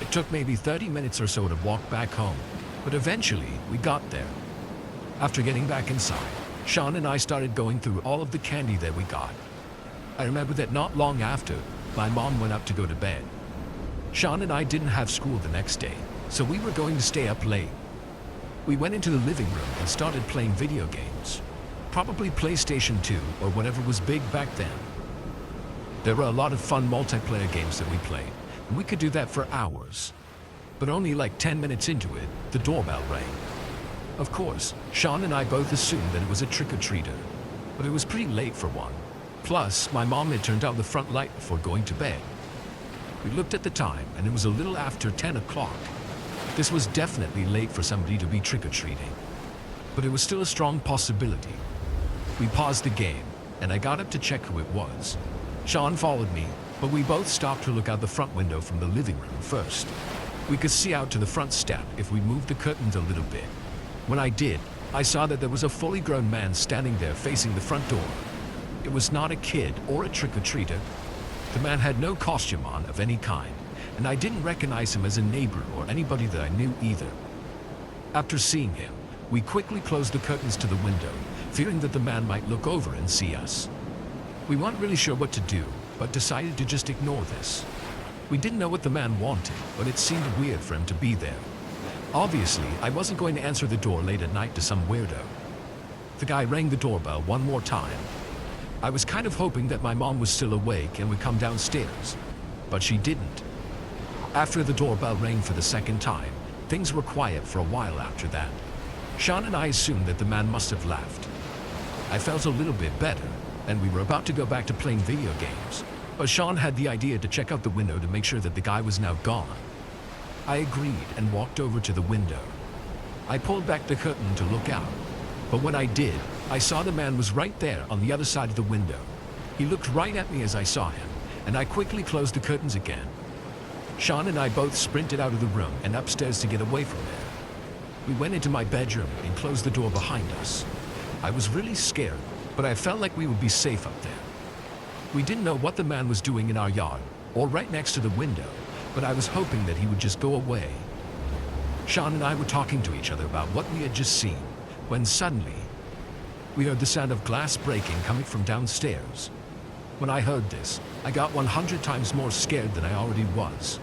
Speaker 1: It took maybe 30 minutes or so to walk back home, but eventually we got there. After getting back inside, Sean and I started going through all of the candy that we got. I remember that not long after, my mom went up to go to bed. Sean and I didn't have school the next day, so we were going to stay up late. We went into the living room and started playing video games. Probably PlayStation 2 or whatever was big back then. There were a lot of fun multiplayer games that we played, and we could do that for hours. But only like 10 minutes into it, the doorbell rang. Of course, Sean and I both assumed that it was a trick-or-treater, but it was pretty late for one. Plus, my mom had turned out the front light before going to bed. We looked at the time, and it was a little after 10 o'clock. This was definitely late for somebody to be trick-or-treating, but it was still a strong possibility. We paused the game, and I got up to check who it was. Sean followed me, but we both stopped to look out the front window from the living room first. We could see out to the front step if we moved the curtains a little bit. When I did, I saw that there was a fully grown man standing there facing the front door. It was not a kid or a trick-or-treater. The man had no costume on of any kind, and I didn't recognize him as a neighbor or anybody that I knew either. After seeing him, we quickly closed the curtains to the window, fearing that the man might look over and see us. We weren't really sure what to do, but decided to just ignore this. We didn't know what the man wanted, but it seemed weird for him to be there. Obviously, I wasn't going to answer the door late at night to some weirdo. The guy rang the doorbell one more time. I was kind of hoping that my mom was still awake and would come downstairs, but she didn't. After the doorbell rang for the second time, things were quiet for a while after that. Sean and I assumed that the man must have left. I felt a little bit better, and we were about to go back to playing video games, but Sean had the idea to check out the window to make sure that the guy was now gone. I agreed and walked over to the window. I pulled back the curtain to look out, but when I did, I saw the man was right there on the other side of the window. He looked right at me as I saw him, and I quickly closed the curtains again. Sean and I both sprinted out of the room and upstairs to get away from there. We went into my bedroom and closed the door behind us. I was really scared, but I felt like we would be safe up there. We didn't know what the man was doing in our yard or right next to the window, but I was hoping that he would just go away. Sean and I were talking to each other about what we had just seen, when suddenly, we heard the sound of glass breaking coming from downstairs. When I heard this, I got 100 times more scared than I already was.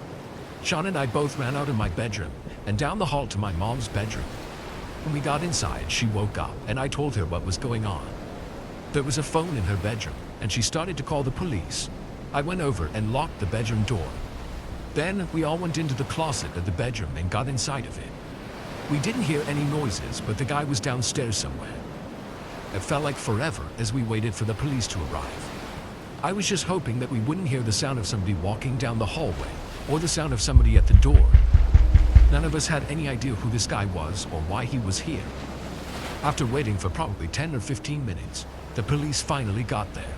Speaker 1: Sean and I both ran out of my bedroom and down the hall to my mom's bedroom. When we got inside, she woke up and I told her what was going on. There was a phone in her bedroom and she started to call the police. I went over and locked the bedroom door. Then we all went into the closet of the bedroom and got inside of it. We didn't hear any noises, but the guy was downstairs somewhere. It felt like forever as we waited for the police to arrive. I was just hoping that we wouldn't hear the sound of somebody walking down the hallway or the sound of somebody at the door. None of us had any idea who this guy was or why he was here. After waiting for probably 10 or 15 minutes, the police finally got there.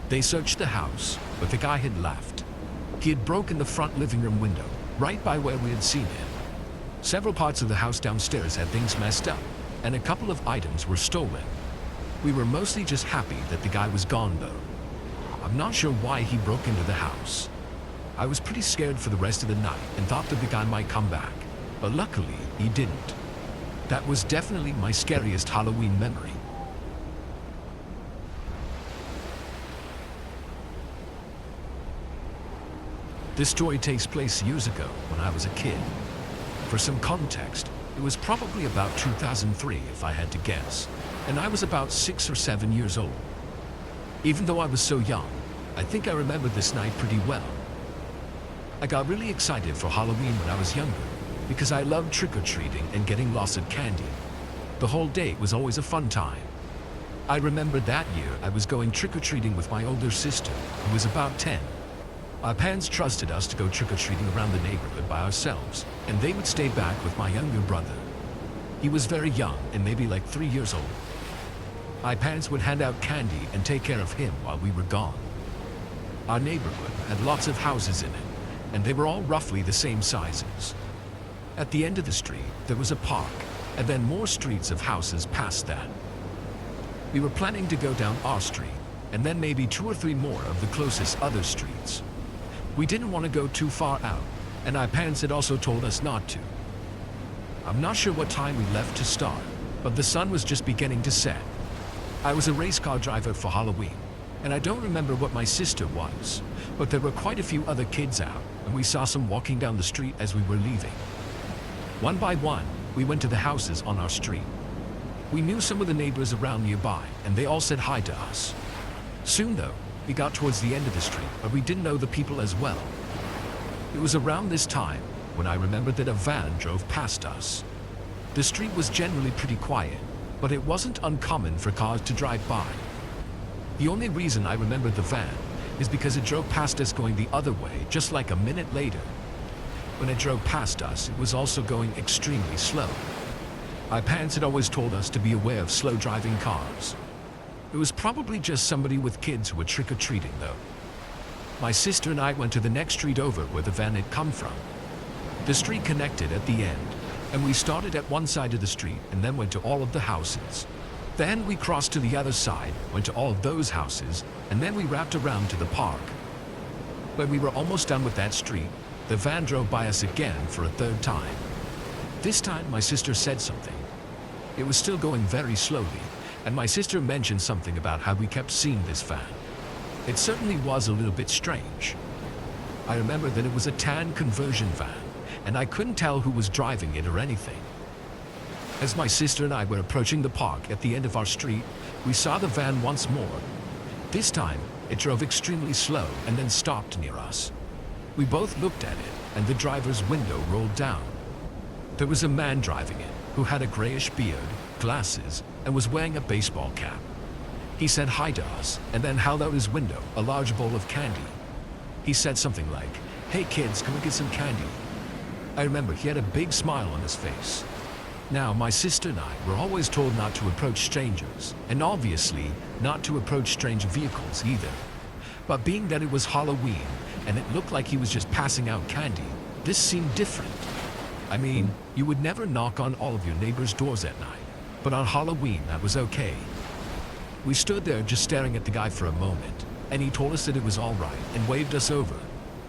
Speaker 1: They searched the house, but the guy had left. He had broken the front living room window, right by where we had seen him. Several parts of the house downstairs had things messed up, and a couple of items were stolen. We were mostly just happy that the guy was gone though. I'm not sure why he broke into the house. I was pretty scared for the rest of the night and thought that the guy might come back, but luckily he didn't. That was definitely my scariest Halloween memory. This story takes place years ago when I was a kid. For some context, it was probably about 2003 if I had to guess, and I was about 6 or 7 years old. Even though I was so young, I think I remember this night pretty well. I got really excited for Halloween when I was younger because I loved trick-or-treating and getting lots of candy. The whole day was always a fun time. I remember that year I was going trick-or-treating with my older sister, who was about 10. Our parents trusted us to go trick-or-treating around the neighborhood by ourselves, and they would stay back with my younger brother. He was very young and maybe like 3 years old. My parents would hand out candy and take care of him while we were gone. Our neighborhood had lots of houses in it, and they were all roughly the same sizes. At the end of the street, there was a park, and then more streets of houses past that. We were planning to go down our street, and then maybe 2 or 3 more of the closest other streets. We didn't want to go too far out, and our parents had also told us not to. I'm not sure what time we left to start, but the sun was just beginning to set. I was a race car driver for Halloween, and I don't remember what my sister was, but there were quite a few other kids out, and we saw some walking down the street as we were leaving. One by one, we went to the houses on our street. We knew some of the neighbors around nearby, and they all said hi to us. Soon though, we got towards the end of the street, but we didn't know the people as well. It was around this time when I remembered that a van drove past us. The street was generally pretty quiet, but it wasn't uncommon for cars to drive by. The only reason I remembered the van is because it drove past us going the other way just like a minute later. When it drove past us, it was also going extremely slow. Our parents had always told us to be aware of slow driving cars. It was probably just somebody with kids who were trick-or-treating though. My sister and I went to the next street over where the van had come from. The street connected at the end, and we started at one side of the street and then went to all of the houses. Then we crossed to the other side, went to all of those houses, and then we wrapped around to the park. When we were almost done with that street, the van drove by us again for a third time. This time my sister said something. It was still going very slowly, and my sister mentioned something about how we kept seeing this van. It certainly was a little bit strange. I remember that it was a tan conversion van, and I couldn't tell who was driving it or anything. As my sister and I were approaching the park at the end of our street, we saw the van once more. This time, it drove extremely slow and then stopped near us. We both looked at it, and the driver's window rolled down. There was a man driving it, who had a grayish beard, glasses, and was wearing a baseball cap. He said hi to us, and then held out his window a large bowl of candy. He said something like, "Hey kids, come and get some candy." I remember he had a big smile on his face. Now, my sister and I were always told not to approach strangers, and obviously not to approach strange vehicles either. But being that it was Halloween, and it looked like he was just passing out candy, this seemed different. I mean, you would never knock on all of your neighbors' doors at night, but on Halloween that was okay. We stood there just staring at the guy for a moment, and he told us that it was all right and waved us over.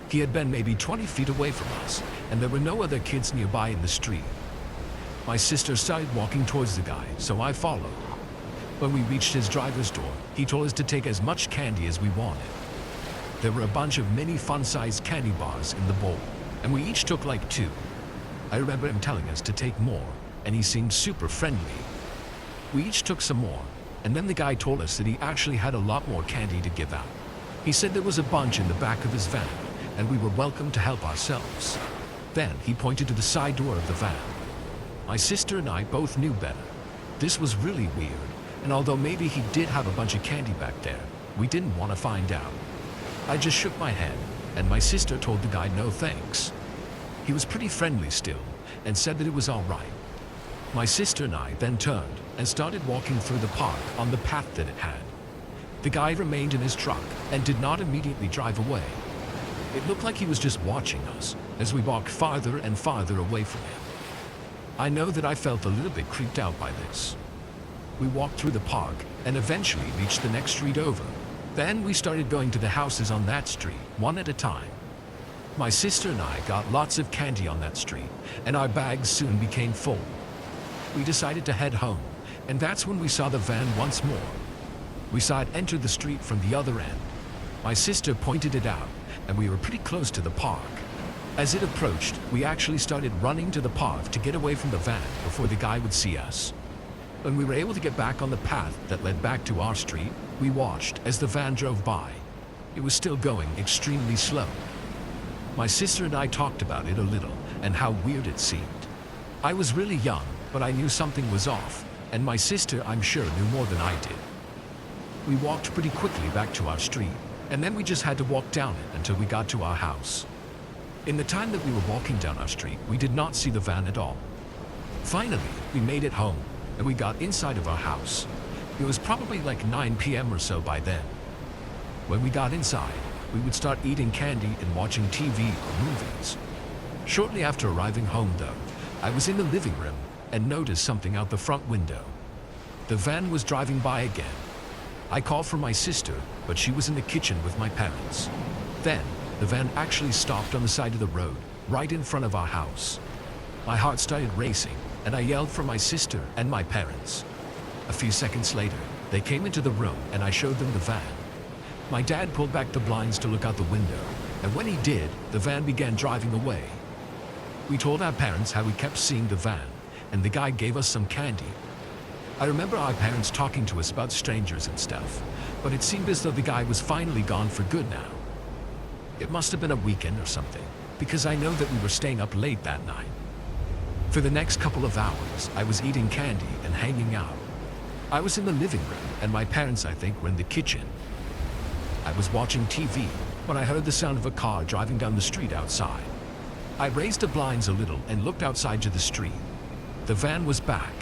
Speaker 1: He had been maybe 20 feet away from us, and there were no other kids nearby in the street. My sister started walking towards the guy, so I followed. When we reached his driver's door, he told us to take as much candy as we wanted. There were a bunch of mini fun-sized candy bars in the bowl, and we each took like 2. I remember him telling us to take more, and he seemed super friendly. We each took some more, and then the guy told us that he actually had a lot more candy to give out. He said there was a bunch in the back of his van, and we were welcome to help ourselves. Then he pointed to the side door of the van. My sister and I both knew better. This was really weird, and although maybe he did have a bunch of candy back there, we didn't want to find out. I just shook my head, and my sister told the guy no thanks. He was pretty friendly still, and said that it was all right. My sister and I then turned and started walking through the park on the path that it had. The guy remained in his truck and did not immediately drive away. It looked like he was just watching us as we walked farther and farther away from him. I know that I felt a little bit creeped out by this. We walked through the park and eventually reached the next street over. Then we started going to the houses on that street, one at a time. My sister and I got lots of candy on that street, and our bags soon became full. We decided to head home, and that's when we saw the van once more. We saw it enter the street from the other end. My sister pointed it out, and we were pretty close to the park. As it approached, we actually started running to the path to get away from the van before the guy would see us. When we were able to get back on the path that led back to our street, we watched as the van drove by. It was still going extremely slow. My sister and I talked about it a little and how weird it seemed. I was really young, but I knew something was off, and my sister, I'm sure, knew more than I did. We walked pretty quickly back to our street, and then we just had to walk down it until we got to our house. In the time that we were walking down our street, we did not see the van at all. Finally, we made it home, and we got inside of our house. It was probably like 9 p.m. or so by then. When we got inside, we would start eating candy and watching TV or movies. Shortly after arriving home though, I was in the living room and noticed something out the front window. The van was driving by again. I called for my sister, but she was in the kitchen with my parents. Then, the van actually stopped on the side of the road, right in front of our house. My heart started racing, and I yelled for my sister and my parents. A few seconds later, they came into the room and I showed them the van. My dad pulled back the blinds to look out the window, and when he did, the van began driving away. We told our parents how we kept seeing the van, and the guy gave us some candy. I remember our parents talking to us about strangers and stuff, but it seemed as though the guy was finally gone for good now. It must have been a weekend or something, because I know that we were staying up late that night. For the next couple of hours, I was eating candy and hanging out. I was in the living room, and my parents, I think, were in the kitchen. I was watching TV when I heard the sound of a car driving down the street outside. I raised the blinds a little and looked outside to the street. The van was back.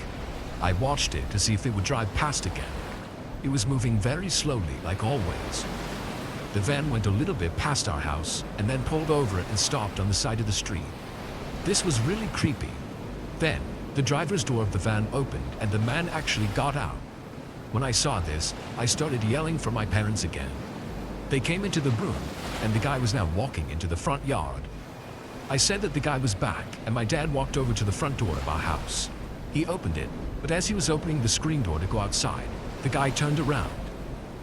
Speaker 1: I watched it to see if it would drive past again. It was moving very slowly, like always. The van went a little bit past our house and then pulled over and stopped on the side of the street. This was really creepy. Then, the driver's door of the van opened and the man actually got out. When I saw this, I started yelling for my parents again. They came into the room, and the guy was now walking into the front yard. I said that the guy was back, and my dad walked over to the front door of our house. He opened it, but as he was opening the screen door to go outside, the guy turned around.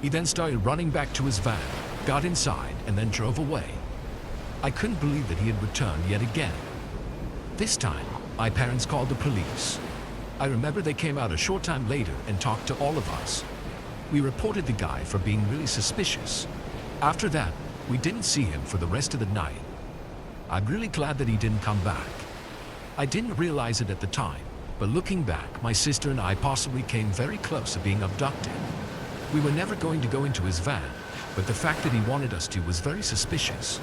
Speaker 1: He then started running back to his van, got inside, and then drove away. I couldn't believe that he had returned yet again. This time, my parents called the police. I remember they came out a short time later and talked to all of us. We reported the guy for being really suspicious. After that, we didn't see him for the rest of the night. I'm really glad that he didn't come back. I didn't realize it at the time, but looking back, my sister and I possibly came very close to being abducted. We were never going to go into his van, but the fact that he wanted us to was very suspicious.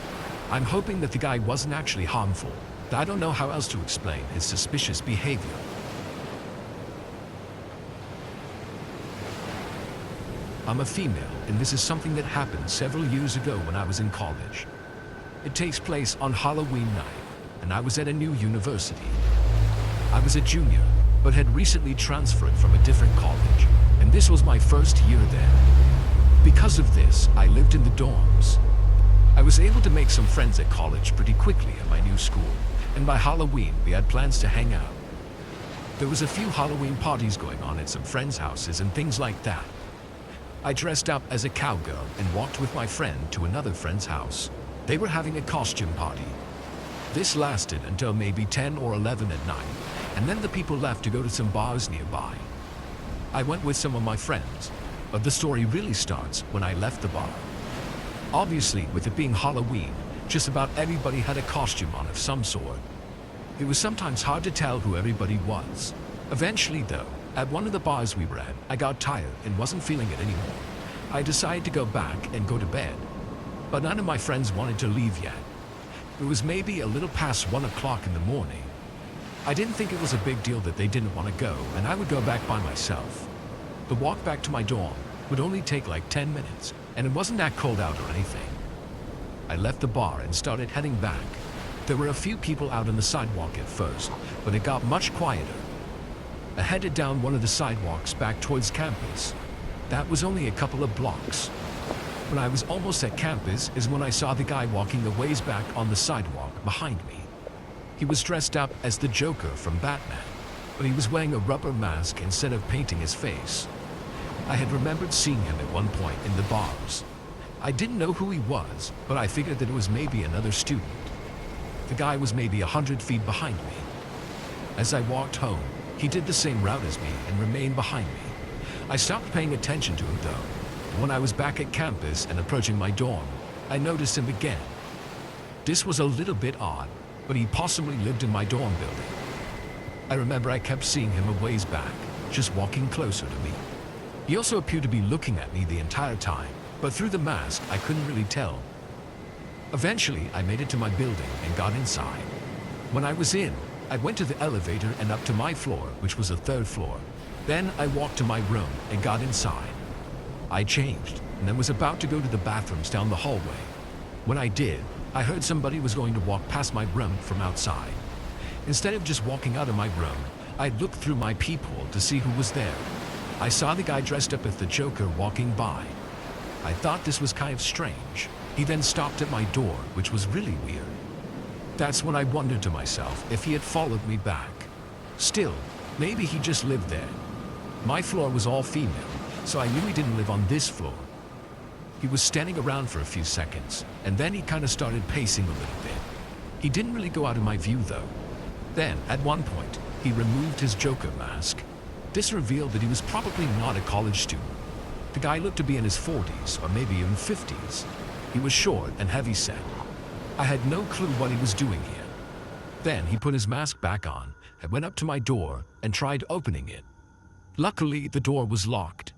Speaker 1: I'm hoping that the guy wasn't actually harmful. I don't know how else to explain his suspicious behavior. I'm a female, and this is something that happened several years ago when I was in college. It takes place on Halloween night, and I was at a new university. I was a junior, but had recently transferred from a different college, and this was my first year there. Because of this, I lived in the dorms. I was able to make some friends at college pretty quickly at my new school, and by Halloween, we had plans to hang out. There was a few Halloween parties going on at some friends' houses and things like that. I dressed up as a cowgirl and walked with my friend to another friend's house. They were having a costume party. This lasted until maybe 10 or 11 at night, and then the people left to go to some bars nearby. I went with some of my friends, but the story really starts when I left the bar. Obviously, with it being Halloween, just about everybody had a costume on of some sort. It was sometimes hard to tell who everybody was. Eventually, though, at one of the bars we were at, I got tired and wasn't feeling it anymore. I decided to go back and go to bed, but none of my friends wanted to leave yet. It was maybe a little past 1 o'clock in the morning. I didn't think it was a big deal that they didn't want to go, and I would go back by myself. The walk back to my dorm would only take like 10 minutes, and it wasn't that cold out or anything. I left the bar and started heading back. There were a few people out on the sidewalk at first, but it got much quieter. I headed down one of the sidewalks back towards campus. That was only a couple of blocks. When I was almost at campus is when I saw the guy walking a ways back on the sidewalk behind me. He was dressed up as the Joker from Batman, but he was wearing a rubber mask instead of painting his face. I had remembered seeing him at one point in the bars. I didn't know who he was, but I figured that it was maybe another student. The guy was maybe 100 feet behind me. As I walked home, he did the same route as me and remained behind me. I stopped paying attention to him though. When I was back at campus and approaching my dorm, I noticed him again. This was a little bit odd, but he possibly lived in my dorm building. I remember I kept seeing him a ways back, just walking closer to me. He also appeared to be looking at me the entire time, but through the mask I couldn't really tell. Eventually, I made it to my building and got inside. When I was in, I went to the elevator and up to my floor, which was the 3rd floor. Then I walked to my room and got inside. I changed and then was about to go to the bathrooms down the hallway When I did, I heard somebody was going to walk past my room from outside. Instead of just walking out of my room, I looked through my peephole to see who was there. I saw the guy dressed up as the Joker walking by. I thought this was kind of strange. He then stopped at my door, which was really weird. That's when I wondered to myself if he had followed me back. Still, maybe he just lived there. My floor was all female, so I knew he didn't live on this floor. He was standing around for a few seconds, and then he kind of started pacing a little bit. He didn't really go out of my view though. Then, at one point, he removed his Joker mask. This revealed that he was probably not a college student. The guy looked to be in his 40s or maybe even 50s. He was short and heavy-set. I had no clue what he was doing here. Then he put his mask back on and went up to my door and tried opening it. Luckily, the door was locked.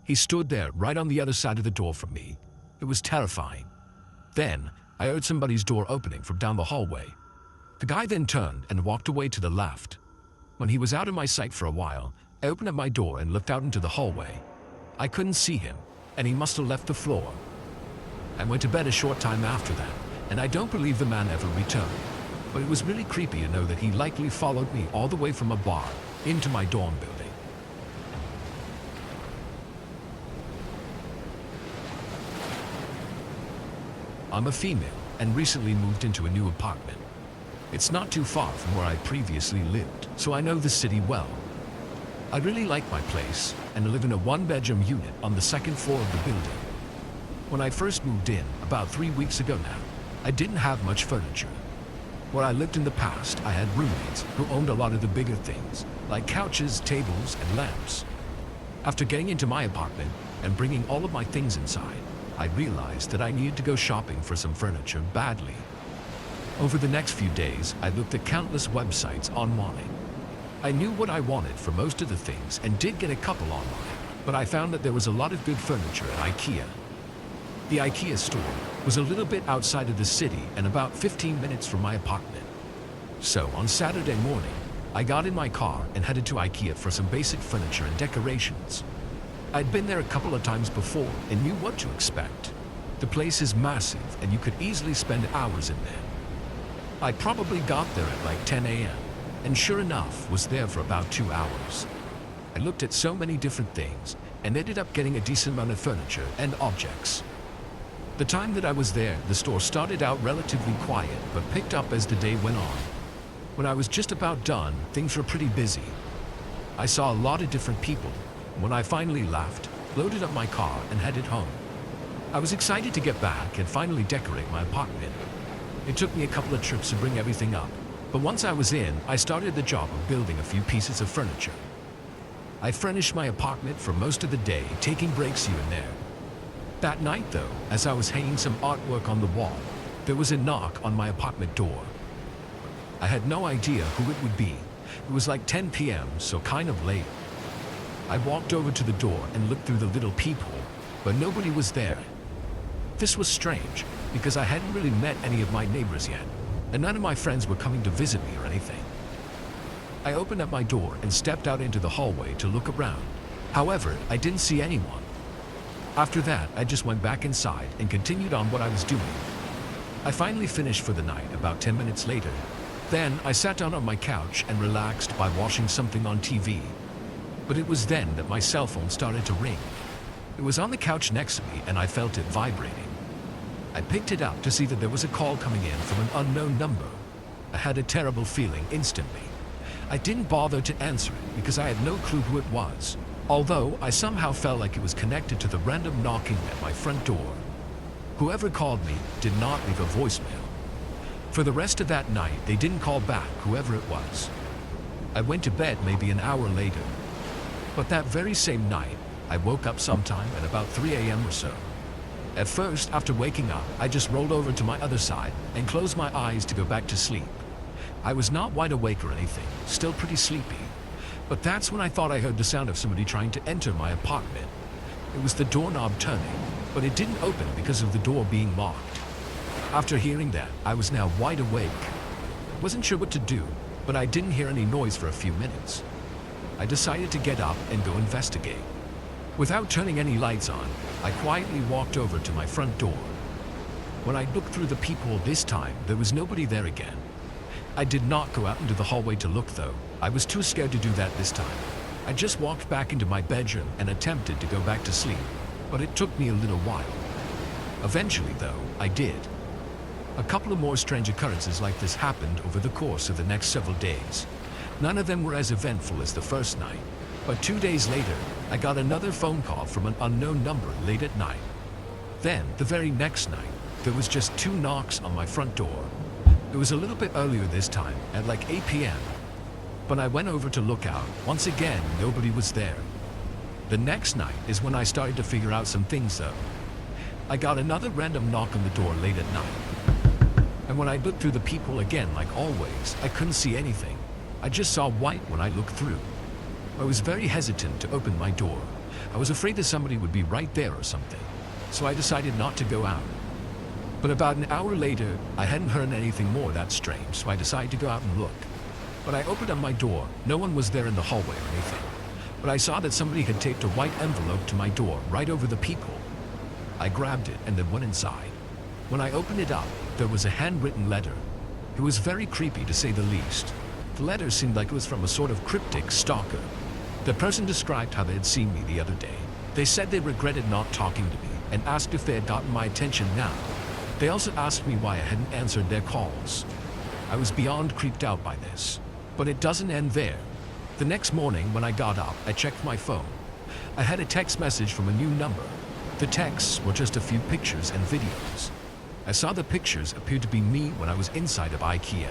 Speaker 1: He stood there right on the other side of the door from me. It was terrifying. Then, I heard somebody's door opening from down the hallway. The guy then turned and walked away to the left. When he was out of my sight for a while, I opened up my door and looked out into the hallway. I couldn't see him, and he must have left the floor. I went to bed a short time after that, and I don't believe the man ever returned. But it was really creepy to know that he likely followed me all the way from a bar into my dorm building. I'm a female and recently moved into a new apartment. It's not too far from where I previously lived, so I know the city well. I really like my place and live in a one-bedroom unit on the second floor of the building. When I first moved in, about 3 weeks ago now, I didn't have much furniture. Where I lived in the past, I had roommates who owned a lot of the bigger things, like couches, tables, and lamps. After getting into my apartment and bringing all of my things inside, I realized that I needed to go shopping for some furniture badly. Over the next few days, I looked at countless websites online. I knew what I wanted for most of the things and did get a couple online, but I found that there was a lot of good furniture at IKEA. The IKEA store was a little bit outside of the city and about 15 minutes from my apartment. So on Saturday morning, I got in my car and headed to IKEA for some basic furniture and decorations. I'd been there a couple of times before and knew what to expect. The place is massive and you could easily spend hours in there. I probably got there at like 10 a.m. and sure enough was there for about 2 hours. I looked at so many different things and ended up getting a decent amount of furniture and objects. The time that I was there, the store started out relatively quiet but picked up as the day went on. When I was just about done, things were pretty busy. I saw a lot of different people. When I finally left, loaded up my car and headed home. I was excited to get back and finally decorate my apartment. It took me a couple of trips to bring everything up, but once I was in, I started the job of building a few pieces of furniture. I furnished my apartment for most of the day, taking breaks here and there. That night though, as I was hanging some artwork on the wall, there was a knock on my apartment door. I had no idea who it would be. It was like 10 p.m., so kind of late. I walked over to the door and looked through the little peephole, but nobody was there. This was strange, because I hadn't really met any of my neighbors yet, and none of my friends were coming to visit me or anything. I opened up my door and stepped out into the hallway to look around. However, I didn't see anyone. After that, I just went back inside and continued on what I was doing. I finally finished for the night about 10 minutes later. Then I sat down on my couch and relaxed by watching something on TV. But it was then that my cell phone started to ring. It was on the couch next to me and I felt it vibrating. I picked it up to see that there was a call coming in from an unknown number. I had a terrible feeling instantly. I didn't bother to answer it because I had no clue who it was, although I somehow felt like it was connected to the random knocking at my front door. Whoever called me did not leave a voicemail. For the rest of that night, they didn't call back whoever it was. I went to bed maybe an hour later. But that very same night, I woke up sometime at about 3 a.m. or so. At first, after waking up, I just rolled over to my other side and closed my eyes to go back to sleep. I was not wide awake or anything, still pretty sleepy. But that's when I thought I heard the sound of somebody trying to enter my apartment. It was the doorknob turning, but it didn't open because of the door being locked. After hearing that, I was now wide awake. Wasn't sure what to do, but I didn't hear any noise for a few minutes. I decided to get up and go investigate. Without turning any lights on, I quietly walked over to my front door. When I looked through the peephole this time, there was nobody there again. I did not go out into the hallway to look though. I was too scared to do that this time. I just walked back into my bedroom and attempted to go back to sleep, but it took me a little while. Eventually though, I did. A couple of more strange occurrences like this happened over the course of the next several days. None of them were as eventful as the first night, but 2 days later, I got another phone call from an unknown number late at night. Then, the very next night, there was just 2 knocks on my front door. It was a little bit earlier this time, at like 8 p.m. When I went over to look out, once again, nobody was there. The next night is when I started to figure out some things though. I got another random knock on the door late at night. And when I looked through the peephole again, like always, I couldn't see anything. I just saw white when I looked through. I was very hesitant to open my door. I was afraid that somebody would be right there or something. So I decided not to go out. But about an hour later, I hadn't heard anything more that strange, so I decided to go out and look. When I opened up my door, no one was there in the hallway or anything. But I saw that somebody had taped a white envelope to my door right over the peephole. I grabbed it and then went inside. When I opened it up, there was a handwritten letter. It was very creepy to say the least. The letter seemed like it was from a sort of cryptic stalker. The person described how they had seen me the other day. They said they regretted not talking to me and asked if they had gotten my attention now. They also asked me why I hadn't answered their calls. I was beyond creeped out by this. But it doesn't end there. The next morning when I got up, I checked my phone. I had a text message from a new number. The texts were just a few pictures and videos. I saw the pictures appeared to be me when I was inside of IKEA.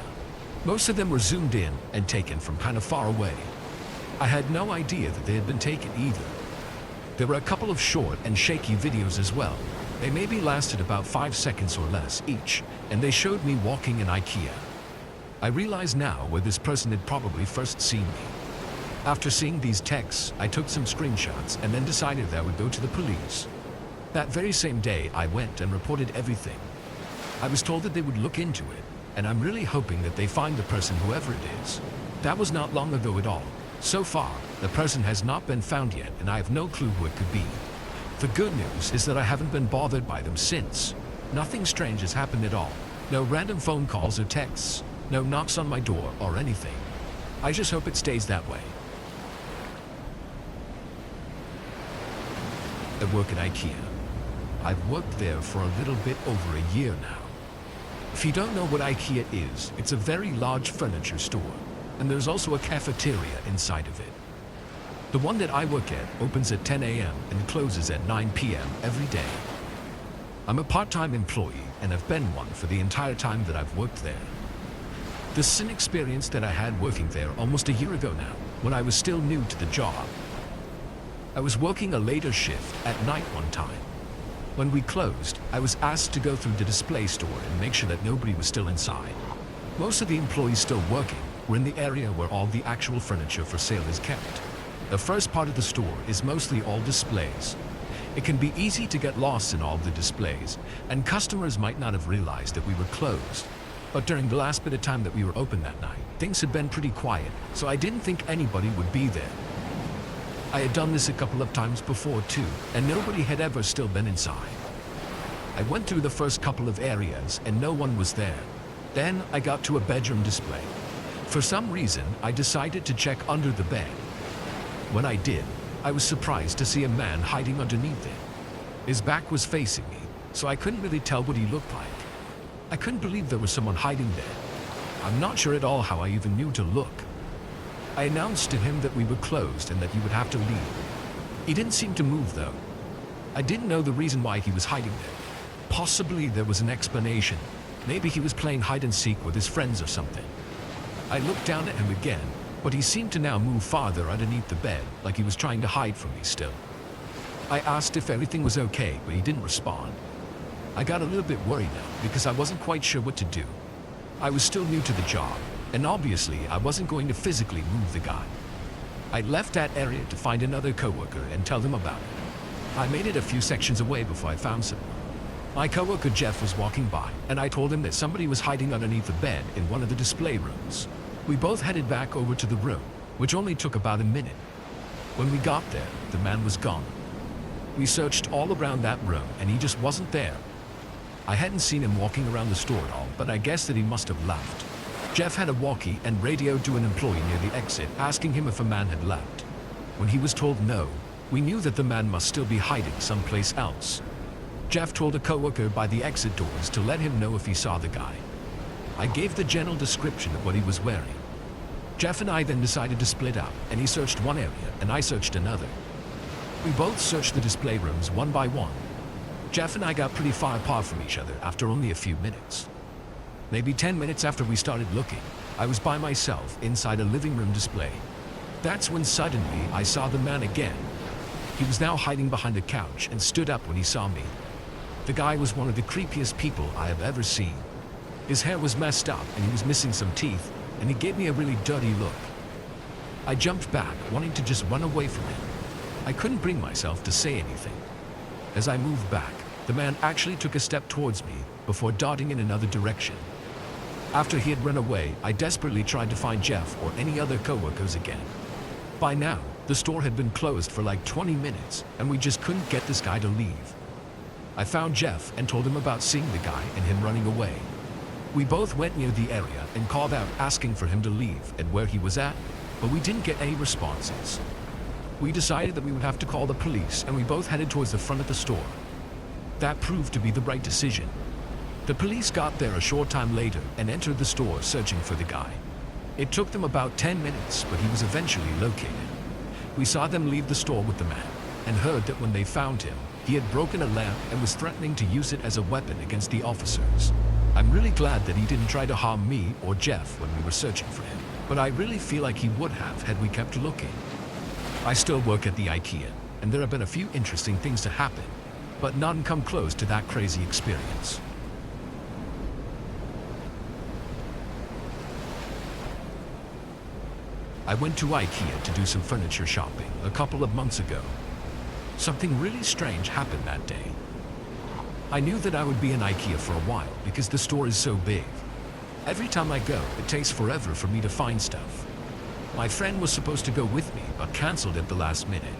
Speaker 1: Most of them were zoomed in and taken from kind of far away. I had no idea that they had been taken either. There were a couple of short and shaky videos as well. They maybe lasted about 5 seconds or less each, and they showed me walking in IKEA. I realize now where this person had probably first seen me. After seeing these texts, I took some screenshots and then decided that I would go to the police. That very same day, I went and reported everything. I was told that they would look into it, and I'm really hoping that they find the person, whoever it is. That was not long ago at all. So far, the person has not been found yet, and I have no clue who it could be. The good news is that I haven't been bothered by them since. Nothing strange has happened at all. No random phone calls or texts. No knocks on my door or anything. I just hope it stays that way. I work at IKEA. I've worked there for a little bit over a year now. If you don't know what IKEA is, it's a very large furniture store, and there's also a cafeteria inside of it. The one that I work at opens at 10 a.m. and closes at 9 p.m. every day. I'm a part-time employee, and I've been one for the entire time that I've worked there. This is an experience that I had working there almost a year ago now, when I was still new to the job. I was working a later shift at night one time. When we closed, I was asked to go through the display store and make sure that nobody was still inside. Most of the employees still working were in the area where all the actual furniture for sale is kept. The first part of the store is mostly all displays. It can be easy to get lost in all the displays, and customers might not have realized that we were closed. But during the last bit of time that we were open that night, things had been pretty quiet, so I didn't think anybody would be there. I had done this a couple of times before too, and nobody had ever still been inside. I went through the first couple of areas and no one was there. Then I got to a bedroom display. For some reason, I decided to check under the bed. When I did, I was surprised to see a man hiding underneath it. His back was facing me, so I couldn't really tell what he looked like. I couldn't believe there was someone hiding there. I'm not sure at all how I even knew to look. I announced to him that we were closed and that he would have to leave. He didn't seem to move though. I didn't know the reason why he was hiding there. Possibly there was an explanation. Maybe he was playing hide and seek with his friends or something. I looked down at him again, but he seemed to now move farther underneath the bed, like he was trying to hide from me still. I asked if everything was okay, but he didn't respond. I got a little bit worried now because I wasn't quite sure what to do. I was still new to the job, and obviously I wasn't going to physically move the guy. I left that area to find another coworker and tell them about it. I made it a few sections away before I found someone. My coworker Jeff was walking by, and I told him that somebody was hiding underneath the bed in one of the display rooms. We both headed back over to the room, which only took about a minute. When we got there, the man was gone. We searched all around that room, and he just wasn't there. I hadn't seen him walking around the store at all, but I guessed that he must have left. Jeff had a walkie and radioed to an employee near the exit, asking him if a man had left. When he was told no, we knew that the man must still be hiding someplace else. Jeff told a coworker by the exit doors to let him know if he saw the guy. I gave the general description of what he was wearing. Jeff and I then decided to split up, and he searched one area and I searched another. We both searched the display rooms one by one. Jeff and I got pretty far apart from each other after only a few minutes. Maybe 10 minutes after we started looking, I was by myself inside a living room display. That's when suddenly I saw the man again. He was now hiding behind a couch and stood up when he saw me. The guy was one of the creepiest people I have ever seen. His hair was messed up and he was missing some teeth, and he gave me a really dirty look. I jumped back, wanting to just run away from him. I couldn't bring myself to say anything. As I moved back, the man actually took a step towards me before darting in another direction. After he had run away, I desperately tried to find Jeff or any other coworkers again. By now, the store had been closed for like 20 minutes, and we just couldn't get this guy to leave. I found Jeff and told him about seeing the guy and him running away. We both went near the area and called out asking for him to leave and where he was at, but we didn't get any responses. We decided that we would have to call the police, and we both headed towards the front of the store. That proved to be the right decision. The police got there a short time later and entered the store searching for the guy. It took them about 10 minutes, but he was eventually located. We saw them leave the store with the man and heard that when they found him, he had broken a lamp and was threatening to use it as a weapon against the officers. I'm really glad that he didn't try to harm me or Jeff when we were searching for him, but I really feel like he would have had we kept looking. I still work at the IKEA, and there have been a few interesting things to happen, but none come close to that crazy experience. I went to IKEA to do some furniture shopping a couple of months ago. Something really strange happened that day. I knew that I would be in IKEA for a while because the store is so big. Every time I go, it takes forever for me to find stuff. My friend was supposed to go with me, but canceled at the last minute.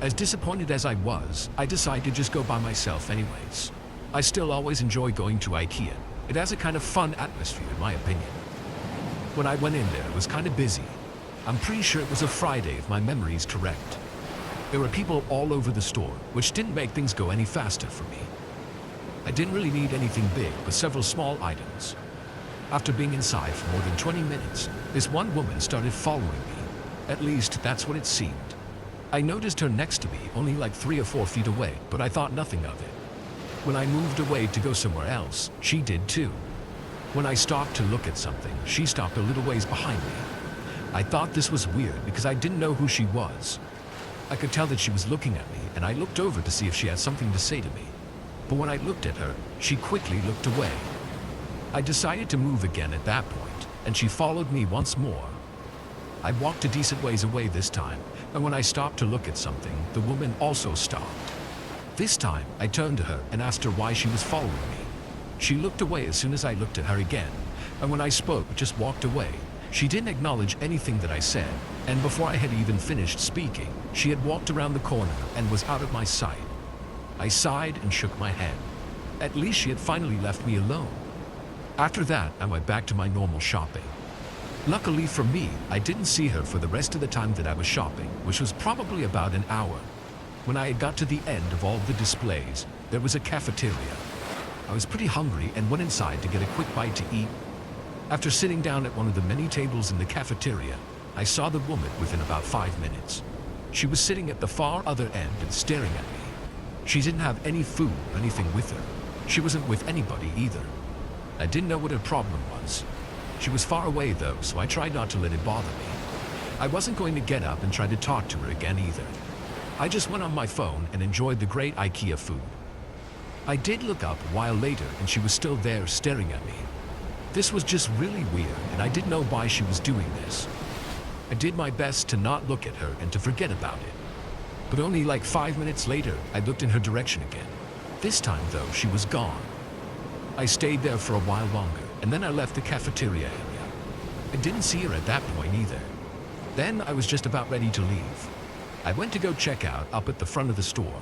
Speaker 1: As disappointed as I was, I decided to just go by myself anyways. I still always enjoy going to IKEA. It has a kind of fun atmosphere in my opinion. When I went in there, it was kind of busy. I'm pretty sure it was a Friday if my memory is correct. There were people all over the store, which didn't make things go any faster for me. I didn't really need anything big, but several small items. After being inside for more than 20 minutes, this one woman started following me. At least, that's what it seemed. I noticed her next to me, only like 3 or 4 feet away, but I thought nothing of it. When I moved away to go somewhere else, she did too. When I stopped to look at something, she stopped a little ways behind me. I thought this was weird because I didn't know who she was. I could tell that she was looking at me, and I looked over to see if she had something to say to me. But when I looked at her, she quickly looked away. I decided to move again at that point, and she followed me once more. I walked a decent ways away this time, and when I stopped to look at something, the woman also stopped. This time, I turned to her and asked her why she was following me. She looked away as soon as I looked at her again, and when I spoke, just walked away. She didn't acknowledge anything that I said, and before I had even finished speaking, she had walked around the corner and was out of my sight. I sighed and shook my head. At least she had finally left me alone. After that, I went back to my normal shopping. Luckily for me, I didn't see her for the rest of the time that I was shopping, which was probably about an hour. When I had got to the end of all the displays, there was a cafeteria. I was pretty hungry and went inside to get a quick bite to eat. After sitting down at one of the many tables in the cafeteria, I saw the woman within about 5 minutes. She was sitting at the far other end and staring at me. She didn't have any food or anything with her. She wasn't with anybody either. I didn't know what her problem was. She was far away though, so I tried not to let it bother me. I wasn't going to get up and try to talk to her again either. I just went on my phone and enjoyed the great IKEA food. I did look up a while later and she was still there staring at me. This was just really weird and I didn't know why she was doing this. I did my best to not look at her and to forget about it. But only like 5 minutes later, I looked in her direction again. This time though, she was gone. I stayed there for a while longer and then I left the cafeteria area. I didn't see her at that point either. Then I was just about ready to leave. I went to go check out up at the front of the store.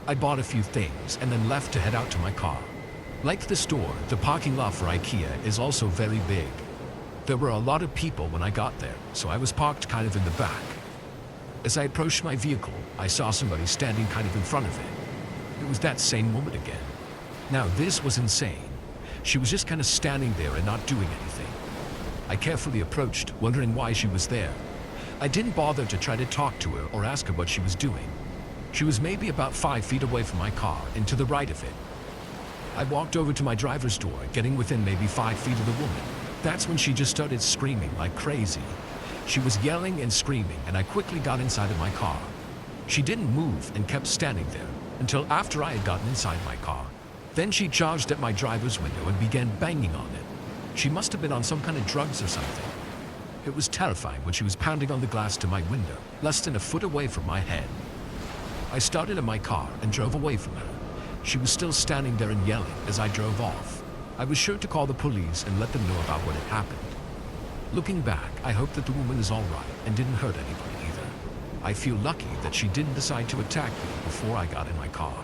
Speaker 1: I bought a few things and then left to head out to my car. Like the store, the parking lot for IKEA is also very big. There were a lot of people when I got there, so I was parked kind of in the back. As I approached my vehicle, I saw somebody standing kind of in front of it. It was that same woman again. Now this was insane. She was just kind of standing there and not doing anything. I carefully approached, wondering why she was there. I didn't bother to try to talk to her or ask her what she was doing. She was maybe about 5 feet away from my car and to the right of it. I walked over to my driver's door, getting within maybe 5 feet of the woman. That's when she just started screaming like crazy. She was yelling and screaming, and I quickly got inside of my car. She didn't move and kept standing there until after I had gotten inside my car. Then she charged at my driver's window and began banging on it. She must have been on some kind of drugs or something. It was terrifying when she was pounding on the glass to my window, less than a foot away from my head. I started in my car and drove away from her. She was still standing there and yelling as I drove off. I was sure to call the police and let them know about what had happened. Looking back, I hope that the woman is all right and didn't hurt anybody either. I feel lucky that she didn't decide to attack me before I got in my car.